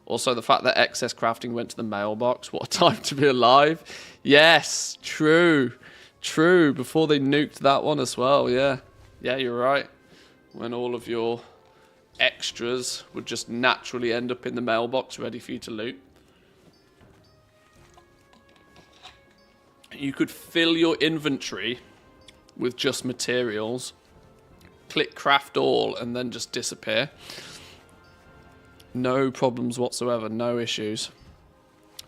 Also the fact that excess crafting went to the mailbox. What a time to be alive. Yes, true. True, before they nuked that one as well, yeah. Yeah, you're right. When all of your extras would just naturally end up in the mailbox ready for you to loot. You could fill your inventory with just materials, click craft all, and then just disappear. No problems whatsoever, no issues.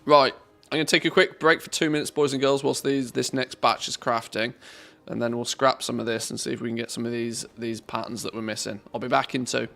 Right. I'm going to take a quick break for 2 minutes, boys and girls, whilst this next batch is crafting. And then we'll scrap some of this and see if we can get some of these patterns that we're missing. I'll be back in 2.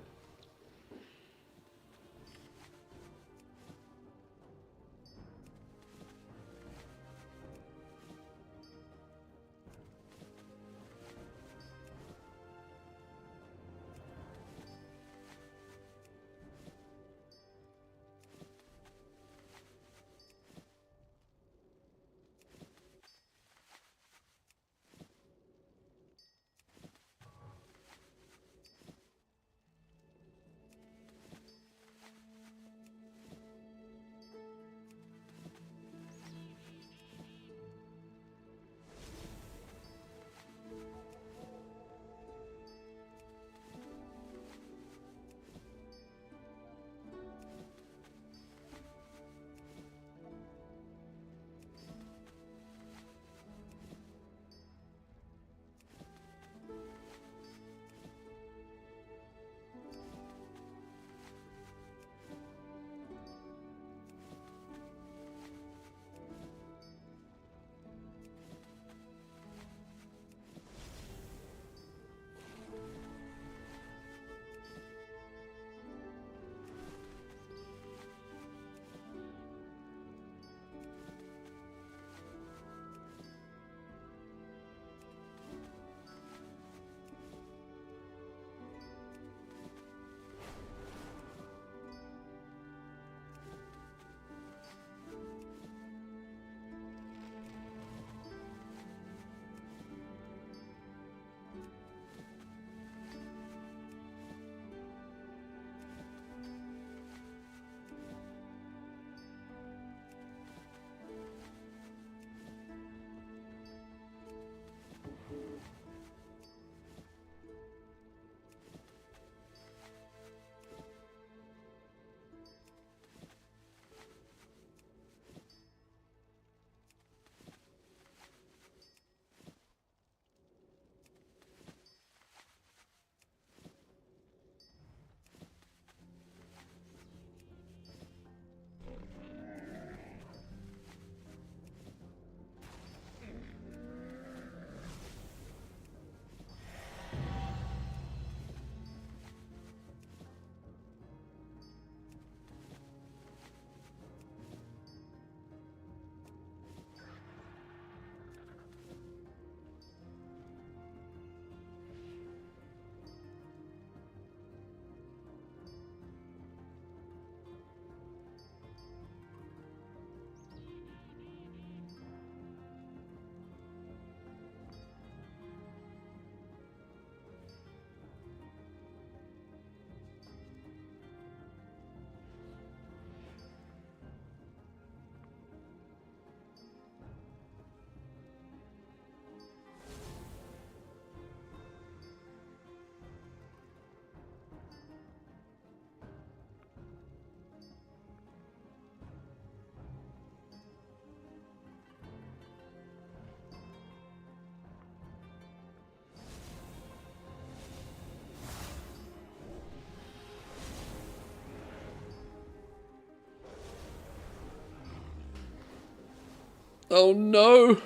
Oh no!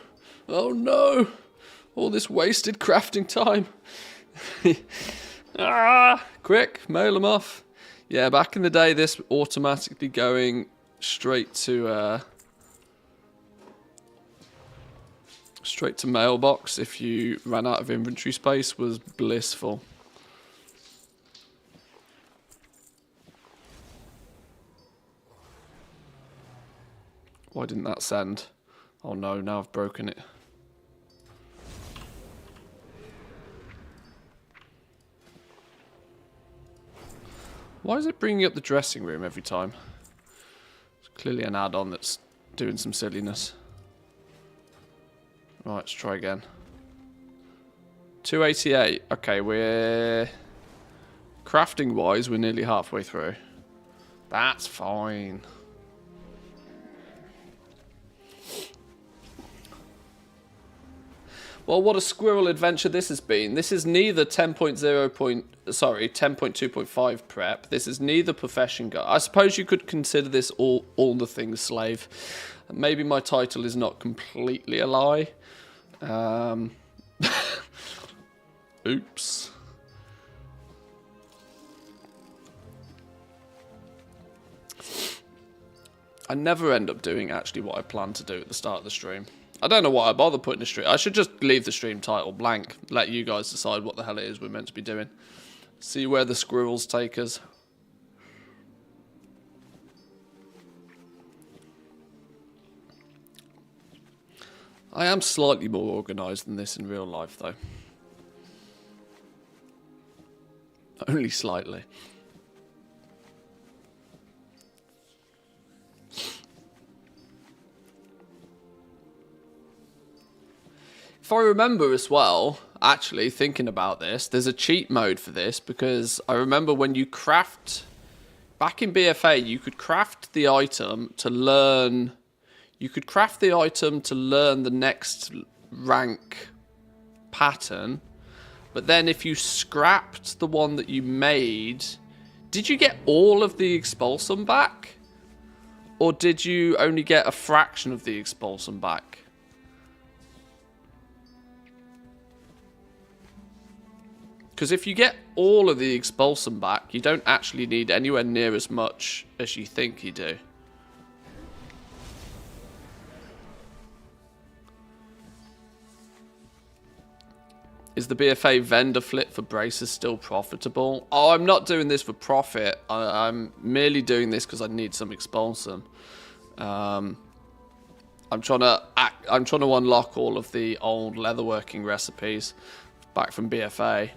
Oh no! All this wasted crafting time. Quick, mail them off. Yeah, back in the day, this automatically going straight to mailbox if you ran out of inventory space was blissful. Why didn't that send? Oh no, now I've broken it. Why is it bringing up the dressing room every time? It's clearly an add-on that's doing some silliness. Right, let's try again. 288. Okay, we're... crafting-wise, we're nearly halfway through. That's fine. Well, what a squirrel adventure this has been. This is neither 10.2.5 prep. This is neither profession guide. I suppose you could consider this all the things slave. Maybe my title is not completely a lie. Oops. I never end up doing actually what I plan to do at the start of the stream. I don't know why I bother putting a stream. I should just leave the stream title blank. Let you guys decide what the hell it is we're meant to be doing. See where the squirrels take us. I am slightly more organised than this in real life, though. Only slightly. If I remember as well, actually thinking about this, there's a cheat mode for this because I remember when you craft, back in BFA, you could craft the item to learn, the next rank pattern, but then if you scrapped the one that you made, did you get all of the expulsum back? Or did you only get a fraction of the expulsum back? Because if you get all of the expulsum back, you don't actually need anywhere near as much as you think you do. Is the BFA vendor flip for braces still profitable? Oh, I'm not doing this for profit. I'm merely doing this because I need some expulsum. I'm trying to unlock all of the old leatherworking recipes back from BFA.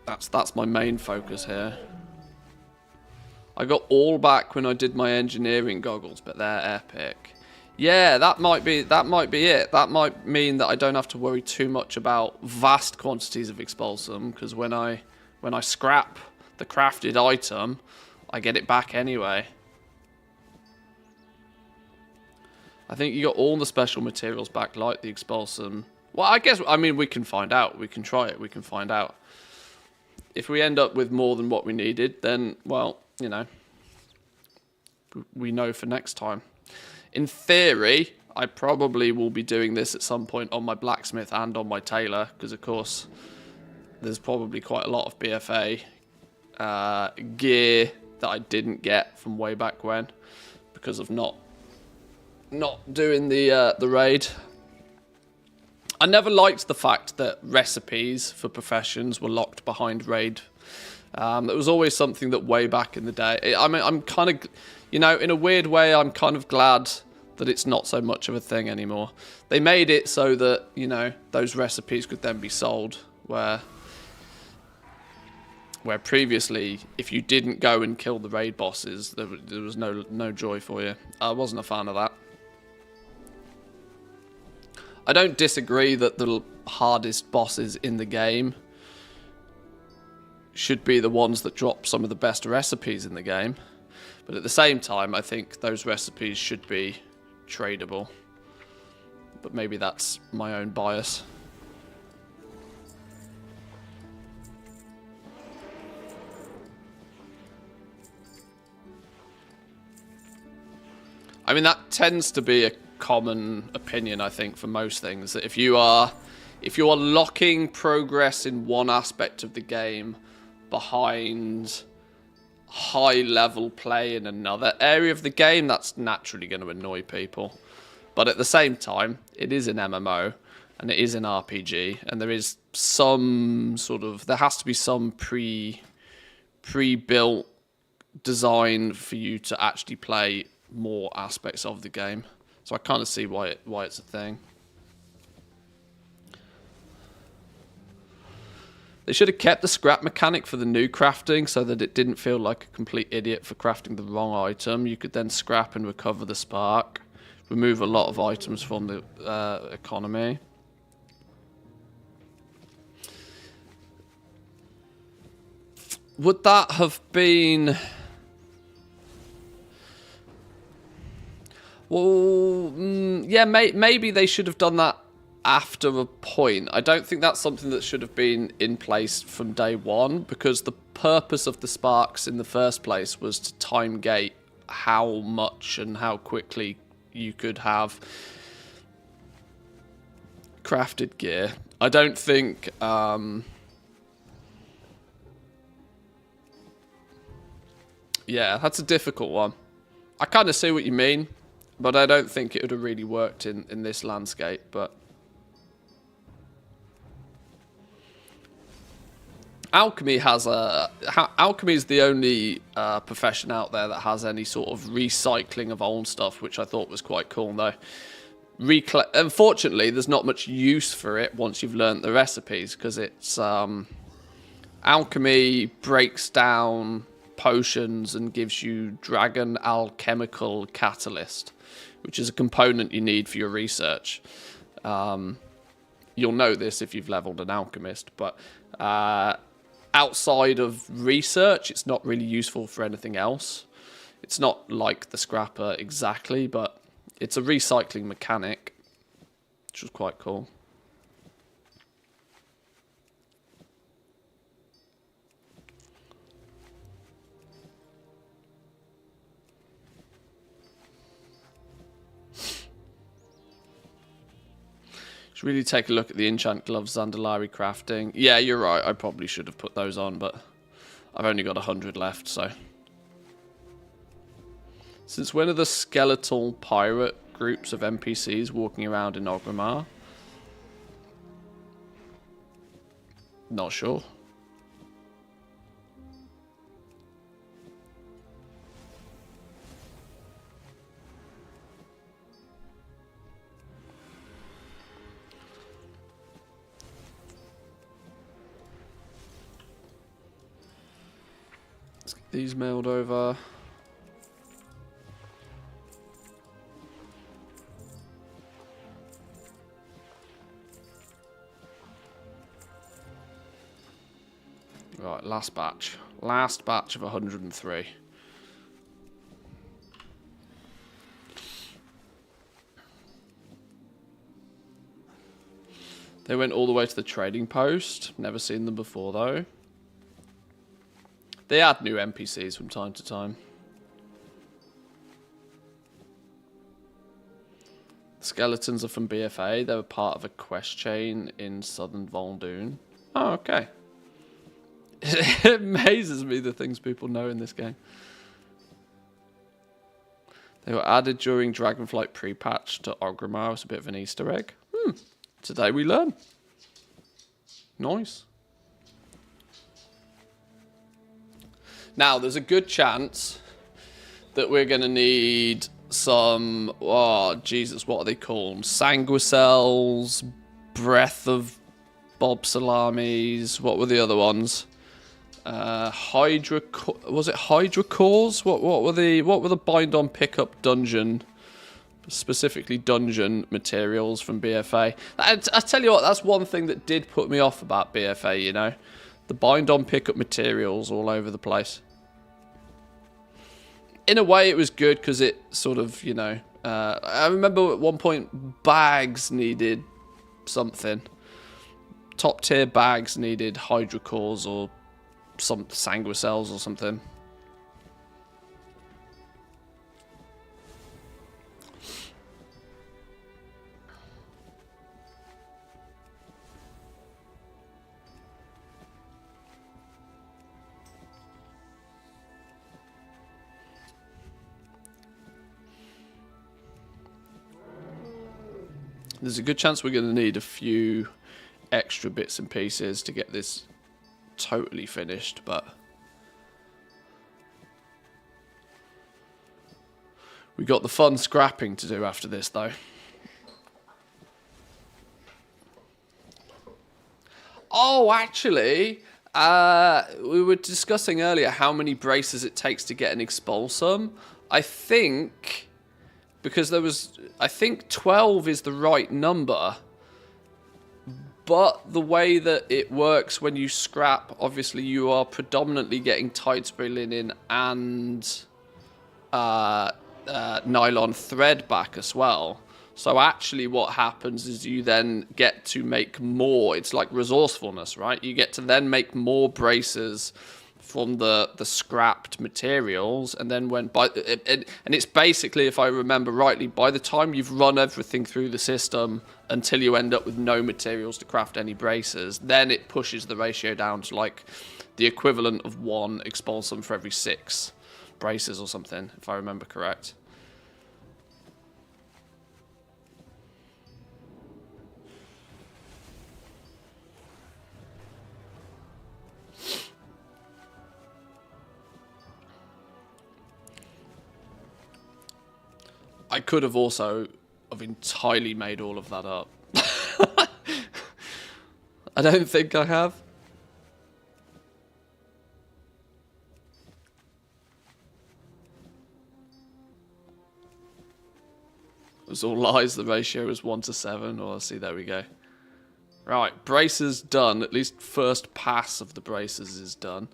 That's my main focus here. I got all back when I did my engineering goggles, but they're epic. Yeah, that might be it. That might mean that I don't have to worry too much about vast quantities of expulsum, because when I scrap the crafted item, I get it back anyway. I think you got all the special materials back, like the expulsum. Well, I mean, we can find out. We can try it. We can find out. If we end up with more than what we needed, then, well, you know, we know for next time. In theory, I probably will be doing this at some point on my blacksmith and on my tailor, because, of course, there's probably quite a lot of BFA gear that I didn't get from way back when because of not doing the raid. I never liked the fact that recipes for professions were locked behind raid. It was always something that way back in the day. I mean, I'm kind of, you know, in a weird way, I'm kind of glad that it's not so much of a thing anymore. They made it so that, you know, those recipes could then be sold, where previously, if you didn't go and kill the raid bosses, there was no joy for you. I wasn't a fan of that. I don't disagree that the hardest bosses in the game should be the ones that drop some of the best recipes in the game. But at the same time, I think those recipes should be tradable. But maybe that's my own bias. I mean, that tends to be a common opinion, I think, for most things. That if you are locking progress in one aspect of the game behind high-level play in another area of the game, that's naturally going to annoy people. But at the same time, it is an MMO, and it is an RPG, and there is some sort of... There has to be some pre-built design for you to actually play more aspects of the game. So I kind of see why it's a thing. They should have kept the scrap mechanic for the new crafting so that it didn't feel like a complete idiot for crafting the wrong item. You could then scrap and recover the spark. Remove a lot of items from the economy. Would that have been... Well, yeah, maybe they should have done that after a point. I don't think that's something that should have been in place from day one, because the purpose of the sparks in the first place was to time gate how much and how quickly you could have crafted gear. I don't think... Yeah, that's a difficult one. I kind of see what you mean, but I don't think it would have really worked in this landscape, but... Alchemy has alchemy is the only profession out there that has any sort of recycling of old stuff, which I thought was quite cool, though. Unfortunately, there's not much use for it once you've learnt the recipes, because it's... alchemy breaks down potions and gives you Dragon Alchemical Catalyst, which is a component you need for your research. You'll know this if you've leveled an alchemist, but... outside of research, it's not really useful for anything else. It's not like the scrapper exactly, but it's a recycling mechanic, which was quite cool. Should really take a look at the enchant gloves Zandalari crafting. Yeah, you're right. I probably should have put those on, but I've only got 100 left, so. Since when are the skeletal pirate groups of NPCs walking around in Orgrimmar? Not sure. These mailed over. Right, last batch. Last batch of 103. They went all the way to the trading post. Never seen them before, though. They add new NPCs from time to time. Skeletons are from BFA. They were part of a quest chain in southern Voldoon. Oh, okay. It amazes me the things people know in this game. They were added during Dragonflight pre-patch to Orgrimmar. It's a bit of an Easter egg. Today we learn. Nice. Now, there's a good chance that we're going to need some... Oh, Jesus, what are they called? Sanguicells, Breath of Bob Salamis. What were the other ones? Was it Hydra Cores? What were the bind on pickup dungeon, specifically dungeon materials from BFA? I tell you what, that's one thing that did put me off about BFA, you know. The bind on pickup materials all over the place. In a way, it was good because it sort of, you know... I remember at one point, bags needed something. Top tier bags needed Hydra Cores or some Sanguicells or something. There's a good chance we're going to need a few extra bits and pieces to get this totally finished, but we got the fun scrapping to do after this, though. Oh, actually, we were discussing earlier how many braces it takes to get an expulsum. I think, because I think 12 is the right number, but the way that it works when you scrap, obviously you are predominantly getting tight spray linen and nylon thread back as well. So actually what happens is you then get to make more. It's like resourcefulness, right? You get to then make more braces from the scrapped materials, and then and it's basically, if I remember rightly, by the time you've run everything through the system until you end up with no materials to craft any braces, then it pushes the ratio down to like the equivalent of 1 expulsum for every 6 braces or something, if I remember correct. I could have also entirely made all of that up. I don't think I have. It was all lies. The ratio was 1 to 7. Oh, see, there we go. Right, braces done. At least first pass of the braces is done.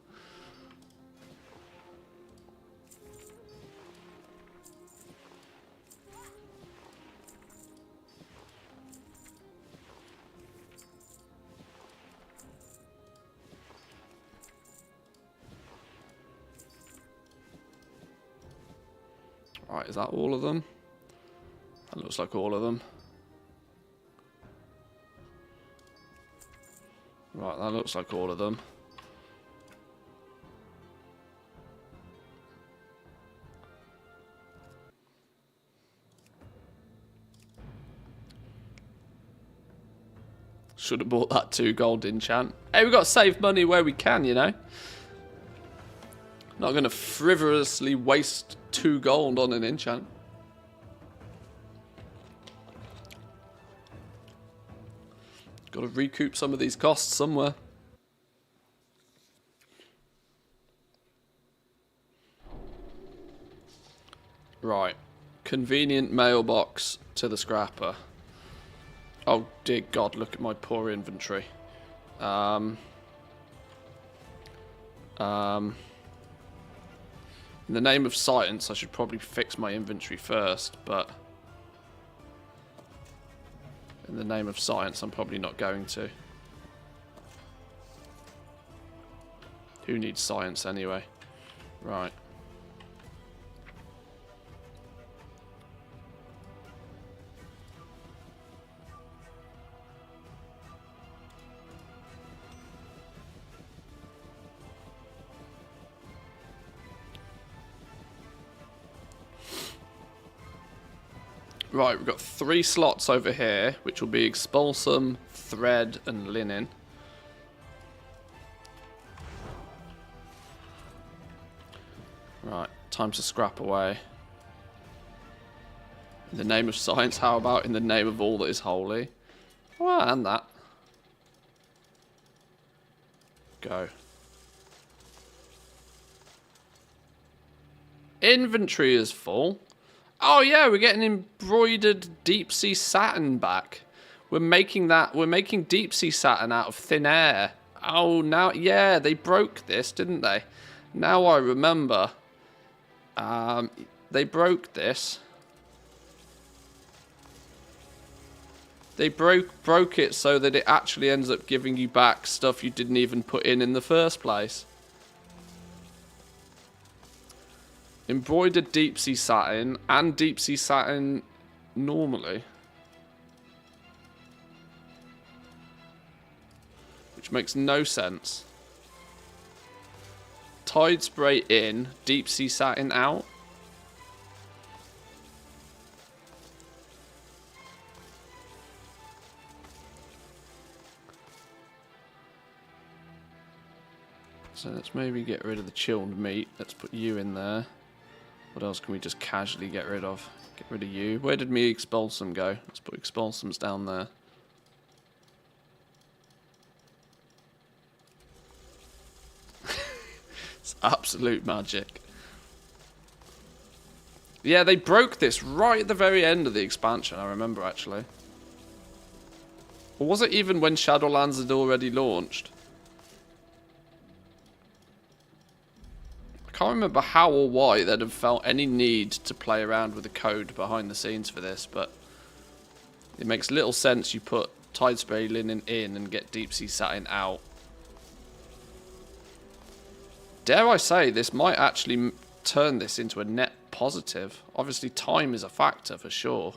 Right, is that all of them? That looks like all of them. Right, that looks like all of them. Should have bought that 2 gold enchant. Hey, we've got to save money where we can, you know. Not going to frivolously waste 2 gold on an enchant. Got to recoup some of these costs somewhere. Right. Convenient mailbox to the scrapper. Oh dear God, look at my poor inventory. In the name of science, I should probably fix my inventory first, but in the name of science, I'm probably not going to. Who needs science anyway? Right. Right, we've got 3 slots over here, which will be expulsum, thread, and linen. Right, time to scrap away. In the name of science, how about in the name of all that is holy? Well, and that. Go. Inventory is full. Oh yeah, we're getting embroidered deep sea satin back. We're making deep sea satin out of thin air. Oh, now, yeah, they broke this, didn't they? Now I remember. They broke this. They broke it so that it actually ends up giving you back stuff you didn't even put in the first place. Embroidered deep sea satin and deep sea satin normally. Which makes no sense. Tide spray in, deep sea satin out. So let's maybe get rid of the chilled meat. Let's put you in there. What else can we just casually get rid of? Get rid of you. Where did me expulsum go? Let's put expulsums down there. It's absolute magic. Yeah, they broke this right at the very end of the expansion, I remember actually. Or was it even when Shadowlands had already launched? I can't remember how or why they'd have felt any need to play around with the code behind the scenes for this, but it makes little sense you put Tidespray Linen in and get Deep Sea Satin out. Dare I say, this might actually turn this into a net positive. Obviously, time is a factor for sure.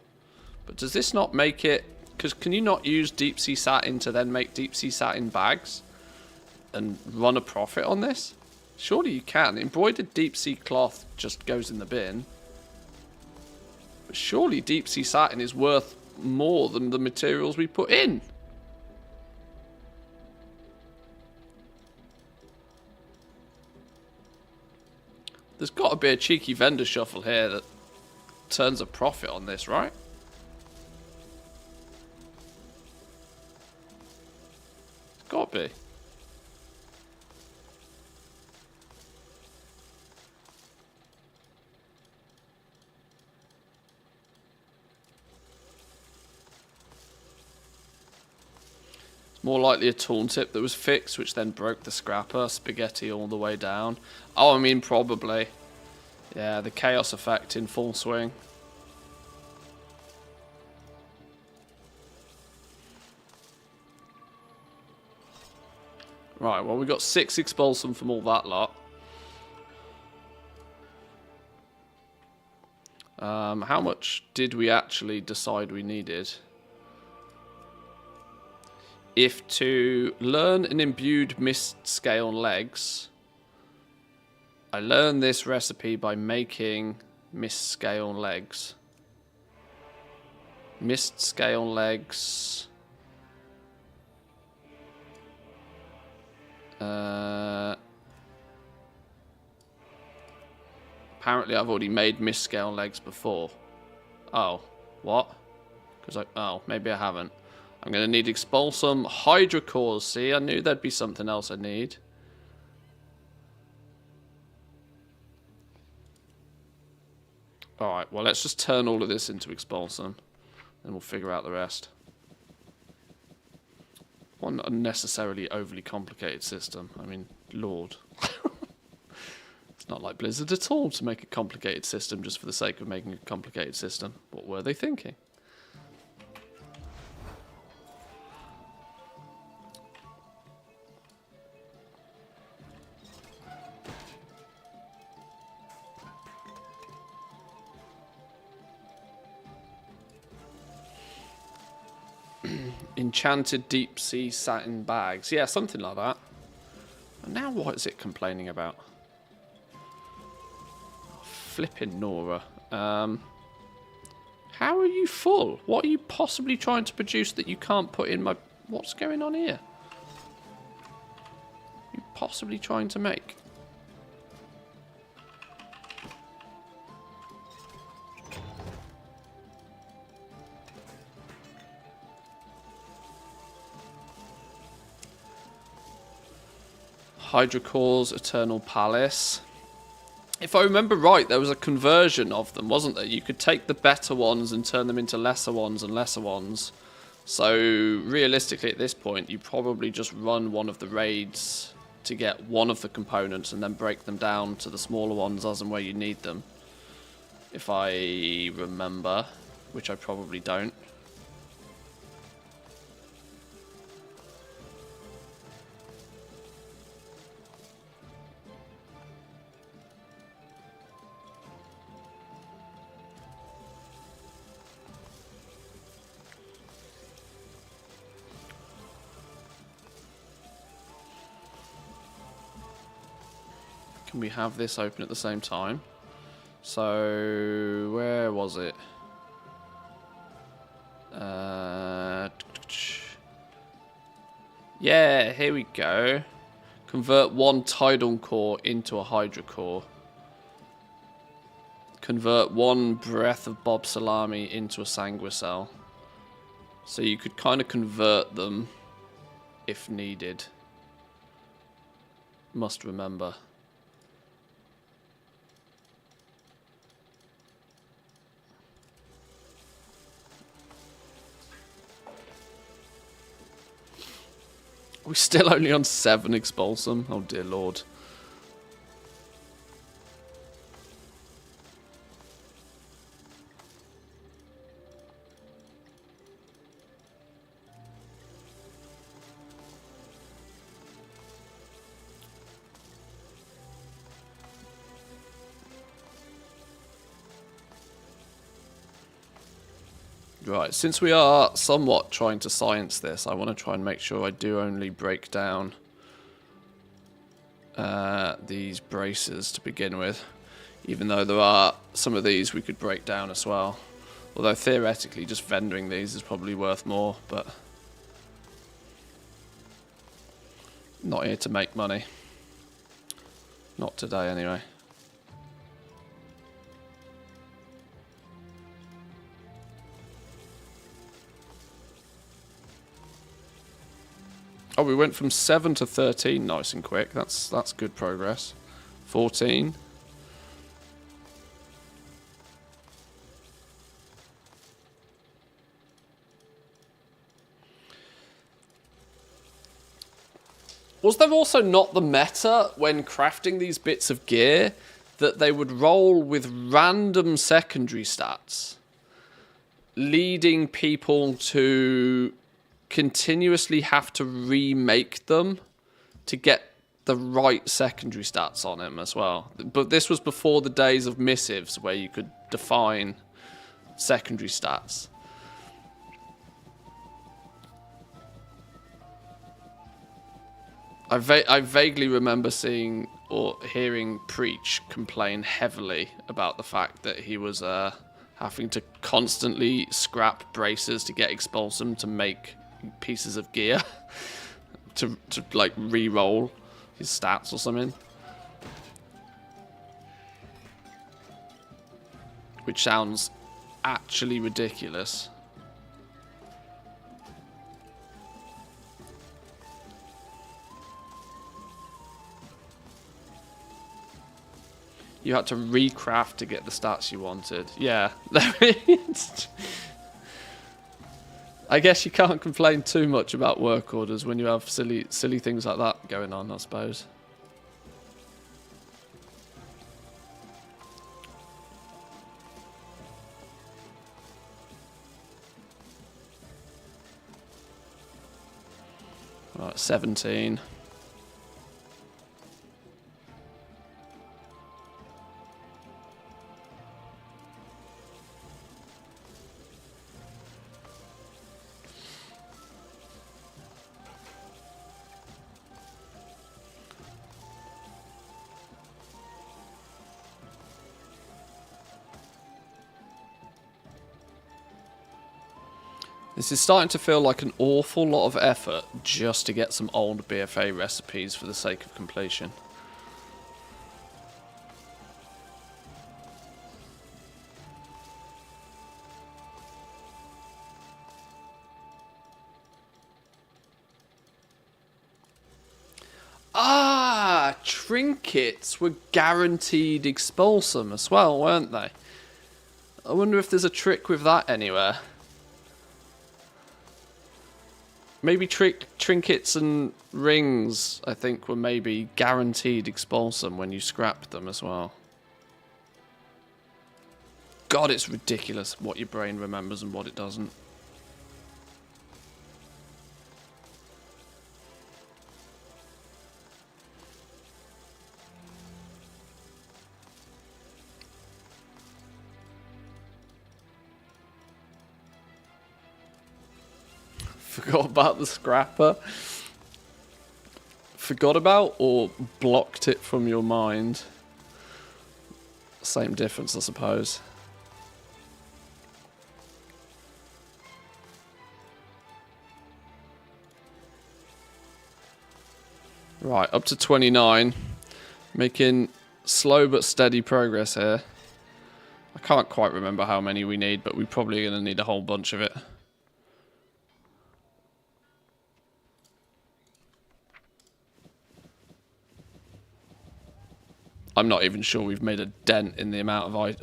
But does this not make it... Because can you not use Deep Sea Satin to then make Deep Sea Satin bags and run a profit on this? Surely you can. Embroidered deep sea cloth just goes in the bin. But surely deep sea satin is worth more than the materials we put in. There's got to be a cheeky vendor shuffle here that turns a profit on this, right? It's got to be. More likely a tooltip that was fixed, which then broke the scrapper, spaghetti all the way down. Oh, I mean, probably. Yeah, the chaos effect in full swing. Right, well, we got 6 expulsum from all that lot. How much did we actually decide we needed? If to learn an imbued mist scale legs, I learn this recipe by making mist scale legs. Mist scale legs. Apparently I've already made mist scale legs before. Oh, what? Oh, maybe I haven't. I'm going to need expulsum, hydrocores. See, I knew there'd be something else I need. Alright, well, let's just turn all of this into expulsum. Then we'll figure out the rest. One unnecessarily overly complicated system. I mean, Lord. It's not like Blizzard at all to make a complicated system just for the sake of making a complicated system. What were they thinking? Enchanted deep sea satin bags. Yeah, something like that. And now what is it complaining about? Oh, flipping Nora. How are you full? What are you possibly trying to produce that you can't put in my... What's going on here? You possibly trying to make? Hydrocores, Eternal Palace. If I remember right, there was a conversion of them, wasn't there? You could take the better ones and turn them into lesser ones and lesser ones. So, realistically at this point, you probably just run one of the raids to get one of the components and then break them down to the smaller ones as and where you need them. If I remember, which I probably don't. Can we have this open at the same time? So, where was it? Yeah, here we go. Convert 1 tidal core into a hydra core. Convert 1 breath of Bob Salami into a sanguicell. So you could kind of convert them if needed. Must remember. We're still only on 7 expulsum. Oh dear lord. Right, since we are somewhat trying to science this, I want to try and make sure I do only break down these braces to begin with. Even though there are some of these we could break down as well. Although theoretically just vendoring these is probably worth more, but not here to make money. Not today anyway. Oh, we went from 7 to 13 nice and quick. That's good progress. 14. Was there also not the meta when crafting these bits of gear that they would roll with random secondary stats, leading people to continuously have to remake them to get the right secondary stats on him as well? But this was before the days of missives where you could define secondary stats. I vaguely remember seeing or hearing Preach complain heavily about the fact that he was having to constantly scrap braces to get expulsum to make pieces of gear to like re-roll his stats or something, which sounds actually ridiculous. You had to recraft to get the stats you wanted. Yeah. I guess you can't complain too much about work orders when you have silly things like that going on, I suppose. Right, 17. This is starting to feel like an awful lot of effort just to get some old BFA recipes for the sake of completion. Ah, trinkets were guaranteed expulsum as well, weren't they? I wonder if there's a trick with that anywhere. Maybe trinkets and rings, I think, were maybe guaranteed expulsum when you scrapped them as well. God, it's ridiculous what your brain remembers and what it doesn't. Forgot about the scrapper. Forgot about or blocked it from your mind. Same difference, I suppose. Right, up to 29. Making slow but steady progress here. I can't quite remember how many we need, but we're probably going to need a whole bunch of it. I'm not even sure we've made a dent in the amount of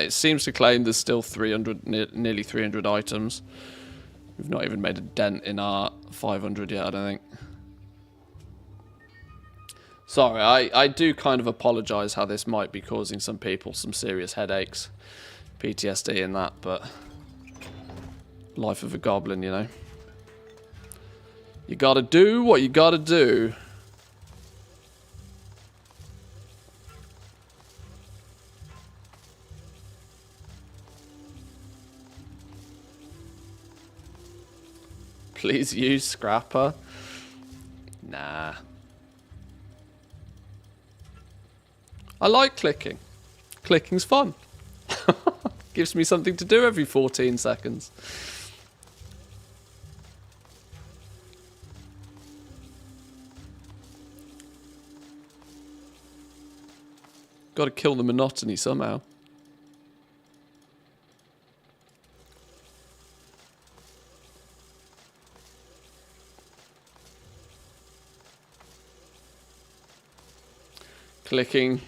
it seems to claim there's still 300, nearly 300 items. We've not even made a dent in our 500 yet, I don't think. Sorry, I do kind of apologise how this might be causing some people some serious headaches, PTSD and that, but life of a goblin, you know. You gotta do what you gotta do. Please use Scrapper. Nah. I like clicking. Clicking's fun. Gives me something to do every 14 seconds. Got to kill the monotony somehow. Clicking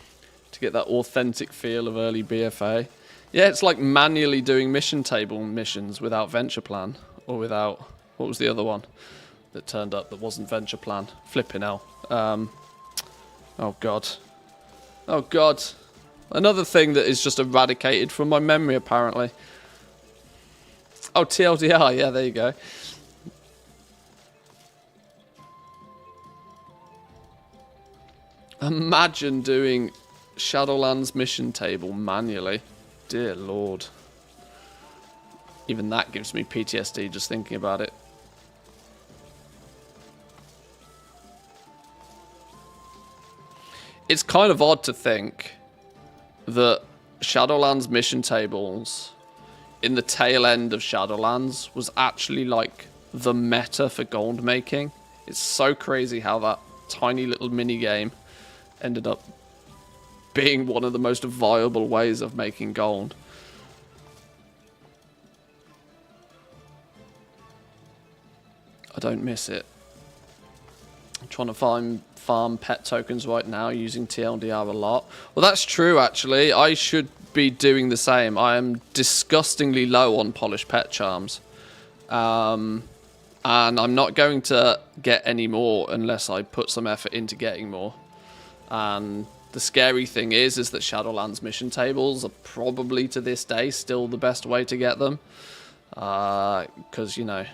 to get that authentic feel of early BFA. Yeah, it's like manually doing mission table missions without venture plan. Or without... What was the other one that turned up that wasn't venture plan? Flipping hell. Oh, God. Oh, God. Another thing that is just eradicated from my memory, apparently. Oh, TLDR. Yeah, there you go. Imagine doing Shadowlands mission table manually. Dear Lord. Even that gives me PTSD just thinking about it. It's kind of odd to think that Shadowlands mission tables in the tail end of Shadowlands was actually like the meta for gold making. It's so crazy how that tiny little mini game ended up being one of the most viable ways of making gold. I don't miss it. I'm trying to farm pet tokens right now using TLDR a lot. Well, that's true, actually. I should be doing the same. I am disgustingly low on polished pet charms. And I'm not going to get any more unless I put some effort into getting more. And the scary thing is that Shadowlands mission tables are probably to this day still the best way to get them. Because, you know,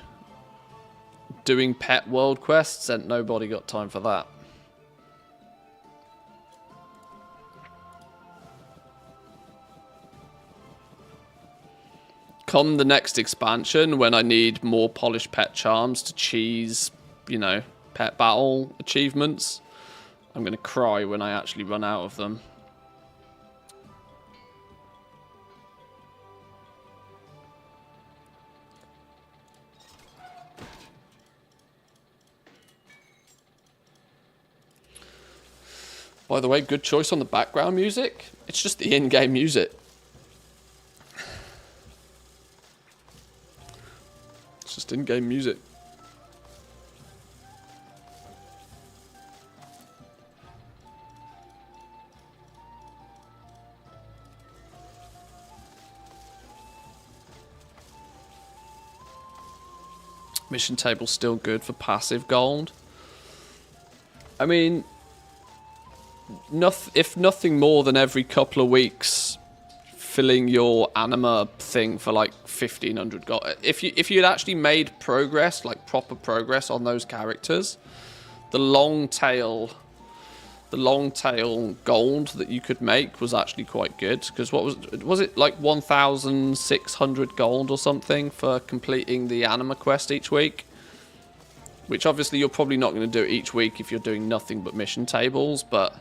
doing pet world quests and nobody got time for that. Come the next expansion, when I need more polished pet charms to cheese, you know, pet battle achievements, I'm going to cry when I actually run out of them. By the way, good choice on the background music. It's just the in-game music. It's just in-game music. Mission table's still good for passive gold. I mean, if nothing more than every couple of weeks, filling your anima thing for like 1500 gold. If you'd actually made progress, like proper progress on those characters, the long tail gold that you could make was actually quite good. Because what was it like 1,600 gold or something for completing the anima quest each week? Which obviously you're probably not going to do it each week if you're doing nothing but mission tables, but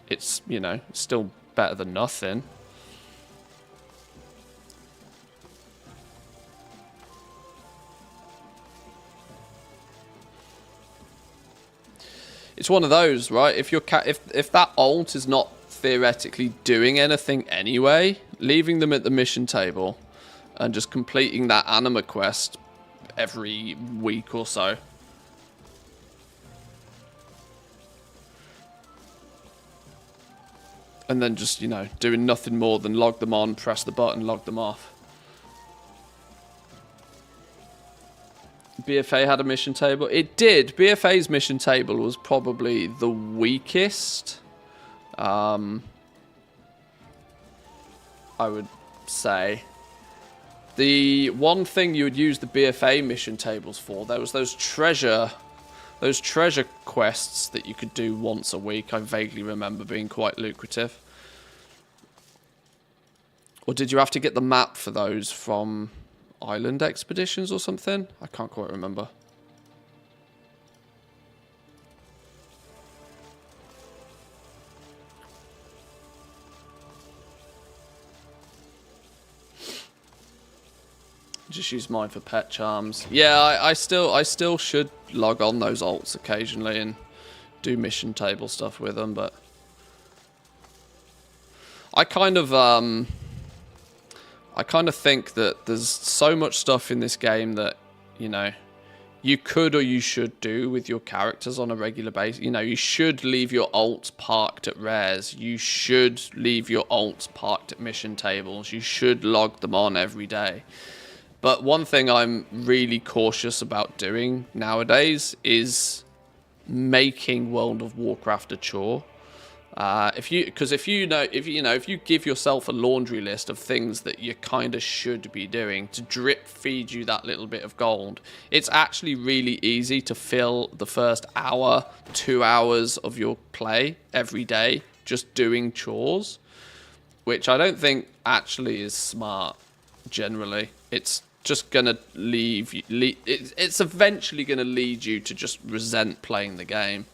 it's, you know, still better than nothing. it's one of those, right? If your if that alt is not theoretically doing anything anyway, leaving them at the mission table and just completing that anima quest every week or so. And then just, you know, doing nothing more than log them on, press the button, log them off. BFA had a mission table. It did. BFA's mission table was probably the weakest. I would say. The one thing you would use the BFA mission tables for, there was those treasure quests that you could do once a week. I vaguely remember being quite lucrative. Or did you have to get the map for those from island expeditions or something? I can't quite remember. Just use mine for pet charms. Yeah, I still should log on those alts occasionally and do mission table stuff with them, but I kind of think that there's so much stuff in this game that, you know, you could or you should do with your characters on a regular basis. You know, you should leave your alts parked at rares. You should leave your alts parked at mission tables. You should log them on every day. But one thing I'm really cautious about doing nowadays is making World of Warcraft a chore. If you give yourself a laundry list of things that you kind of should be doing to drip feed you that little bit of gold, it's actually really easy to fill the first hour, 2 hours of your play every day just doing chores, which I don't think actually is smart generally. It's just gonna it's eventually gonna lead you to just resent playing the game,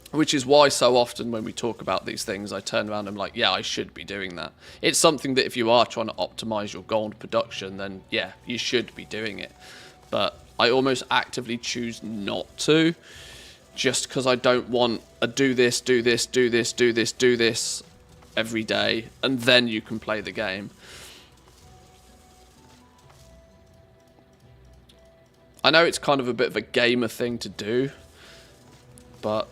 which is why so often when we talk about these things I turn around and I'm like, yeah, I should be doing that. It's something that if you are trying to optimize your gold production, then yeah, you should be doing it, but I almost actively choose not to, just because I don't want a do this every day and then you can play the game. I know it's kind of a bit of a gamer thing to do, but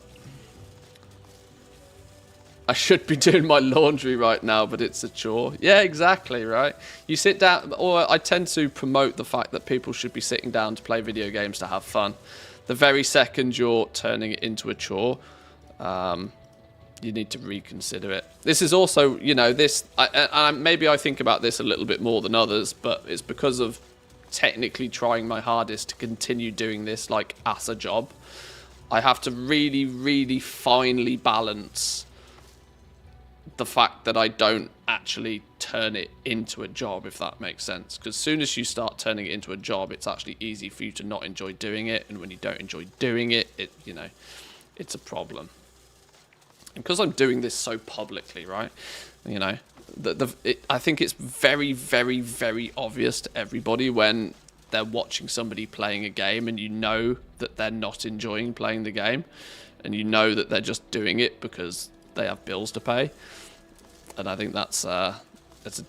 I should be doing my laundry right now, but it's a chore. Yeah, exactly, right? You sit down, or I tend to promote the fact that people should be sitting down to play video games to have fun. The very second you're turning it into a chore, you need to reconsider it. This is also, you know, maybe I think about this a little bit more than others, but it's because of technically trying my hardest to continue doing this like as a job. I have to really, really finely balance the fact that I don't actually turn it into a job, if that makes sense. Because as soon as you start turning it into a job, it's actually easy for you to not enjoy doing it, and when you don't enjoy doing it, it's a problem. And because I'm doing this so publicly, right? You know, I think it's very, very, very obvious to everybody when they're watching somebody playing a game and you know that they're not enjoying playing the game, and you know that they're just doing it because they have bills to pay. And I think that's a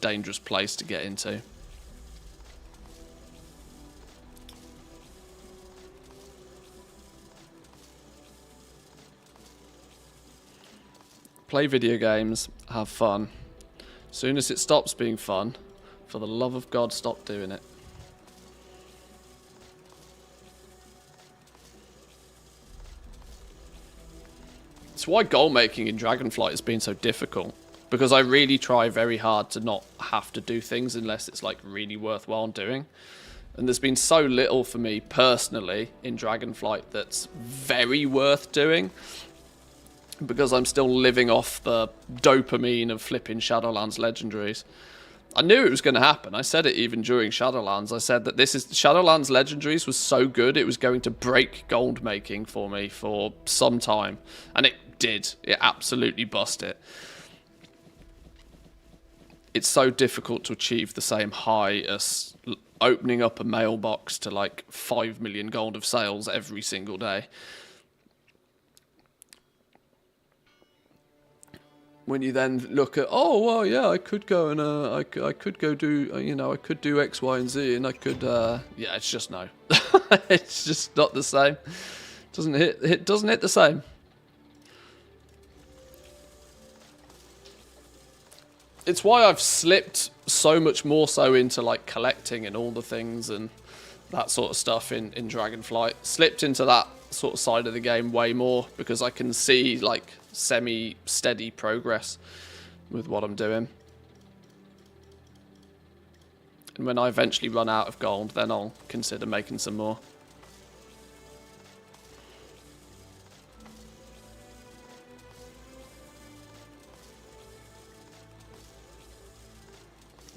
dangerous place to get into. Play video games, have fun. As soon as it stops being fun, for the love of God, stop doing it. It's why goal making in Dragonflight has been so difficult, because I really try very hard to not have to do things unless it's like really worthwhile doing. And there's been so little for me personally in Dragonflight that's very worth doing, because I'm still living off the dopamine of flipping Shadowlands legendaries. I knew it was going to happen. I said it even during Shadowlands. I said that Shadowlands legendaries was so good it was going to break gold making for me for some time, and it did. It absolutely bust it. It's so difficult to achieve the same high as opening up a mailbox to like 5 million gold of sales every single day. When you then look at, oh well, yeah, I could go and I could go do, you know, I could do X, Y, and Z, and I could, yeah, it's just no, it's just not the same. It doesn't hit the same. It's why I've slipped so much more so into like collecting and all the things and that sort of stuff in Dragonflight. Slipped into that sort of side of the game way more because I can see like semi-steady progress with what I'm doing. And when I eventually run out of gold, then I'll consider making some more.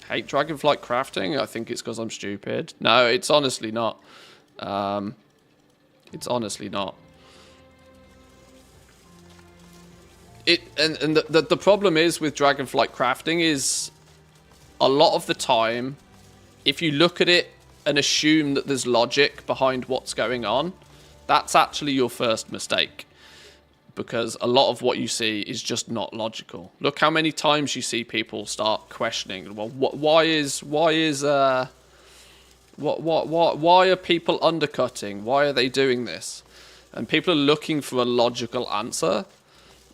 Hate Dragonflight crafting? I think it's because I'm stupid. No, it's honestly not. It's honestly not. The problem is with Dragonflight crafting is a lot of the time, if you look at it and assume that there's logic behind what's going on, that's actually your first mistake. Because a lot of what you see is just not logical. Look how many times you see people start questioning. Well, why are people undercutting? Why are they doing this? And people are looking for a logical answer,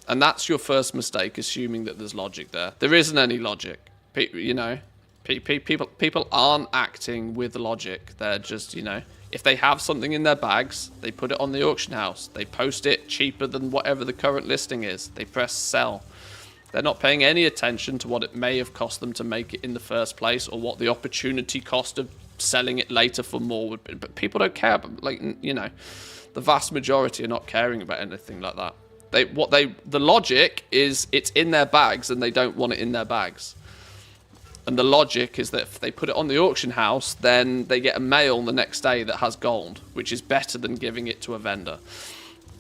and that's your first mistake, assuming that there's logic there. There isn't any logic. You know, people aren't acting with logic. They're just, you know, if they have something in their bags, they put it on the auction house. They post it cheaper than whatever the current listing is. They press sell. They're not paying any attention to what it may have cost them to make it in the first place, or what the opportunity cost of selling it later for more would be. But people don't care. But, like, you know, the vast majority are not caring about anything like that. The logic is it's in their bags and they don't want it in their bags. And the logic is that if they put it on the auction house, then they get a mail the next day that has gold, which is better than giving it to a vendor.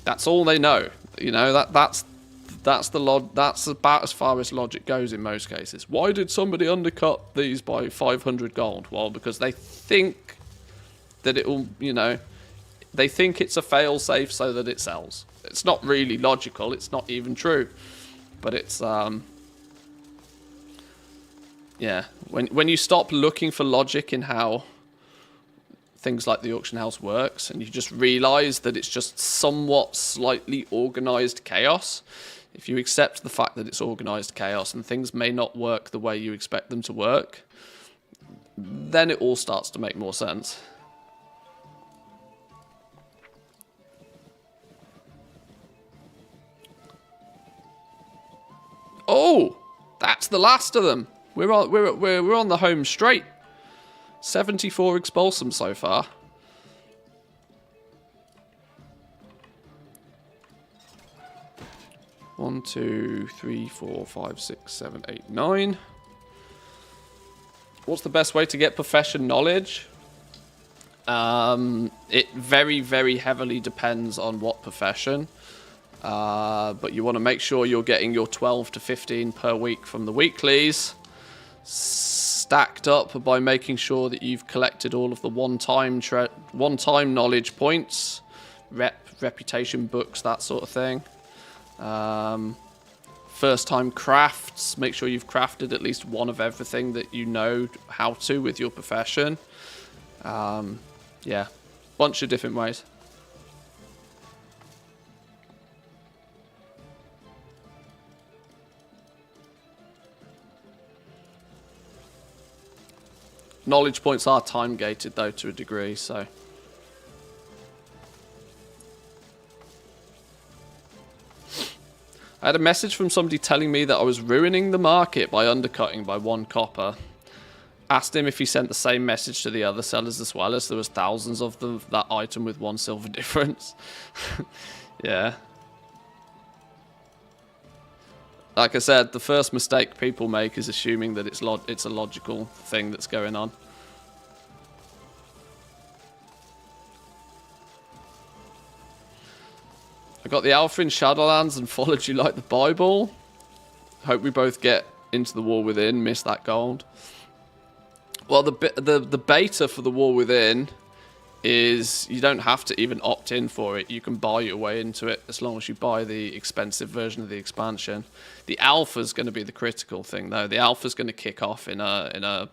That's all they know. You know, that's about as far as logic goes in most cases. Why did somebody undercut these by 500 gold? Well, because they think that it will, you know, they think it's a fail-safe so that it sells. It's not really logical. It's not even true. But it's, yeah, when you stop looking for logic in how things like the auction house works, and you just realize that it's just somewhat slightly organized chaos, if you accept the fact that it's organized chaos and things may not work the way you expect them to work, then it all starts to make more sense. Oh, that's the last of them. We're on the home straight. 74 expulsums so far. One, 2, 3, 4, 5, 6, 7, 8, 9. What's the best way to get profession knowledge? It very, very heavily depends on what profession. But you want to make sure you're getting your 12 to 15 per week from the weeklies, stacked up by making sure that you've collected all of the one-time knowledge points, reputation books, that sort of thing. First-time crafts, make sure you've crafted at least one of everything that you know how to with your profession. Yeah, bunch of different ways. Knowledge points are time gated though to a degree, so. I had a message from somebody telling me that I was ruining the market by undercutting by 1 copper. Asked him if he sent the same message to the other sellers as well, as there was thousands of that item with 1 silver difference. Yeah. Like I said, the first mistake people make is assuming that it's a logical thing that's going on. I got the Alpha in Shadowlands and followed you like the Bible. Hope we both get into the war within, miss that gold. Well, the beta for the War Within is you don't have to even opt in for it. You can buy your way into it as long as you buy the expensive version of the expansion. The alpha's going to be the critical thing, though. The alpha's going to kick off in a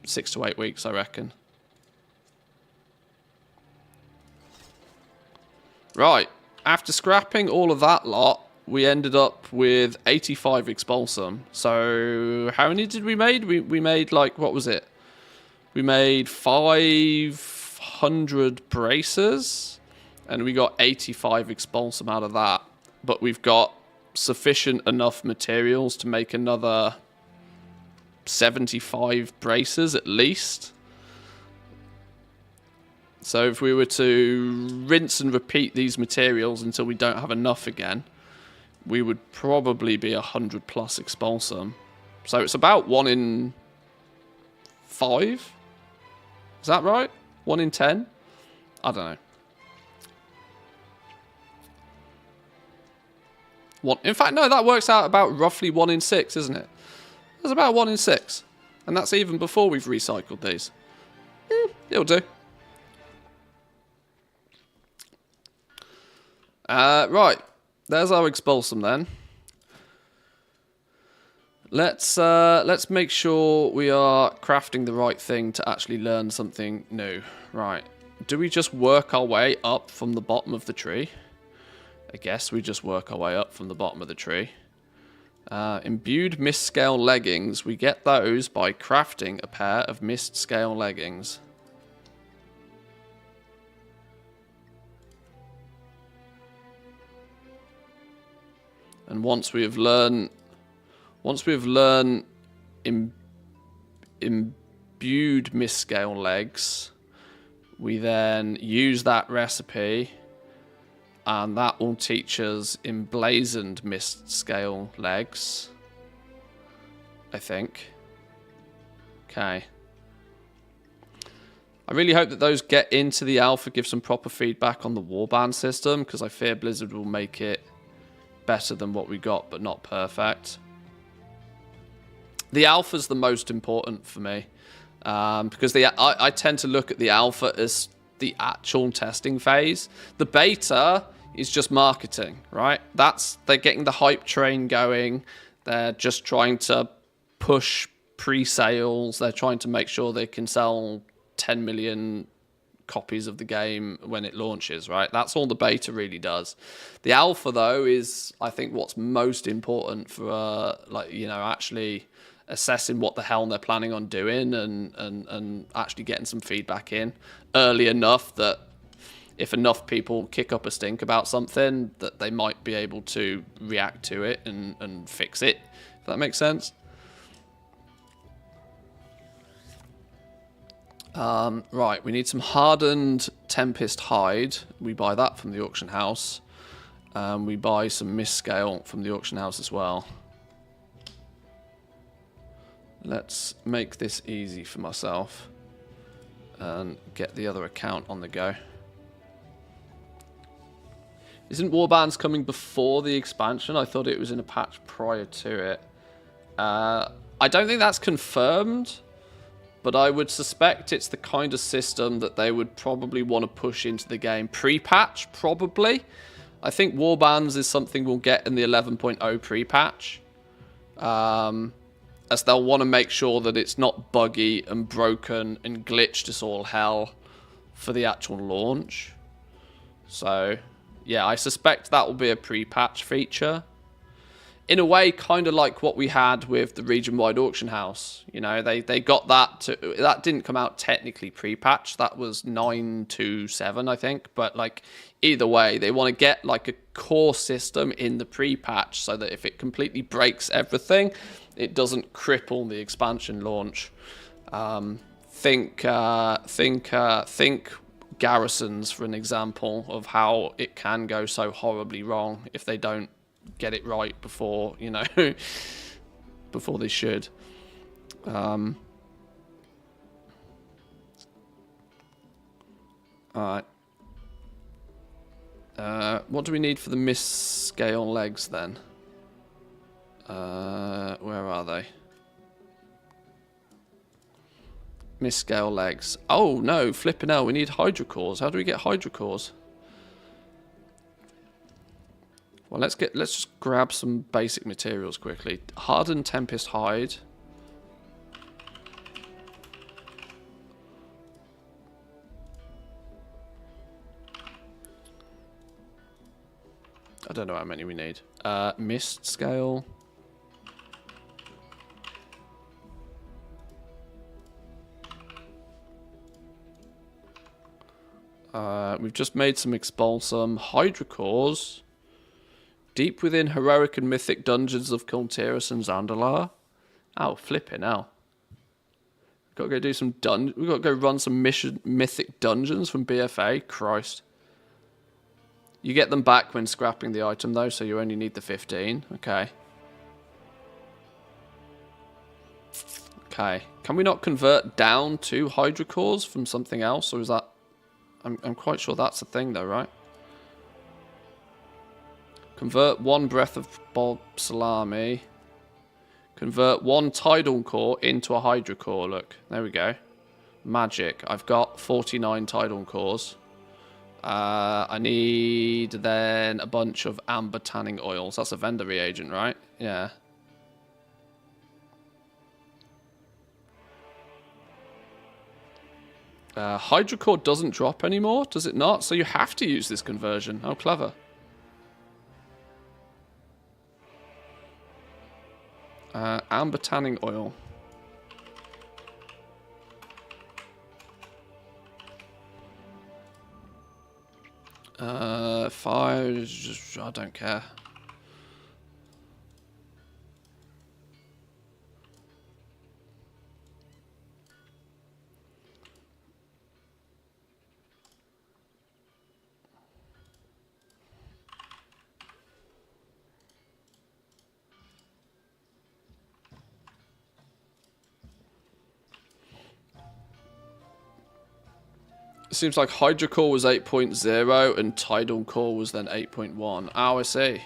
6 to 8 weeks, I reckon. Right. After scrapping all of that lot, we ended up with 85 expulsum. So how many did we made? We made, like, what was it? We made 500 braces, and we got 85 expulsum out of that. But we've got sufficient enough materials to make another 75 braces at least. So if we were to rinse and repeat these materials until we don't have enough again, we would probably be 100 plus expulsum. So it's about 1 in 5? Is that right? 1 in 10? I don't know. In fact, no, that works out about roughly 1 in 6, isn't it? That's about 1 in 6. And that's even before we've recycled these. It'll do. Right. There's our expulsum then. Let's make sure we are crafting the right thing to actually learn something new. Right. Do we just work our way up from the bottom of the tree? I guess we just work our way up from the bottom of the tree. Imbued mist scale leggings. We get those by crafting a pair of mist scale leggings. And once we have learned imbued mist scale legs, we then use that recipe, and that will teach us emblazoned mist scale legs, I think. Okay. I really hope that those get into the alpha, give some proper feedback on the warband system, because I fear Blizzard will make it better than what we got, but not perfect. The alpha's the most important for me, because I tend to look at the alpha as the actual testing phase. The beta is just marketing, right? They're getting the hype train going. They're just trying to push pre-sales. They're trying to make sure they can sell 10 million copies of the game when it launches, right? That's all the beta really does. The alpha, though, is, I think, what's most important for actually assessing what the hell they're planning on doing and actually getting some feedback in early enough that if enough people kick up a stink about something, that they might be able to react to it and fix it, if that makes sense. Right, we need some hardened Tempest hide. We buy that from the auction house. We buy some mist scale from the auction house as well. Let's make this easy for myself and get the other account on the go. Isn't Warbands coming before the expansion? I thought it was in a patch prior to it. I don't think that's confirmed, but I would suspect it's the kind of system that they would probably want to push into the game. Pre-patch, probably. I think Warbands is something we'll get in the 11.0 pre-patch. As they'll want to make sure that it's not buggy and broken and glitched as all hell for the actual launch. So, yeah, I suspect that will be a pre-patch feature. In a way, kind of like what we had with the region-wide auction house. You know, they got that to... That didn't come out technically pre-patch. That was 9.2.7, I think. But, like, either way, they want to get, like, a core system in the pre-patch so that if it completely breaks everything, it doesn't cripple the expansion launch. Think Garrisons, for an example, of how it can go so horribly wrong if they don't get it right before, you know, before they should. Alright. What do we need for the mist scale legs then? Where are they? Misscale legs. Oh no, flipping hell, we need hydrocores. How do we get hydrocores? Well, let's just grab some basic materials quickly. Hardened Tempest hide. I don't know how many we need. Mist scale. We've just made some expulsum. Hydrocores. Deep within heroic and mythic dungeons of Kultiris and Zandalar. Oh, flipping hell. We've got to go do some we've got to go run some mythic dungeons from BFA. Christ. You get them back when scrapping the item though, so you only need the 15. Okay. Okay. Can we not convert down to hydrocores from something else, or is that... I'm quite sure that's a thing though, right? Convert 1 Breath of Bob Salami. Convert 1 Tidal Core into a Hydrocore. Look, there we go. Magic. I've got 49 Tidal Cores. I need then a bunch of amber tanning oils. That's a vendor reagent, right? Yeah. Hydrocore doesn't drop anymore, does it not? So you have to use this conversion. How clever. Amber tanning oil. Fire, just, I don't care. It seems like Hydrocore was 8.0 and Tidal Core was then 8.1. Oh, I see.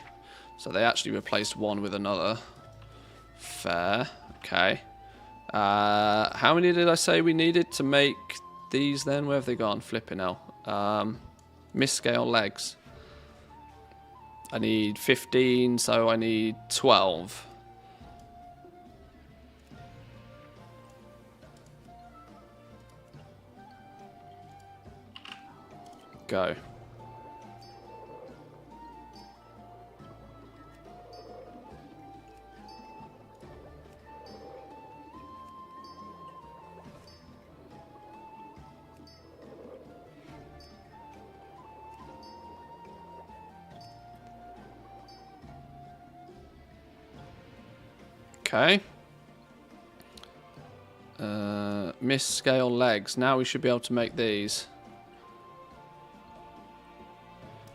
So they actually replaced one with another. Fair. Okay. How many did I say we needed to make these then? Where have they gone? Flipping hell. Misscale legs. I need 15, so I need 12. Go. Okay. Misscale legs. Now we should be able to make these.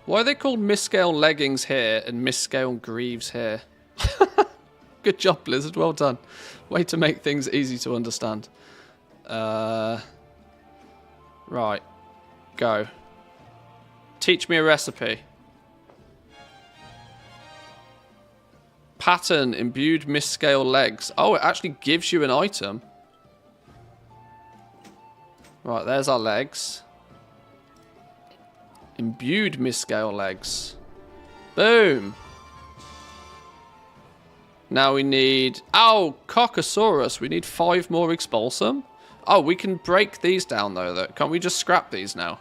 Why are they called misscale leggings here and misscale greaves here? Good job, Blizzard. Well done. Way to make things easy to understand. Right. Go. Teach me a recipe. Pattern, imbued misscale legs. Oh, it actually gives you an item. Right, there's our legs. Imbued misscale legs. Boom. Now we need... Oh, Cockosaurus. We need 5 more expulsum. Oh, we can break these down though. Can't we just scrap these now?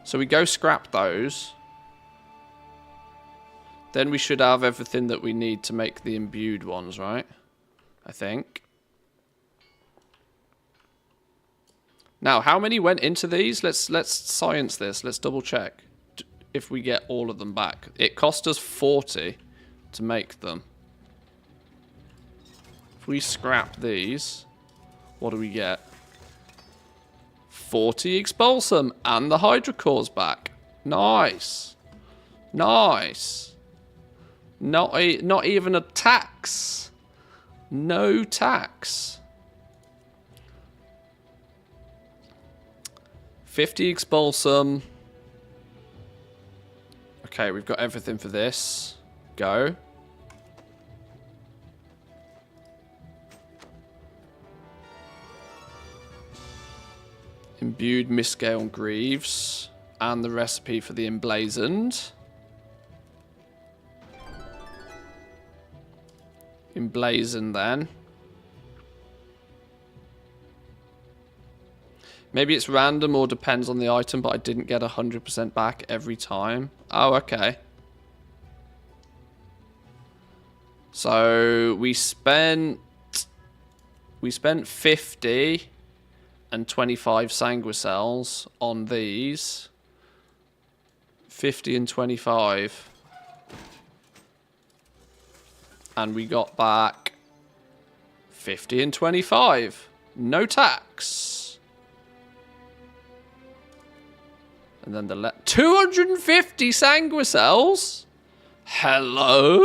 So we go scrap those. Then we should have everything that we need to make the imbued ones, right? I think. Now, how many went into these? Let's science this. Let's double check if we get all of them back. It cost us 40 to make them. If we scrap these, what do we get? 40 expulsum and the hydrocores back. Nice. Nice. Not even a tax. No tax. 50 expulsum. Okay, we've got everything for this. Go. Imbued Miscale Greaves. And the recipe for the Emblazoned. Emblazoned then. Maybe it's random or depends on the item, but I didn't get 100% back every time. Oh, okay. So we spent 50 and 25 sanguicells on these. 50 and 25. And we got back 50 and 25. No tax. And then the 250 sanguicells? Hello?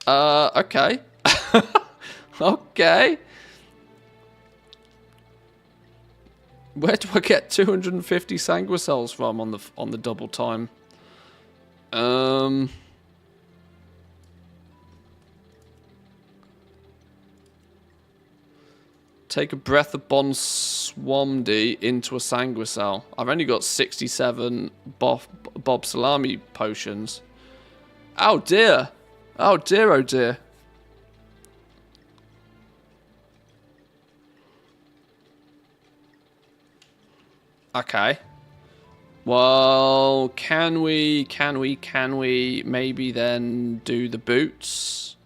Okay. Okay. Where do I get 250 sanguicells from on the double time? Take a breath of Bon Swamdy into a sanguicell. I've only got 67 Bob Salami potions. Oh dear. Oh dear, oh dear. Okay. Well, can we maybe then do the boots?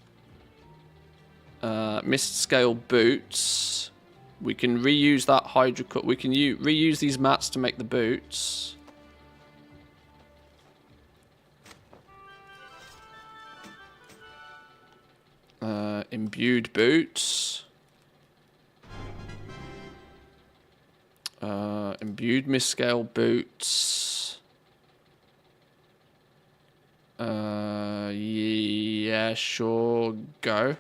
Mist scale boots. We can reuse that hydro cut. We can reuse these mats to make the boots. Imbued boots. Imbued mist-scale boots. Yeah, sure, go.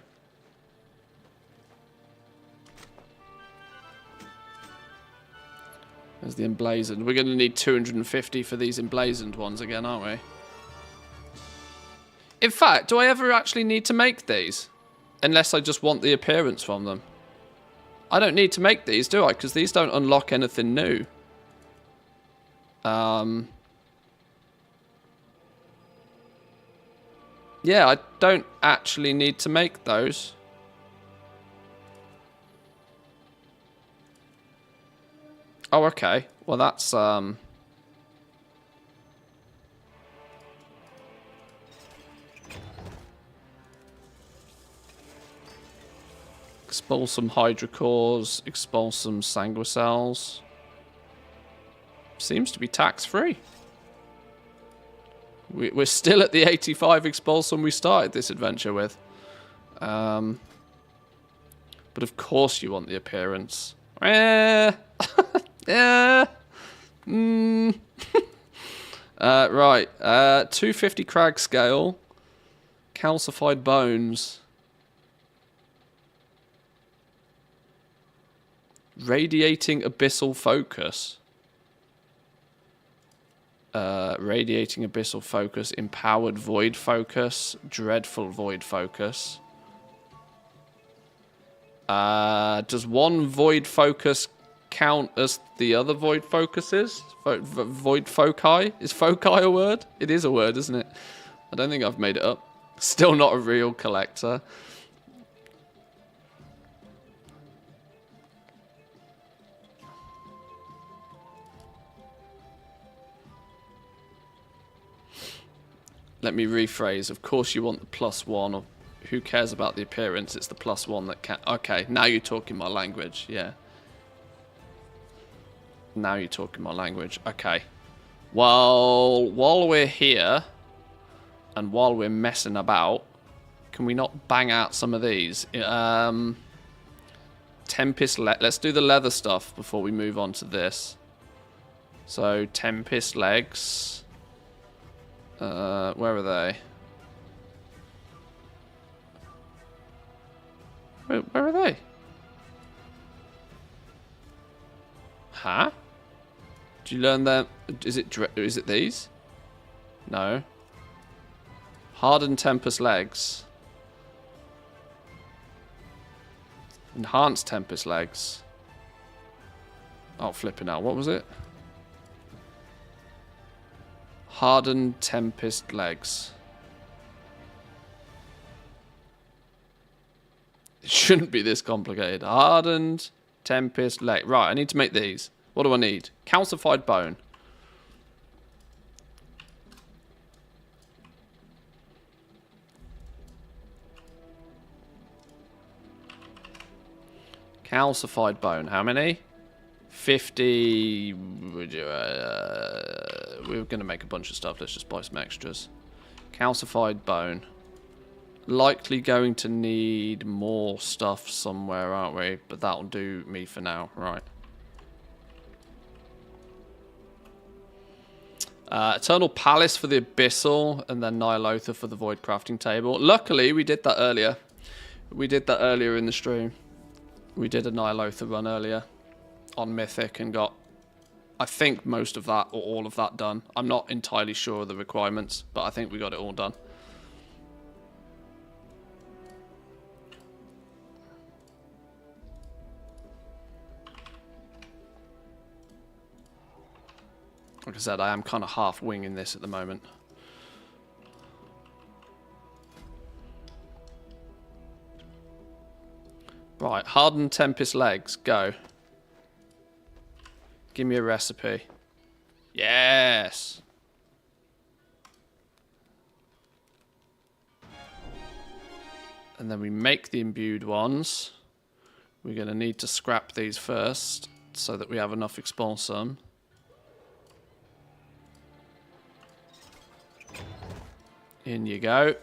There's the emblazoned. We're going to need 250 for these emblazoned ones again, aren't we? In fact, do I ever actually need to make these? Unless I just want the appearance from them. I don't need to make these, do I? Because these don't unlock anything new. Yeah, I don't actually need to make those. Oh, okay. Well, that's, expel some hydrocores, expel some sanguicells. Seems to be tax-free. We're still at the 85 expulsum we started this adventure with. But of course you want the appearance. Yeah. Right. 250 crag scale. Calcified bones. Radiating abyssal focus. Radiating abyssal focus. Empowered void focus. Dreadful void focus. Does one void focus count as the other void focuses? Void foci? Is foci a word? It is a word, isn't it? I don't think I've made it up. Still not a real collector. Let me rephrase. Of course you want the +1. Or who cares about the appearance? It's the +1 that can... Okay, now you're talking my language. Yeah. Now you're talking my language. Okay. Well, while we're here, and while we're messing about, can we not bang out some of these? Tempest... Let's do the leather stuff before we move on to this. So, Tempest legs... where are they? Where are they? Huh? Did you learn them? Is it these? No. Hardened Tempest legs. Enhanced Tempest legs. Oh, flipping out. What was it? Hardened Tempest legs. It shouldn't be this complicated. Hardened Tempest leg. Right, I need to make these. What do I need? Calcified bone. Calcified bone. How many? 50. We're going to make a bunch of stuff. Let's just buy some extras. Calcified bone. Likely going to need more stuff somewhere, aren't we? But that'll do me for now. Right. Eternal Palace for the Abyssal, and then Nihilotha for the Void Crafting Table. Luckily, we did that earlier. We did that earlier in the stream. We did a Nihilotha run earlier on Mythic and got, I think, most of that or all of that done. I'm not entirely sure of the requirements, but I think we got it all done. Like I said, I am kind of half winging this at the moment. Right, hardened Tempest legs, go. Give me a recipe. Yes! And then we make the imbued ones. We're going to need to scrap these first so that we have enough expulsum. In you go.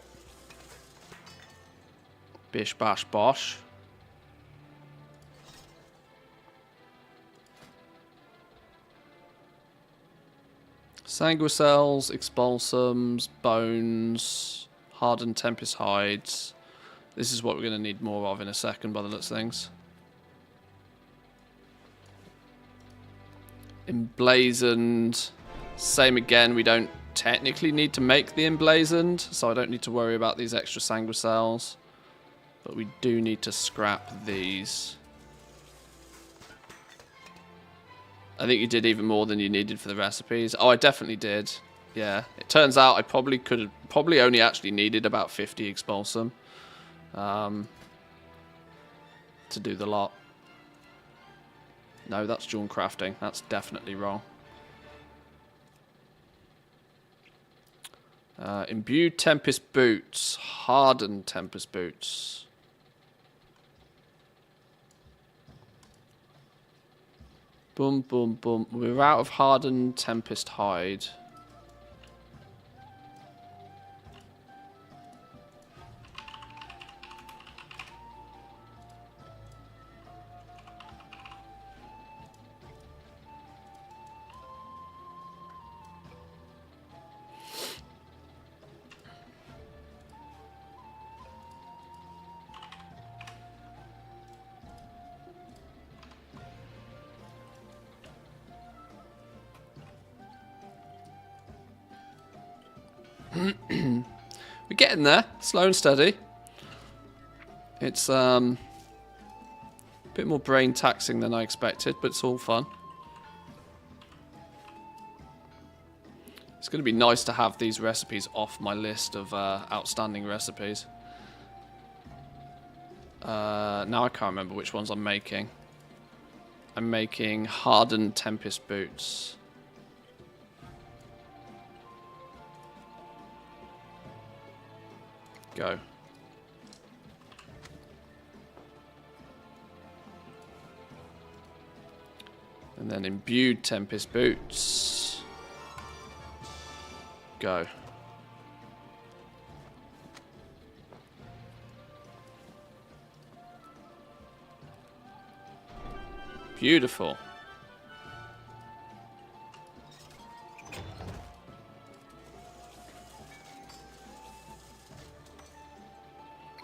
Bish bash bosh. Sanguicels, expulsums, bones, hardened Tempest hides. This is what we're going to need more of in a second by the looks of things. Emblazoned. Same again, we don't technically need to make the emblazoned, so I don't need to worry about these extra sanguicels. But we do need to scrap these. I think you did even more than you needed for the recipes. Oh, I definitely did. Yeah. It turns out I probably only actually needed about 50 expulsum to do the lot. No, that's Jawn crafting. That's definitely wrong. Imbued Tempest boots. Hardened Tempest boots. Boom, boom, boom. We're out of hardened Tempest hide. We're getting there, slow and steady. It's a bit more brain taxing than I expected, but it's all fun. It's going to be nice to have these recipes off my list of outstanding recipes. Now I can't remember which ones I'm making. I'm making hardened Tempest boots. Go. And then imbued Tempest boots. Go. Beautiful.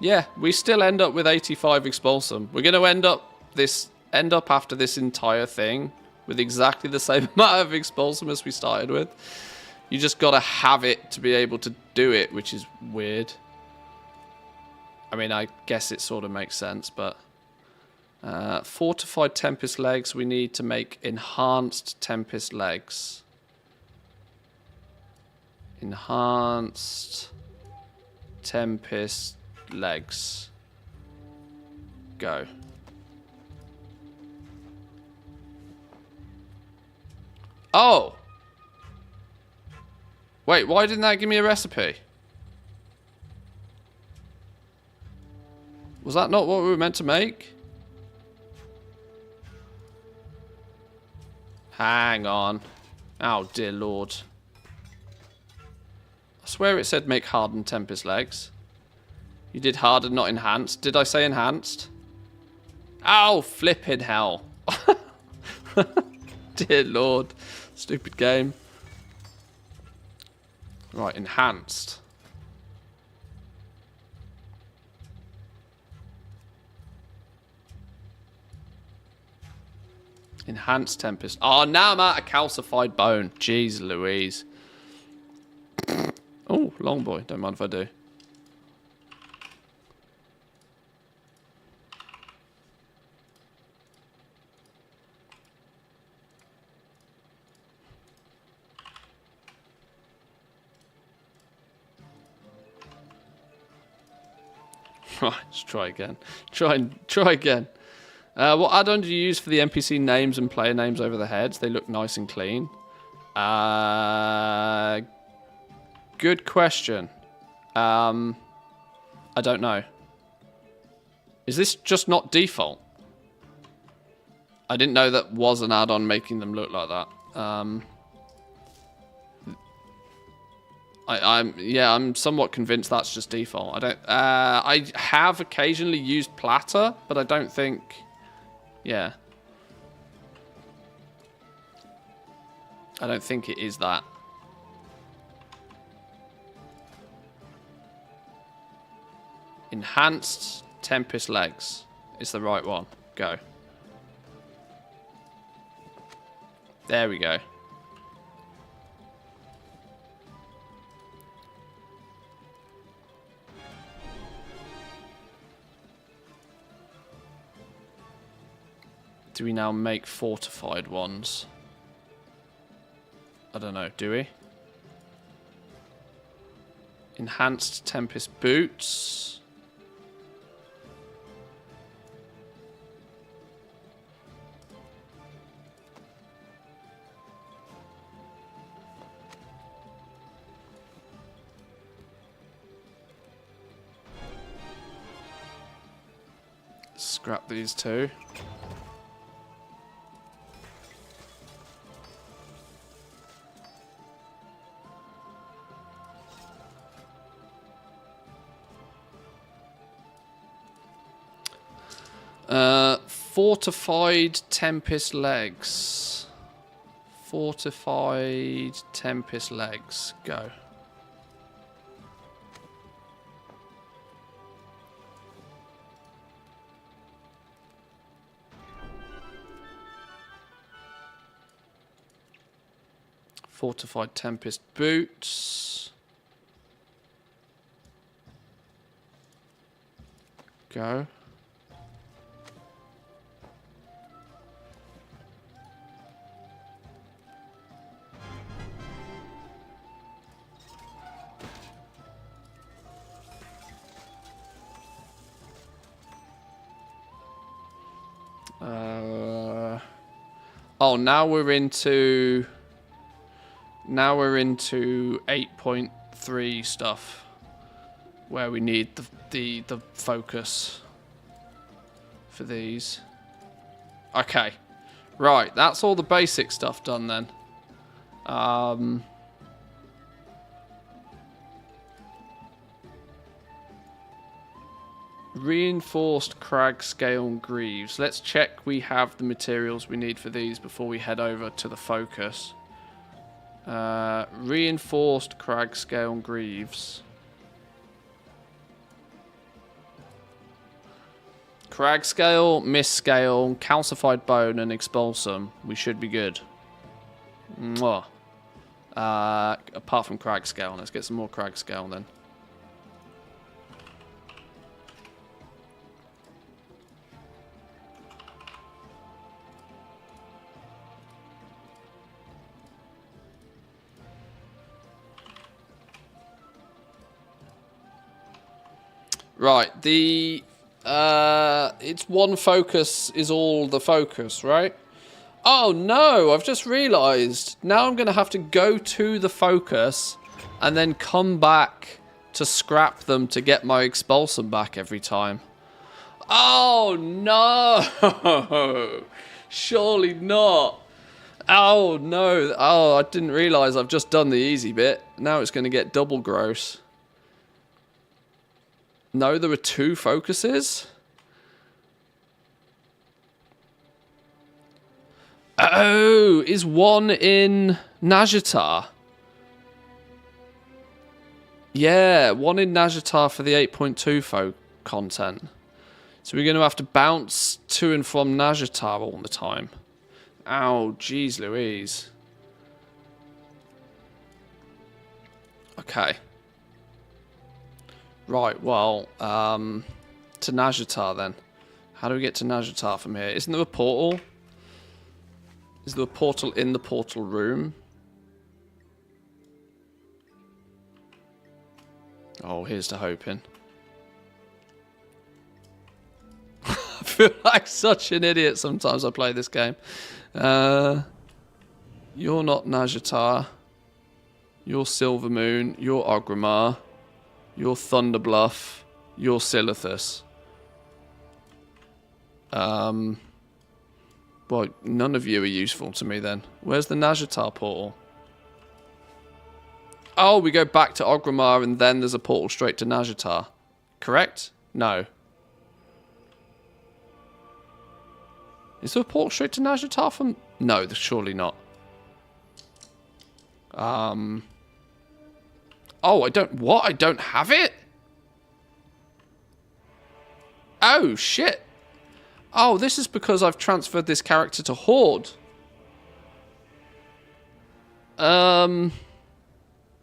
Yeah, we still end up with 85 expulsum. We're going to end up after this entire thing with exactly the same amount of expulsum as we started with. You just got to have it to be able to do it, which is weird. I mean, I guess it sort of makes sense, but Fortified Tempest legs. We need to make enhanced Tempest legs. Enhanced Tempest legs. Go. Oh! Wait, why didn't that give me a recipe? Was that not what we were meant to make? Hang on. Oh, dear lord. I swear it said make hardened Tempest legs. You did hardened, not enhanced. Did I say enhanced? Oh, flipping hell. Dear lord. Stupid game. Right, enhanced. Enhanced Tempest. Oh, now I'm out of calcified bone. Jeez Louise. Oh, long boy. Don't mind if I do. Right, let's try again. Try again. What add-on do you use for the NPC names and player names over the heads? They look nice and clean. Good question. I don't know. Is this just not default? I didn't know that was an add-on making them look like that. I'm somewhat convinced that's just default. I have occasionally used platter, but I don't think. Yeah. I don't think it is that. Enhanced Tempest legs is the right one. Go. There we go. Do we now make fortified ones? I don't know, do we? Enhanced Tempest boots. Scrap these two. Fortified Tempest legs. Fortified Tempest legs. Go. Fortified Tempest boots. Go. Oh, now we're into 8.3 stuff, where we need the focus for these. Okay, right. That's all the basic stuff done then. Reinforced crag scale and greaves. Let's check we have the materials we need for these before we head over to the focus. Reinforced crag scale and greaves. Crag scale, mist scale, calcified bone, and expulsum. We should be good. Mwah. Apart from crag scale. Let's get some more crag scale then. Right, it's one focus is all the focus, right? Oh no, I've just realised. Now I'm going to have to go to the focus and then come back to scrap them to get my expulsum back every time. Oh no! Surely not. Oh no. Oh, I didn't realise I've just done the easy bit. Now it's going to get double gross. No, there were 2 focuses? Oh, is one in Najatar? Yeah, one in Najatar for the 8.2 content. So we're going to have to bounce to and from Najatar all the time. Ow, jeez Louise. Okay. Right, well, to Najatar then. How do we get to Najatar from here? Isn't there a portal? Is there a portal in the portal room? Oh, here's to hoping. I feel like such an idiot sometimes I play this game. You're not Najatar. You're Silver Moon. You're Ogrimmar. You're Thunderbluff. You're Silithus. Well, none of you are useful to me then. Where's the Najatar portal? Oh, we go back to Ogrimmar and then there's a portal straight to Najatar. Correct? No. Is there a portal straight to Najatar from... No, surely not. Oh, I don't... What? I don't have it? Oh, shit. Oh, this is because I've transferred this character to Horde. No,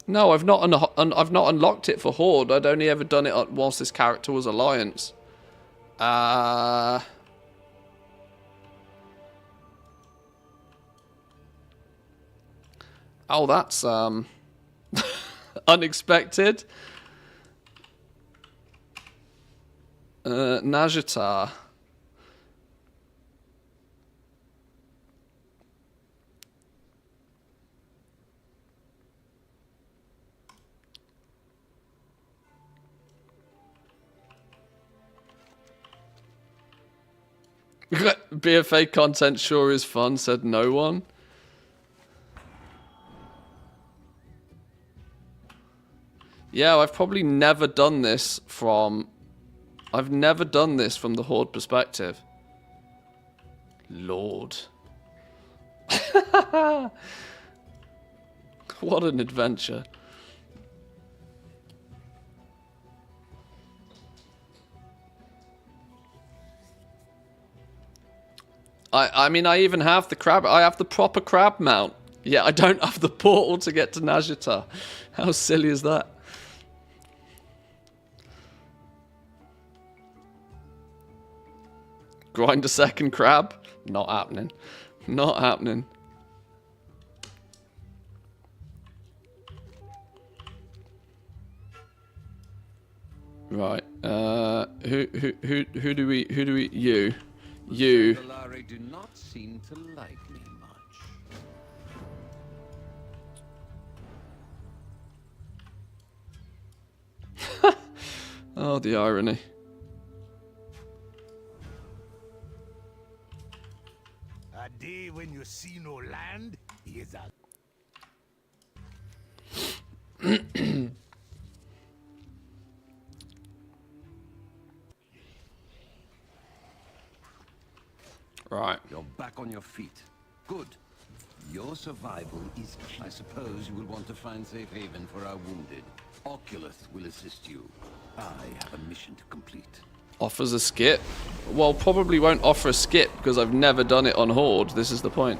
I've not unlocked it for Horde. I'd only ever done it whilst this character was Alliance. Oh, that's unexpected. Najatar. BFA content sure is fun, said no one. Yeah, I've probably never done this from... I've never done this from the Horde perspective. Lord. What an adventure. I mean, I even have the crab. I have the proper crab mount. Yeah, I don't have the portal to get to Najatar. How silly is that? Grind a second crab? Not happening. Not happening. Right. Who do we you? You. Do not seem to like me much. Oh, the irony. A day when you see no land is a... Right. You're back on your feet. Good. Your survival is key. I suppose you will want to find safe haven for our wounded. Oculus will assist you. I have a mission to complete. Offers a skip? Well, probably won't offer a skip because I've never done it on Horde. This is the point.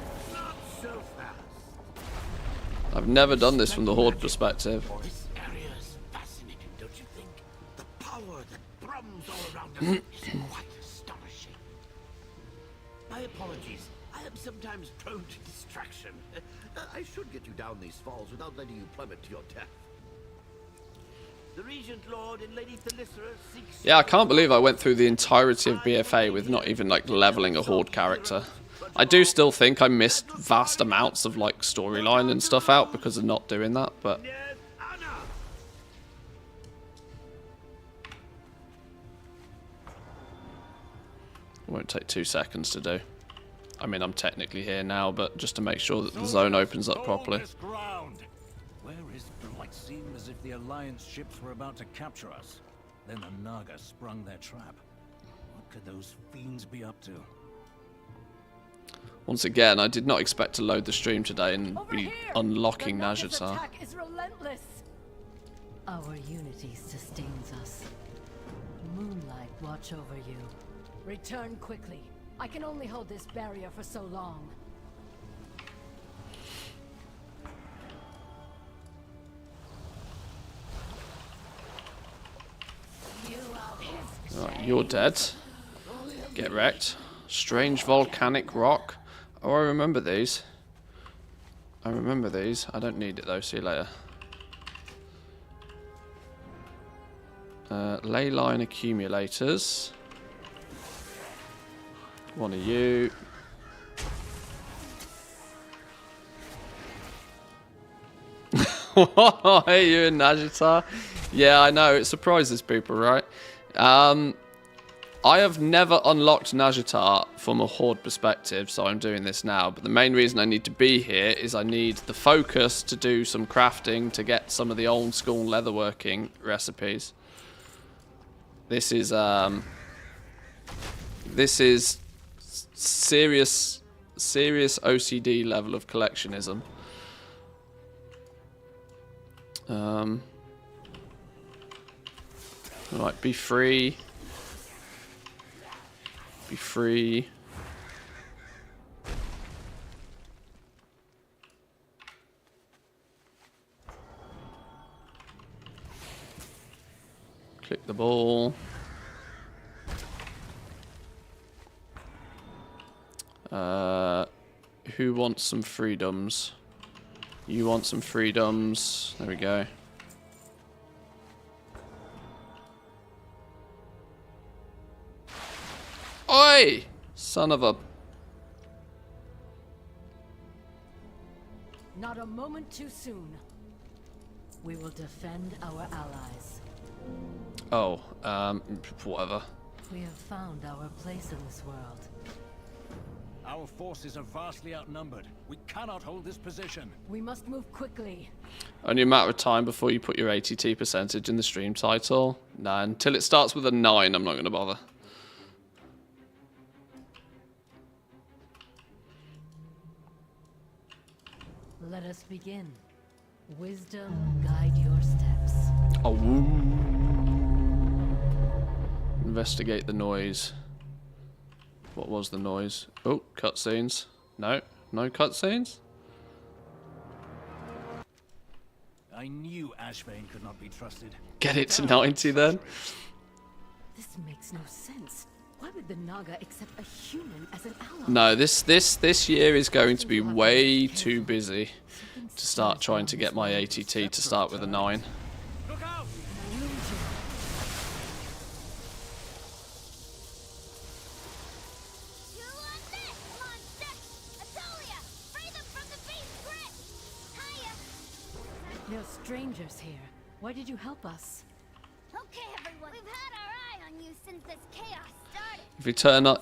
I've never done this from the Horde perspective. This area is fascinating, don't you think? The power that brums all around us is quite astonishing. My apologies. I am sometimes prone to distraction. I should get you down these falls without letting you plummet to your death. The Regent Lord and Lady Thalyssera seeks... Yeah, I can't believe I went through the entirety of BFA with not even like leveling a horde character. I do still think I missed vast amounts of like storyline and stuff out because of not doing that, but it won't take 2 seconds to do. I mean, I'm technically here now, but just to make sure that the zone opens up properly. Where is it seemed as if the Alliance ships were about to capture us. Then the Naga sprung their trap. What could those fiends be up to? Once again, I did not expect to load the stream today and be unlocking Najatar. Attack is relentless. Our unity sustains us. Moonlight, watch over you. Return quickly. I can only hold this barrier for so long. Right, you're dead. Get wrecked. Strange volcanic rock. Oh, I remember these. I remember these. I don't need it though. See you later. Ley line accumulators. One of you. Hey, you and Najatar. Yeah, I know. It surprises people, right? I have never unlocked Najatar from a horde perspective, so I'm doing this now. But the main reason I need to be here is I need the focus to do some crafting to get some of the old school leatherworking recipes. This is serious OCD level of collectionism. Right, be free. Be free. Click the ball. Who wants some freedoms? You want some freedoms. There we go. Oi! Son of a... Not a moment too soon. We will defend our allies. Oh, whatever. We have found our place in this world. Our forces are vastly outnumbered. We cannot hold this position. We must move quickly. Only a matter of time before you put your ATT percentage in the stream title. Nah, until it starts with a 9, I'm not going to bother. Let us begin. Wisdom guide your steps. Oh. Investigate the noise. What was the noise? Oh, cutscenes. No, no cutscenes. I knew Ashvane could not be trusted. Get it to 90 then. This makes no sense. Why would the Naga accept a human as an ally? No, this year is going to be way too busy to start trying to get my ATT to start with a 9. Look out! There are strangers here. Why did you help us? Okay, everyone. We've had our eye on you since this chaos started. If you turn on,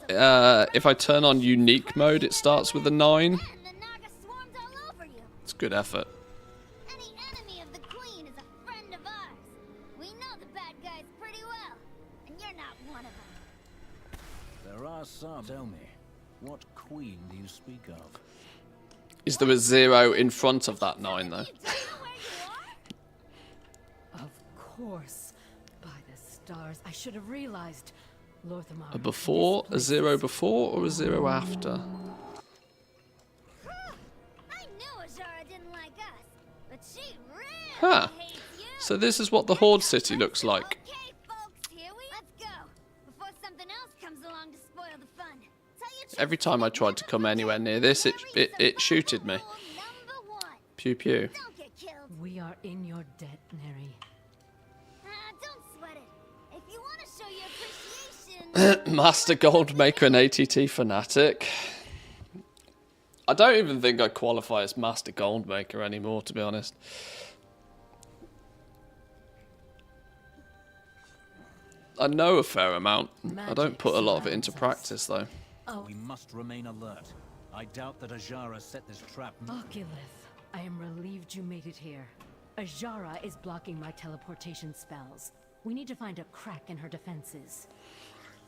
if I turn on unique mode, it starts with a 9. And the Naga swarms all over you. It's good effort. Any enemy of the Queen is a friend of ours. We know the bad guys pretty well, and you're not one of them. There are some. Tell me, what queen do you speak of? Is there a 0 in front of that 9 though? Of course. By the stars, I should have realized. Lorthamar. A before, a 0 before, or a 0 after? I knew Azara didn't like us, but she really Huh. hates you. So this is what the Horde City looks like. Okay, folks, here we let's go before something else comes along to spoil the fun. Tell your Every time I tried to come anywhere near this, it shooted me. Pew pew. Don't get killed. We are in your debt, Neri. show your appreciation. Master Goldmaker and ATT fanatic. I don't even think I qualify as Master Goldmaker anymore, to be honest. I know a fair amount. I don't put a lot of it into practice, though. We must remain alert. I doubt that Ajara set this trap. Oculus, I am relieved you made it here. Ajara is blocking my teleportation spells. We need to find a crack in her defenses.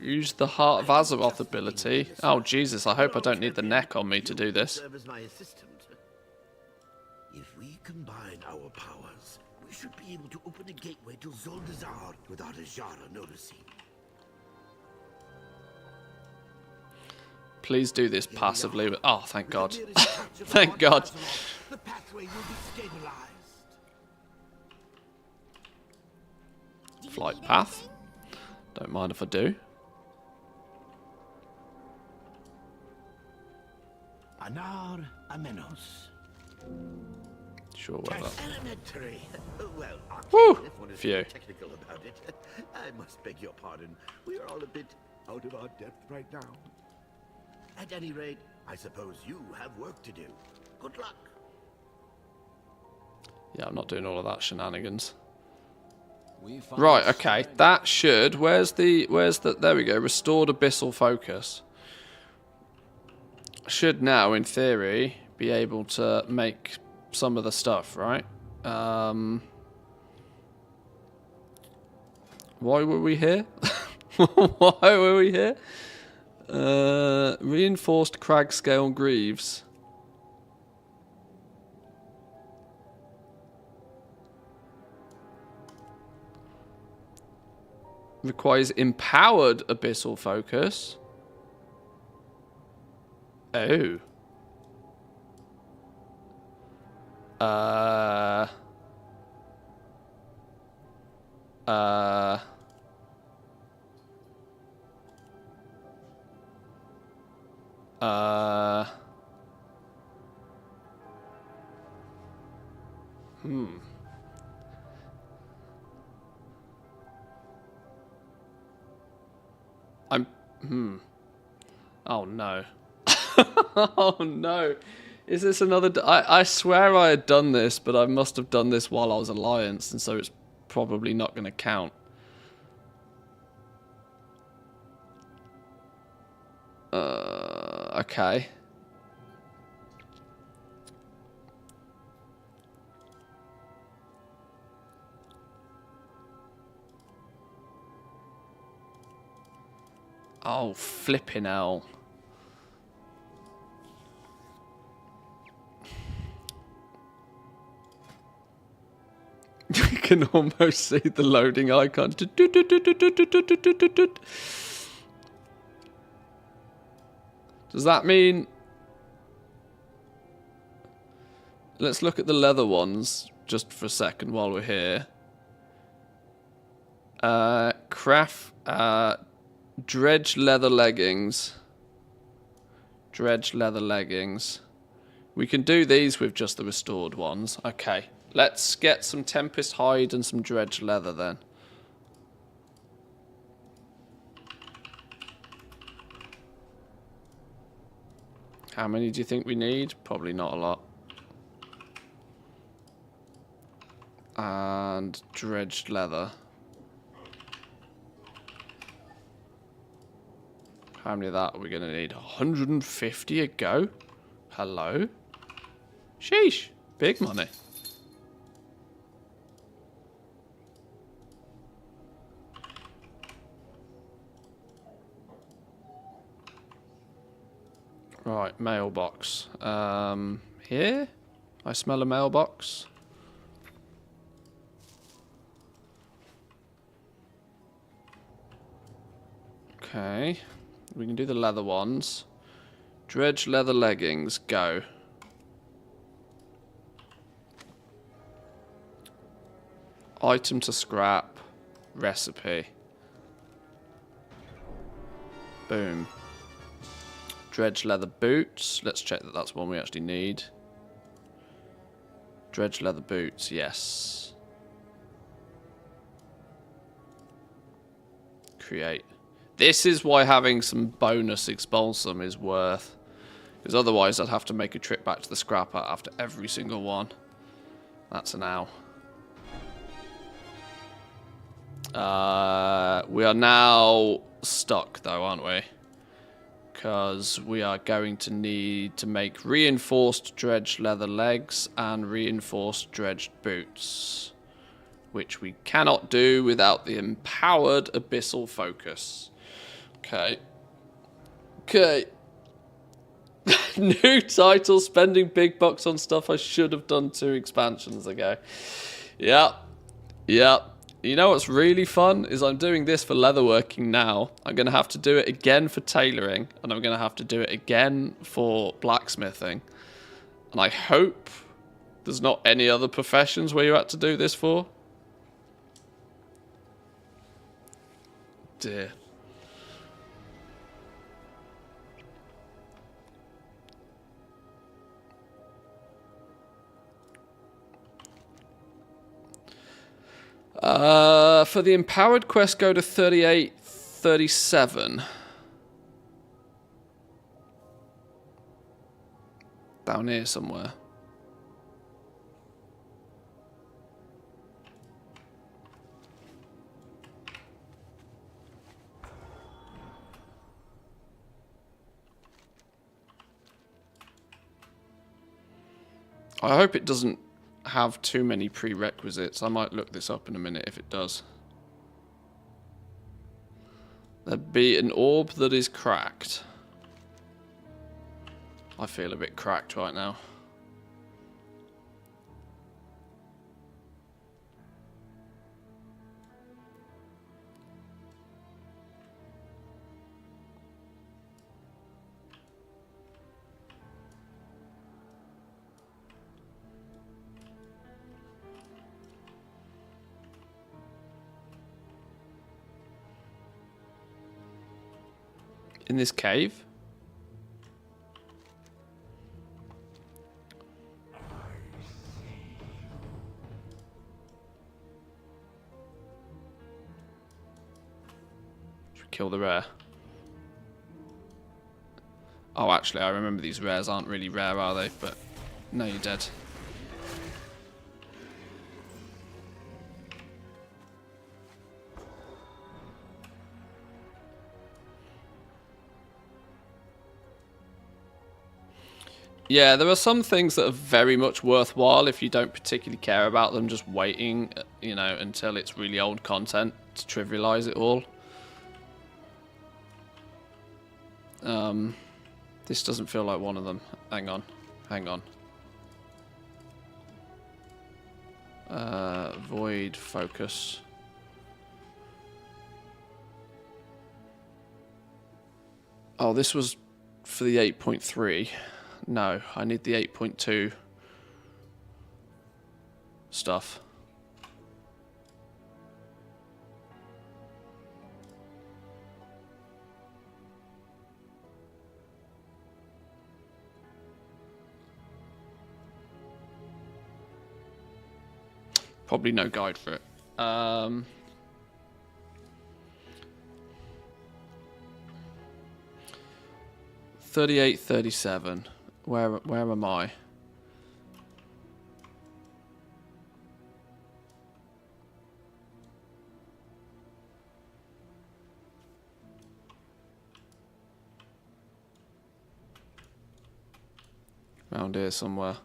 Use the Heart of Azeroth ability. Oh, Jesus, I hope I don't need the neck on me to do this. Serve as my assistant. If we combine our powers, we should be able to open a gateway to Zoldazar without Ajara noticing. Please do this passively. But oh, thank God. Thank God. The pathway will be stabilized. Flight path. Don't mind if I do. Anar Amenos. Sure, whatever. Elementary. Well, Woo! if one is Phew. technical about it, I must beg your pardon. We are all a bit out of our depth right now. At any rate, I suppose you have work to do. Good luck. Yeah, I'm not doing all of that shenanigans. Right, okay. That should... Where's the... There we go. Restored abyssal focus. Should now, in theory, be able to make some of the stuff, right? Why were we here? Why were we here? Reinforced crag scale greaves. Requires empowered abyssal focus. Oh. Oh no. Oh no. Is this another... I swear I had done this, but I must have done this while I was Alliance, and so it's probably not going to count. Okay. Oh, flipping hell. You can almost see the loading icon. Does that mean... Let's look at the leather ones just for a second while we're here. Craft... Dredge leather leggings. Dredge leather leggings. We can do these with just the restored ones. Okay. Let's get some Tempest hide and some dredge leather then. How many do you think we need? Probably not a lot. And dredged leather. How many of that are we going to need? 150 a go? Hello? Sheesh. Big money. Right, mailbox. Here? I smell a mailbox. Okay. We can do the leather ones. Dredge leather leggings, go. Item to scrap. Recipe. Boom. Dredge leather boots. Let's check that that's one we actually need. Dredge leather boots, yes. create. This is why having some bonus expulsum is worth. Because otherwise I'd have to make a trip back to the scrapper after every single one. That's an ow. We are now stuck though, aren't we? Because we are going to need to make reinforced dredged leather legs and reinforced dredged boots. Which we cannot do without the empowered abyssal focus. Okay. Okay. New title, spending big bucks on stuff I should have done 2 expansions ago. Yep. Yep. You know what's really fun is I'm doing this for leatherworking now. I'm going to have to do it again for tailoring. And I'm going to have to do it again for blacksmithing. And I hope there's not any other professions where you had to do this for. Dear. For the empowered quest, go to 3837. Down here somewhere. I hope it doesn't have too many prerequisites. I might look this up in a minute if it does. There'd be an orb that is cracked. I feel a bit cracked right now. In this cave? Should we kill the rare? Oh, actually, I remember these rares aren't really rare, are they? But no, you're dead. Yeah, there are some things that are very much worthwhile if you don't particularly care about them, just waiting, you know, until it's really old content to trivialize it all. This doesn't feel like one of them. Hang on. Hang on. Void focus. Oh, this was for the 8.3. No, I need the 8.2 stuff. Probably no guide for it. 3837. Where am I? Around here somewhere.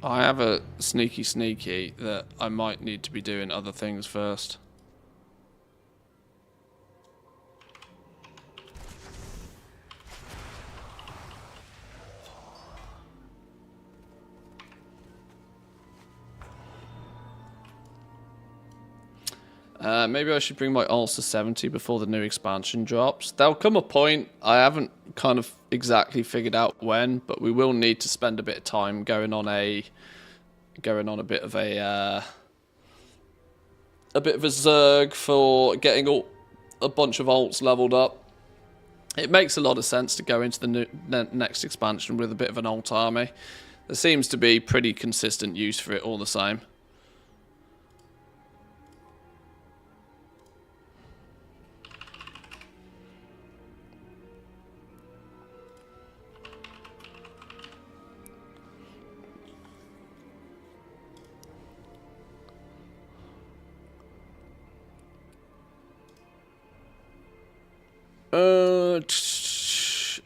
I have a sneaky that I might need to be doing other things first. Maybe I should bring my alts to 70 before the new expansion drops. There'll come a point, I haven't kind of exactly figured out when, but we will need to spend a bit of time going on a bit of a a bit of a zerg for getting a bunch of alts leveled up. It makes a lot of sense to go into the next expansion with a bit of an alt army. There seems to be pretty consistent use for it all the same.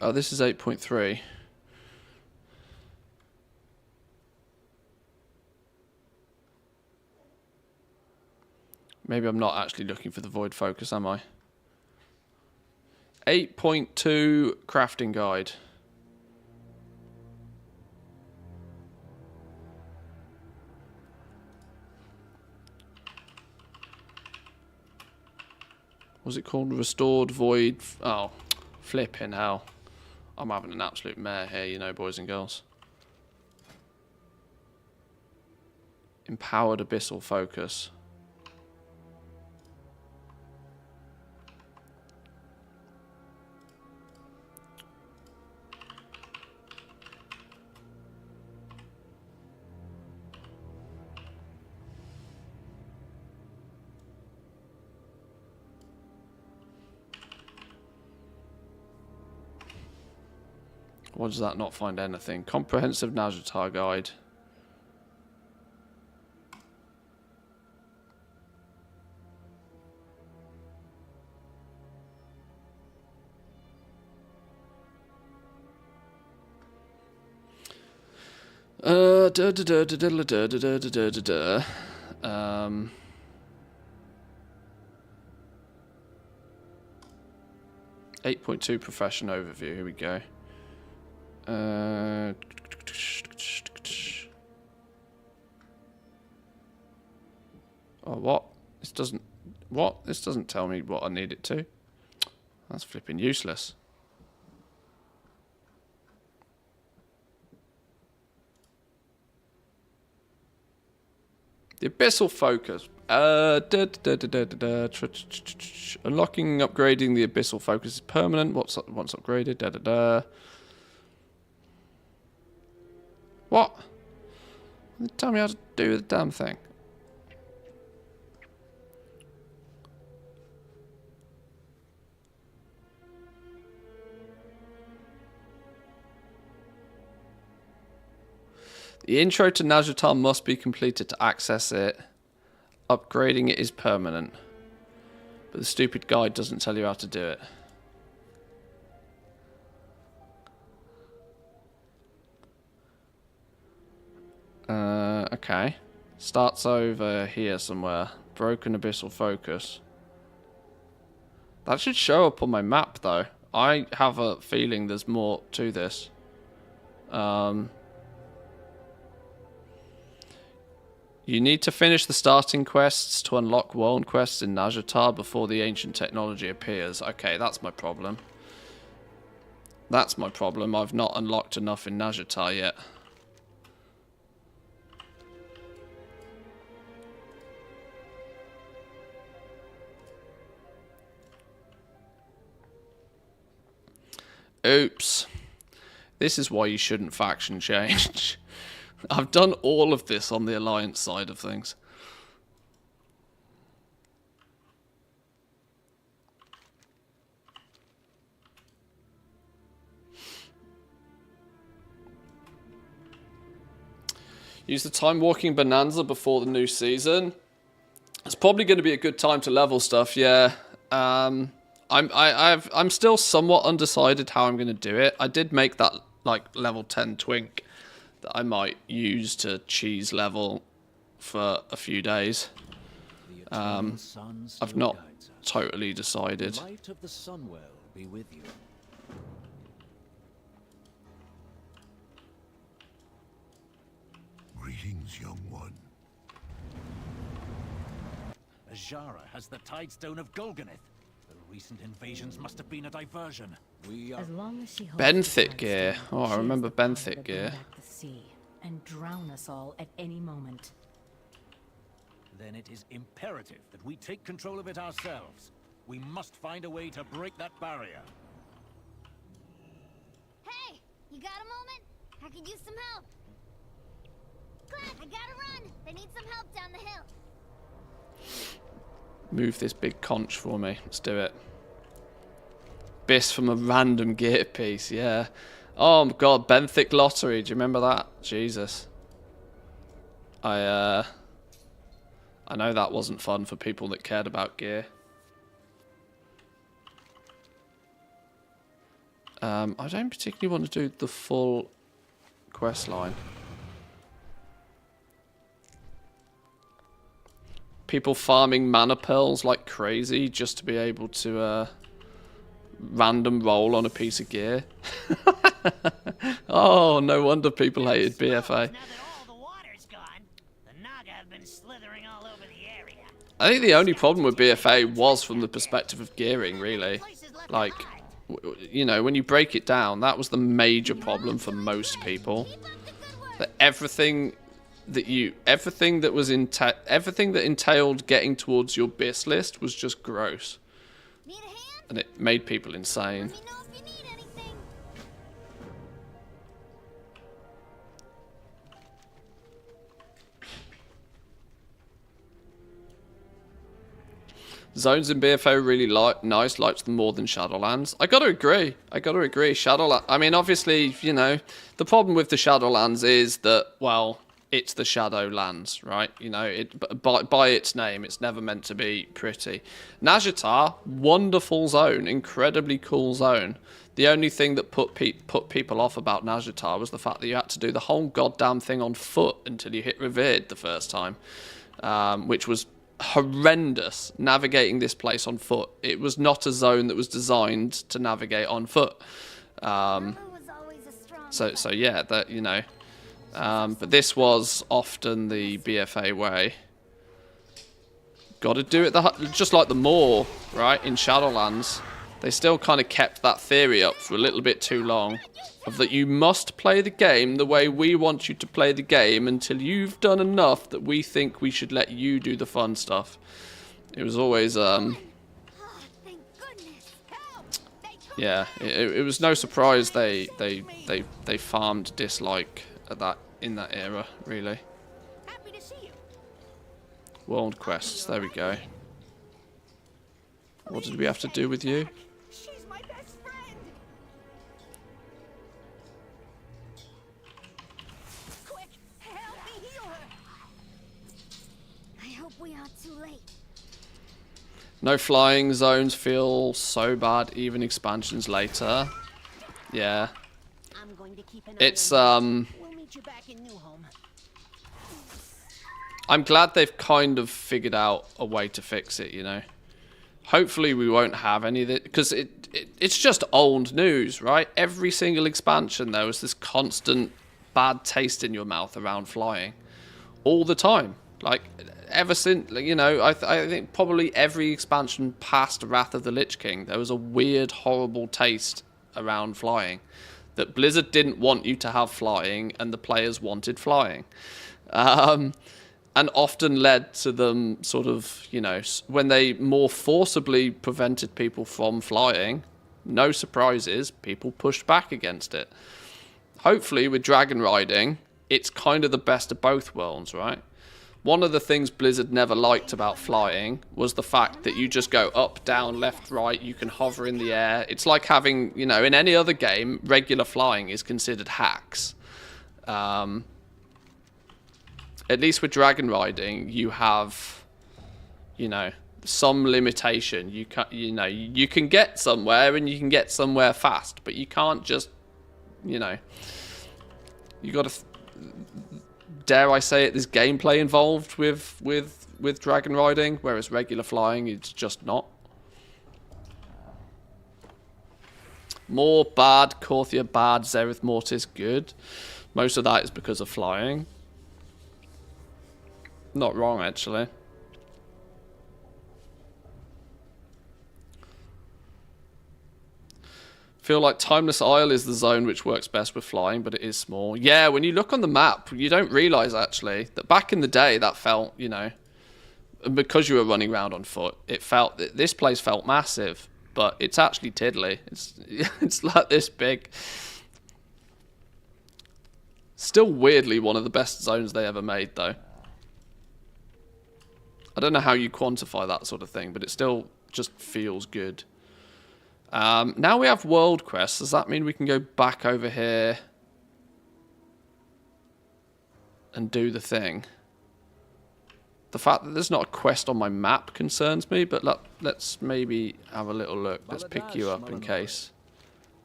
Oh, this is 8.3. Maybe I'm not actually looking for the void focus, am I? 8.2 crafting guide. Was it called Restored Void? Oh, flipping hell. I'm having an absolute mare here, you know, boys and girls. Empowered Abyssal Focus. What does that not find anything? Comprehensive Nazjatar Guide. Da da da da da da da da da da. 8.2 profession overview. Here we go. Oh, what? This doesn't... What? This doesn't tell me what I need it to. That's flipping useless. The Abyssal Focus. Unlocking, upgrading the Abyssal Focus is permanent. Once upgraded. What? Tell me how to do the damn thing. The intro to Nazjatar must be completed to access it. Upgrading it is permanent. But the stupid guide doesn't tell you how to do it. Okay. Starts over here somewhere. Broken Abyssal Focus. That should show up on my map, though. I have a feeling there's more to this. You need to finish the starting quests to unlock world quests in Nazjatar before the ancient technology appears. Okay, that's my problem. That's my problem. I've not unlocked enough in Nazjatar yet. Oops. This is why you shouldn't faction change. I've done all of this on the Alliance side of things. Use the time walking bonanza before the new season. It's probably going to be a good time to level stuff, yeah. I'm still somewhat undecided how I'm going to do it. I did make that like level 10 twink that I might use to cheese level for a few days. I've not totally decided. The light of the Sunwell be with you. Greetings, young one. Azshara has the Tidestone of Golganeth. The recent invasions must have been a diversion. As long as she holds Benthic gear. Oh, I remember Benthic gear. the sea and drown us all at any moment. then it is imperative that we take control of it ourselves. We must find a way to break that barrier. Hey, you got a moment? I could use some help. Glad I gotta run. They need some help down the hill. Move this big conch for me. Let's do it. Biss from a random gear piece, yeah. Oh my god, Benthic Lottery, do you remember that? Jesus. I know that wasn't fun for people that cared about gear. I don't particularly want to do the full quest line. People farming mana pearls like crazy just to be able to random roll on a piece of gear. Oh, no wonder people hated BFA. I think the only problem with BFA was from the perspective of gearing, really. Like, you know, when you break it down, that was the major problem for most people. That everything that entailed getting towards your BIS list was just gross. And it made people insane. Zones in BFO really nice, likes them more than Shadowlands. I gotta agree. Shadowlands. I mean, obviously, you know, the problem with the Shadowlands is that, well, it's the Shadowlands, right? You know, by its name, it's never meant to be pretty. Nazjatar, wonderful zone, incredibly cool zone. The only thing that put people off about Nazjatar was the fact that you had to do the whole goddamn thing on foot until you hit Revered the first time, which was horrendous, navigating this place on foot. It was not a zone that was designed to navigate on foot. So yeah, that, you know, but this was often the BFA way. Got to do it just like the Maw, right? In Shadowlands, they still kind of kept that theory up for a little bit too long, of that you must play the game the way we want you to play the game until you've done enough that we think we should let you do the fun stuff. It was always yeah, it was no surprise they farmed dislike at that in that era, really. World quests, there we go. What did we have to do with you? No flying zones feel so bad, even expansions later. Yeah. It's, I'm glad they've kind of figured out a way to fix it, you know. Hopefully we won't have any of it, because it's just old news, right? Every single expansion, there was this constant bad taste in your mouth around flying. All the time. Like, ever since, you know, I think probably every expansion past Wrath of the Lich King, there was a weird, horrible taste around flying. That Blizzard didn't want you to have flying, and the players wanted flying. And often led to them sort of, you know, when they more forcibly prevented people from flying, no surprises, people pushed back against it. Hopefully, with Dragon Riding, it's kind of the best of both worlds, right? One of the things Blizzard never liked about flying was the fact that you just go up, down, left, right, you can hover in the air. It's like having, you know, in any other game, regular flying is considered hacks. At least with Dragon Riding, you have, you know, some limitation. You can get somewhere and you can get somewhere fast, but you can't just, you know, you got to... Dare I say it, there's gameplay involved with Dragon Riding, whereas regular flying, it's just not. More bad, Korthia bad, Zereth Mortis good. Most of that is because of flying. Not wrong, actually. Feel like Timeless Isle is the zone which works best with flying, but it is small. Yeah, when you look on the map, you don't realise, actually, that back in the day, that felt, you know, And because you were running around on foot, this place felt massive, but it's actually tiddly. It's like this big. Still weirdly one of the best zones they ever made, though. I don't know how you quantify that sort of thing, but it still just feels good. Now we have world quests. Does that mean we can go back over here and do the thing? The fact that there's not a quest on my map concerns me, but let's maybe have a little look. Let's pick you up in case.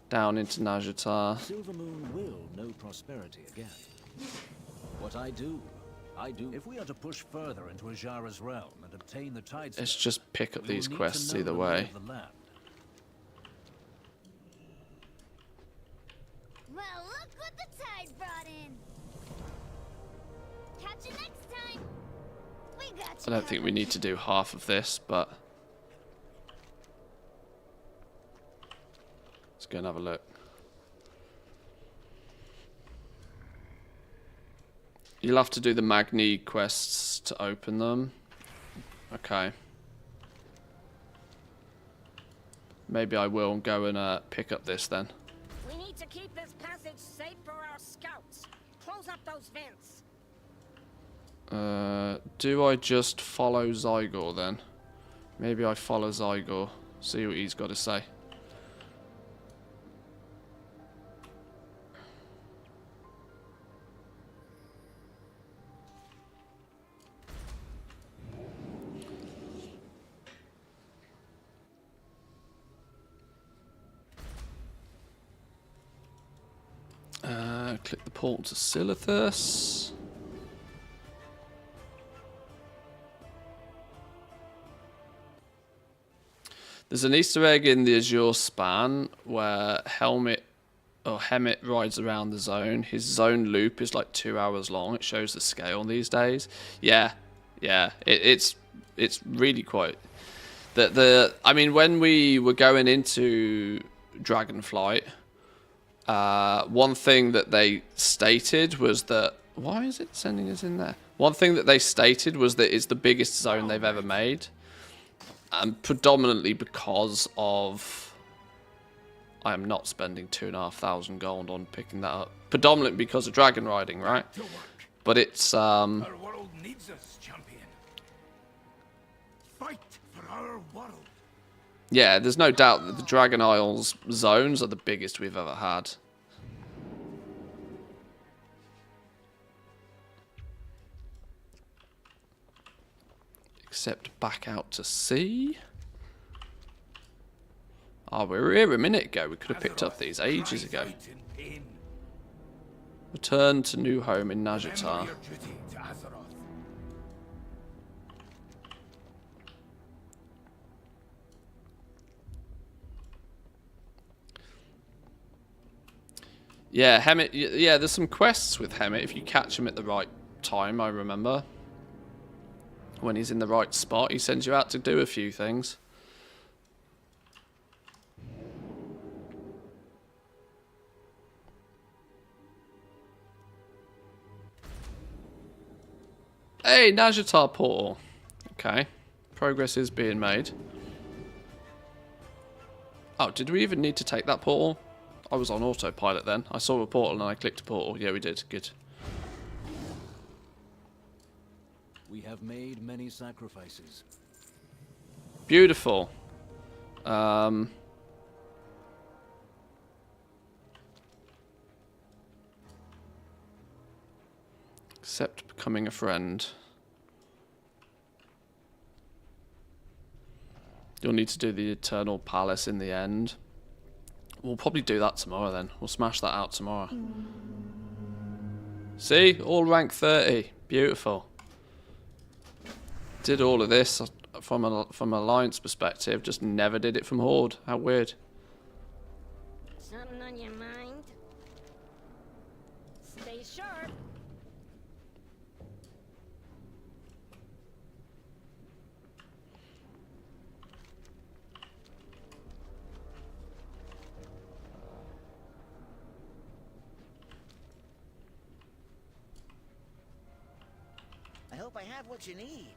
Down into Najatar. Silver Moon will know prosperity again. What I do. If we are to push further into Ajara's realm and obtain the tides, Let's just pick up these quests either way. Well, look what the tide brought in. Catch you next time. We got you. I don't think we need to do half of this, but let's go and have a look. You'll have to do the Magni quests to open them. Okay. Maybe I will go and pick up this then. We need to keep this passage safe for our scouts. Close up those vents. Do I just follow Zygor then? Maybe I follow Zygor. See what he's got to say. Click the portal to Silithus. There's an Easter egg in the Azure Span where Hemit rides around the zone. His zone loop is like 2 hours long. It shows the scale these days. Yeah. It's really quite. I mean, when we were going into Dragonflight. One thing that they stated was that... Why is it sending us in there? One thing that they stated was that it's the biggest zone they've ever made. And predominantly because of... I am not spending 2,500 gold on picking that up. Predominantly because of dragon riding, right? But it's... Our world needs us, champion. Fight for our world. Yeah, there's no doubt that the Dragon Isles zones are the biggest we've ever had. Except back out to sea. Oh, we were here a minute ago. We could have picked up these ages ago. Return to new home in Najatar. Yeah, Hemit. Yeah, there's some quests with Hemit if you catch him at the right time. I remember when he's in the right spot, he sends you out to do a few things. Hey, Najatar portal. Okay, progress is being made. Oh, did we even need to take that portal? I was on autopilot then. I saw a portal and I clicked a portal. Yeah, we did. Good. We have made many sacrifices. Beautiful. Accept becoming a friend. You'll need to do the Eternal Palace in the end. We'll probably do that tomorrow then. We'll smash that out tomorrow. See? All rank 30. Beautiful. Did all of this from Alliance perspective. Just never did it from Horde. How weird. Something on your mind? Stay sharp. I hope I have what you need.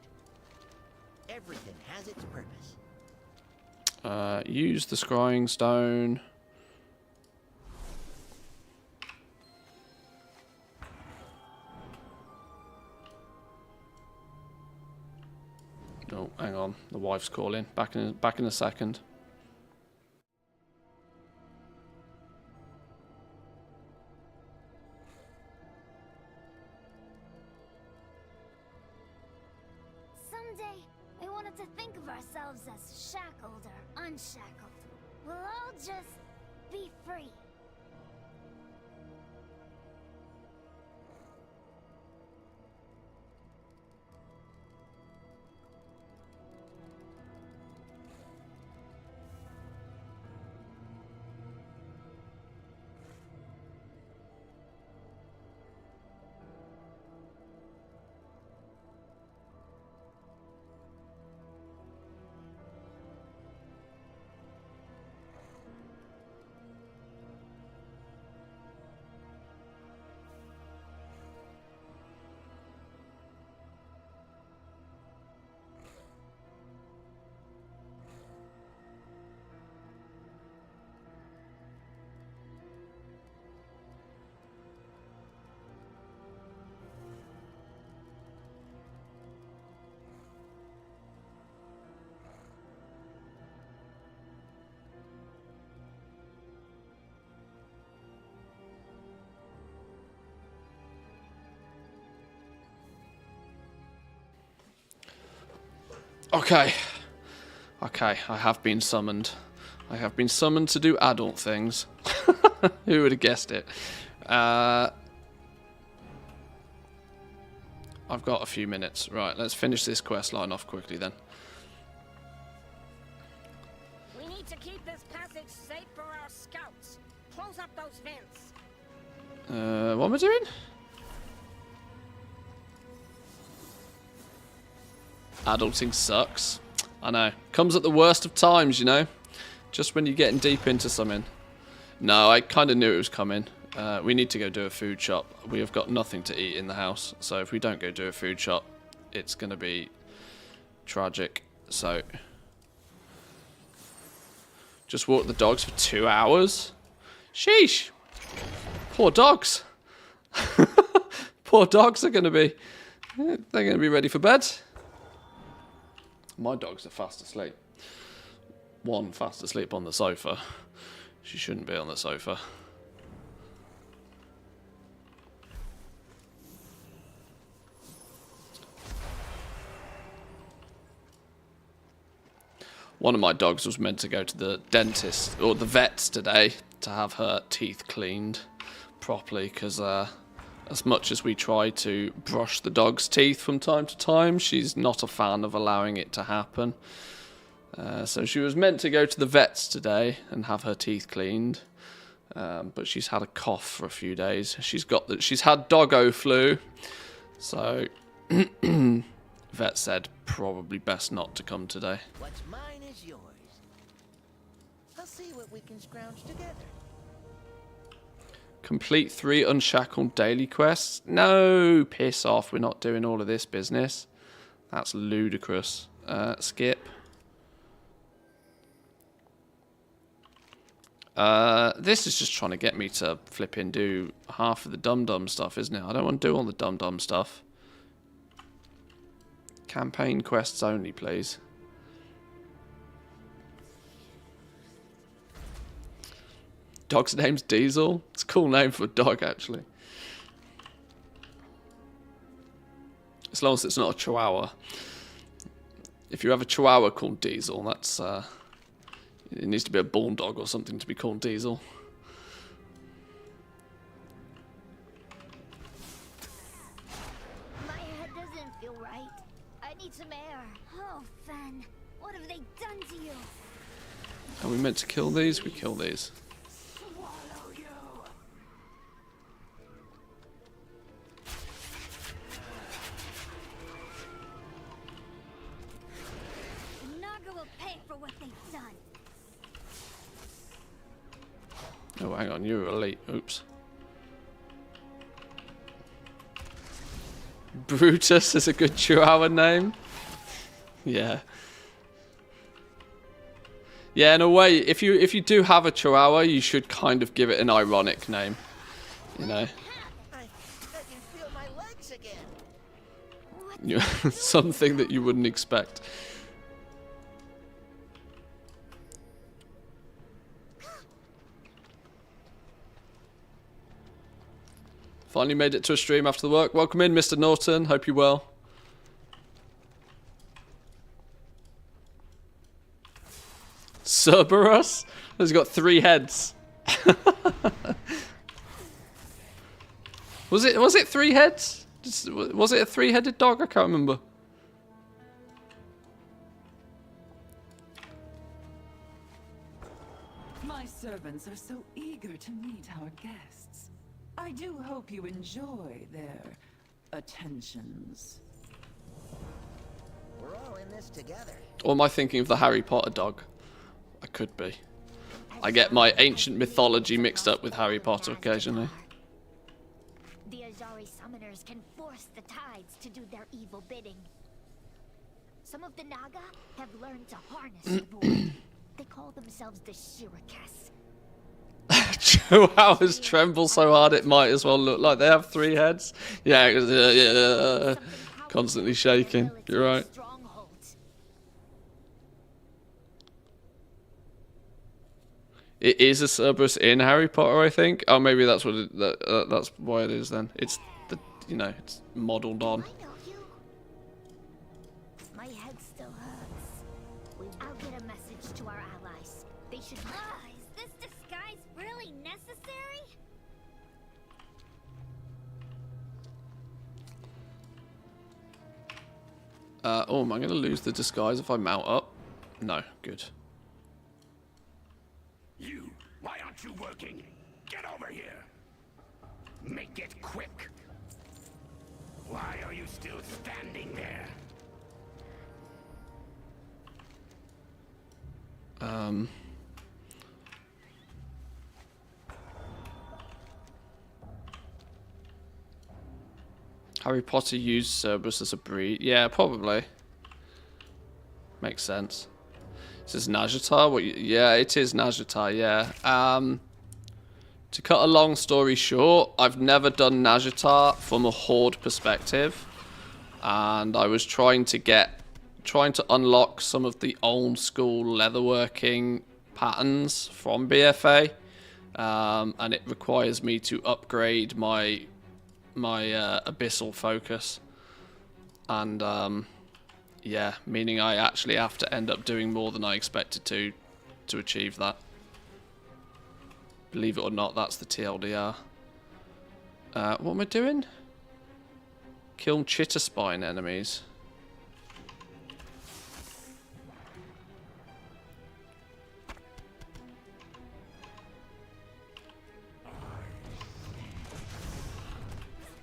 Everything has its purpose. Use the scrying stone. Oh, hang on. The wife's calling. Back in a second. Someday, we wanted to think of ourselves as shackled or unshackled. We'll all just be free. Okay. Okay, I have been summoned. I have been summoned to do adult things. Who would have guessed it? I've got a few minutes. Right, let's finish this quest line off quickly then. We need to keep this passage safe for our scouts. Close up those vents. What am I doing? Adulting sucks. I know. Comes at the worst of times, you know? Just when you're getting deep into something. No, I kind of knew it was coming. We need to go do a food shop. We have got nothing to eat in the house. So if we don't go do a food shop, it's going to be tragic. So just walk the dogs for 2 hours? Sheesh. Poor dogs. Poor dogs are going to be... They're going to be ready for bed. My dogs are fast asleep. One fast asleep on the sofa. She shouldn't be on the sofa. One of my dogs was meant to go to the dentist or the vets today to have her teeth cleaned properly because as much as we try to brush the dog's teeth from time to time, she's not a fan of allowing it to happen. So she was meant to go to the vets today and have her teeth cleaned, but she's had a cough for a few days. She's had doggo flu, so vet said probably best not to come today. What's mine is yours. I'll see what we can scrounge together. Complete 3 unshackled daily quests? No, piss off. We're not doing all of this business. That's ludicrous. Skip. This is just trying to get me to flipping do half of the dum-dum stuff, isn't it? I don't want to do all the dum-dum stuff. Campaign quests only, please. Dog's name's Diesel. It's a cool name for a dog, actually. As long as it's not a Chihuahua. If you have a Chihuahua called Diesel, that's it needs to be a bulldog or something to be called Diesel. My head doesn't feel right. I need some air. Oh, Fen, what have they done to you? Are we meant to kill these? We kill these. Oh, hang on, you're elite. Oops. Brutus is a good Chihuahua name. Yeah. Yeah, in a way, if you do have a Chihuahua, you should kind of give it an ironic name. You know. I can feel my legs again. Something that you wouldn't expect. Finally made it to a stream after the work. Welcome in, Mr. Norton. Hope you're well. Cerberus? He's got 3 heads. Was it 3 heads? Was it a 3-headed dog? I can't remember. My servants are so eager to meet our guests. I do hope you enjoy their attentions. We're all in this together. Or am I thinking of the Harry Potter dog? I could be. I get my ancient mythology mixed up with Harry Potter occasionally. The Azari summoners can force the tides to do their evil bidding. Some of the Naga have learned to harness the void. They call themselves the Shirikas. Chihuahuas tremble so hard it might as well look like they have 3 heads. Yeah, constantly shaking. You're right. It is a Cerberus in Harry Potter, I think. Oh, maybe that's what that's why it is then. It's the it's modelled on. My head still hurts. I'll get a message to our allies. They should. Is this disguise really necessary? Oh, am I going to lose the disguise if I mount up? No, good. You, why aren't you working? Get over here. Make it quick. Why are you still standing there? Harry Potter used Cerberus as a breed. Yeah, probably. Makes sense. This is Najatar? Yeah, it is Najatar, yeah. To cut a long story short, I've never done Najatar from a Horde perspective. And I was trying to unlock some of the old school leatherworking patterns from BFA. And it requires me to upgrade my abyssal focus. And yeah, meaning I actually have to end up doing more than I expected to achieve that. Believe it or not, that's the TLDR. What am I doing? Kill chitter spine enemies.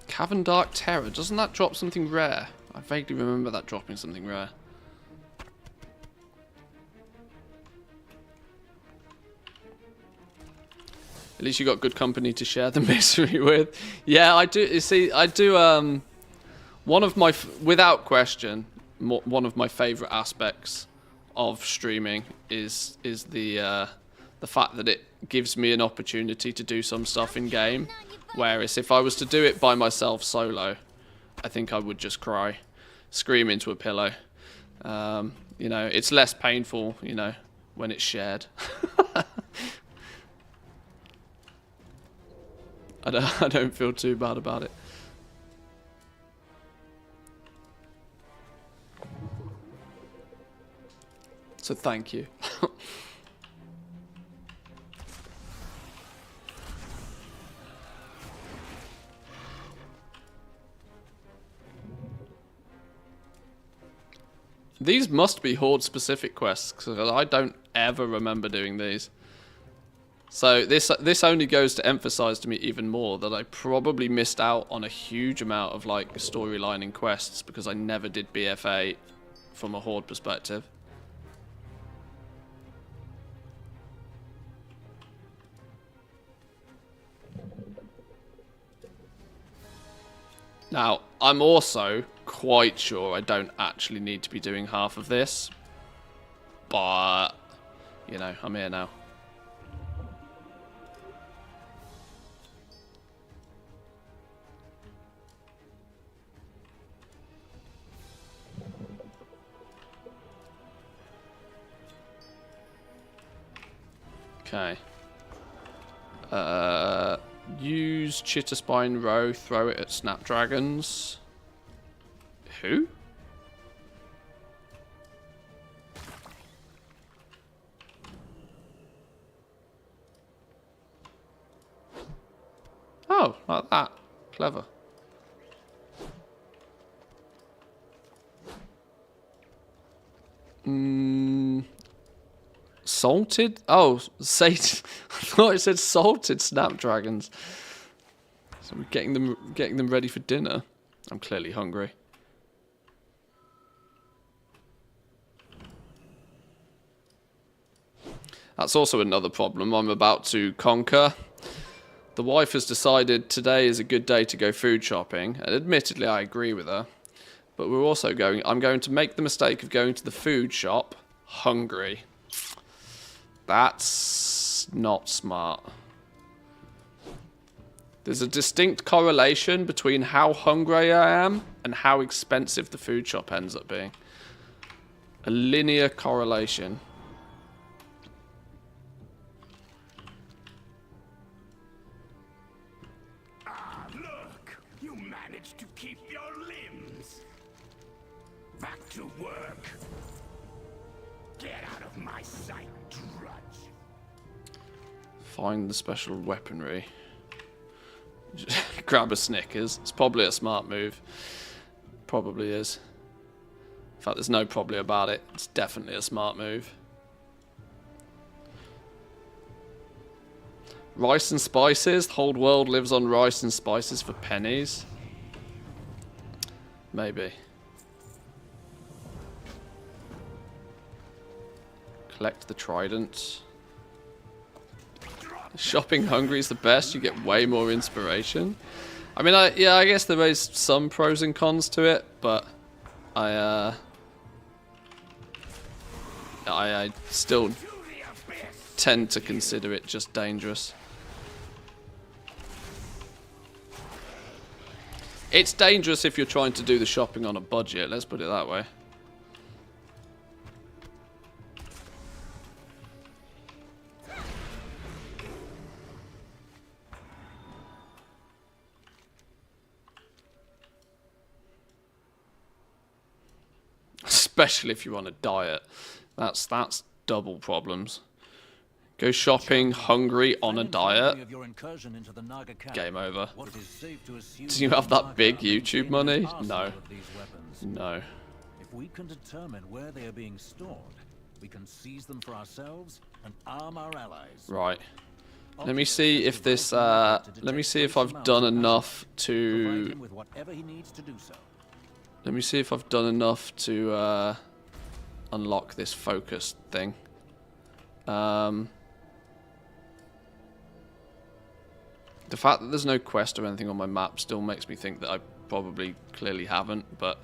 Cavern Dark Terror, doesn't that drop something rare? I vaguely remember that dropping something rare. At least you got good company to share the misery with. Yeah, I do. You see, I do. One of my, without question, one of my favorite aspects of streaming is the fact that it gives me an opportunity to do some stuff in game. Whereas if I was to do it by myself solo, I think I would just cry, scream into a pillow. You know, it's less painful, you know, when it's shared. I don't feel too bad about it. So thank you. These must be Horde specific quests, because I don't ever remember doing these. So this only goes to emphasize to me even more that I probably missed out on a huge amount of like storyline and quests because I never did BFA from a Horde perspective. Now, I'm also quite sure I don't actually need to be doing half of this. But, you know, I'm here now. Okay. Use Chitterspine Row, throw it at Snapdragons. Who? Oh, like that. Clever. Salted? Oh, sate. I thought it said salted snapdragons. So we're getting them ready for dinner. I'm clearly hungry. That's also another problem I'm about to conquer. The wife has decided today is a good day to go food shopping, and admittedly I agree with her. But I'm going to make the mistake of going to the food shop hungry. That's not smart. There's a distinct correlation between how hungry I am and how expensive the food shop ends up being. A linear correlation. Ah, look! You managed to keep your limbs. Back to work. Get out of my sight, drudge. Find the special weaponry. Grab a Snickers. It's probably a smart move. Probably is. In fact, there's no probably about it. It's definitely a smart move. Rice and spices. The whole world lives on rice and spices for pennies. Maybe. Collect the trident. Shopping hungry is the best. You get way more inspiration. I mean, yeah, I guess there is some pros and cons to it, but I still tend to consider it just dangerous. It's dangerous if you're trying to do the shopping on a budget, let's put it that way. Especially if you're on a diet. That's double problems. Go shopping hungry on a diet. Game over. Do you have that big YouTube money? No. No. If we can determine where they are being stored, we can seize them for ourselves and arm our allies. Right. Let me see if this let me see if I've done enough to Let me see if I've done enough to unlock this focus thing. The fact that there's no quest or anything on my map still makes me think that I probably clearly haven't, but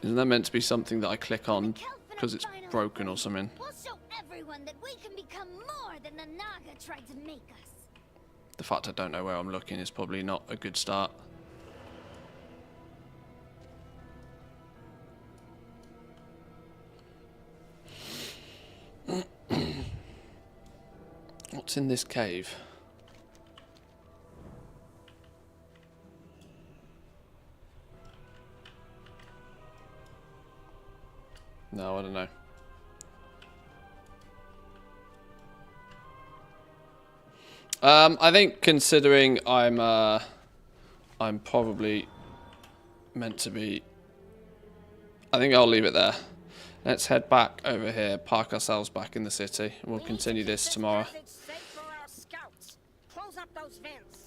isn't there meant to be something that I click on because it's broken or something? We'll show everyone that we can become more than the Naga tried to make us. The fact I don't know where I'm looking is probably not a good start. What's in this cave? No, I don't know. I think considering I'm probably meant to be, I think I'll leave it there. Let's head back over here, park ourselves back in the city, and we'll continue this tomorrow.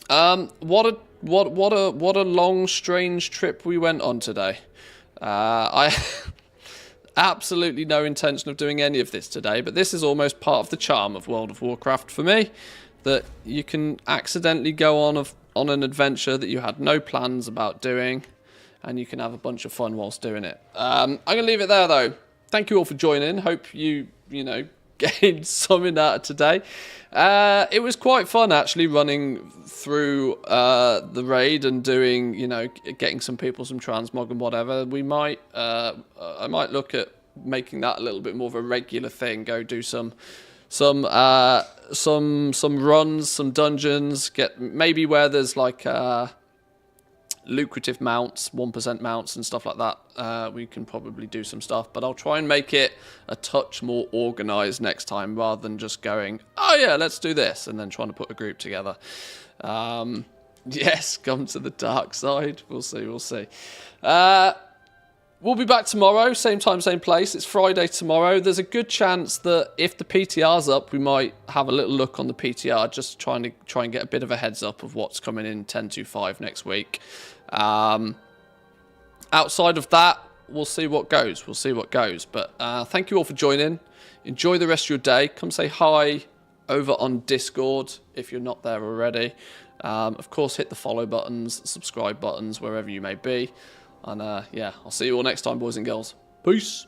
What a long, strange trip we went on today. I absolutely no intention of doing any of this today, but this is almost part of the charm of World of Warcraft for me, that you can accidentally go on an adventure that you had no plans about doing, and you can have a bunch of fun whilst doing it. I'm going to leave it there, though. Thank you all for joining. Hope you know, gained something out of today. It was quite fun, actually, running through the raid and doing, you know, getting some people some transmog and whatever. We might, I might look at making that a little bit more of a regular thing. Go do some runs, some dungeons. Get maybe where there's like lucrative mounts, 1% mounts and stuff like that. We can probably do some stuff, but I'll try and make it a touch more organized next time, rather than just going, oh yeah, let's do this, and then trying to put a group together. Yes, come to the dark side. We'll see, we'll see. We'll be back tomorrow, same time, same place. It's Friday tomorrow. There's a good chance that if the PTR's up, we might have a little look on the PTR, just try and get a bit of a heads up of what's coming in 10.25 next week. Outside of that, we'll see what goes. We'll see what goes. But thank you all for joining. Enjoy the rest of your day. Come say hi over on Discord if you're not there already. Of course, hit the follow buttons, subscribe buttons, wherever you may be. And yeah, I'll see you all next time, boys and girls. Peace.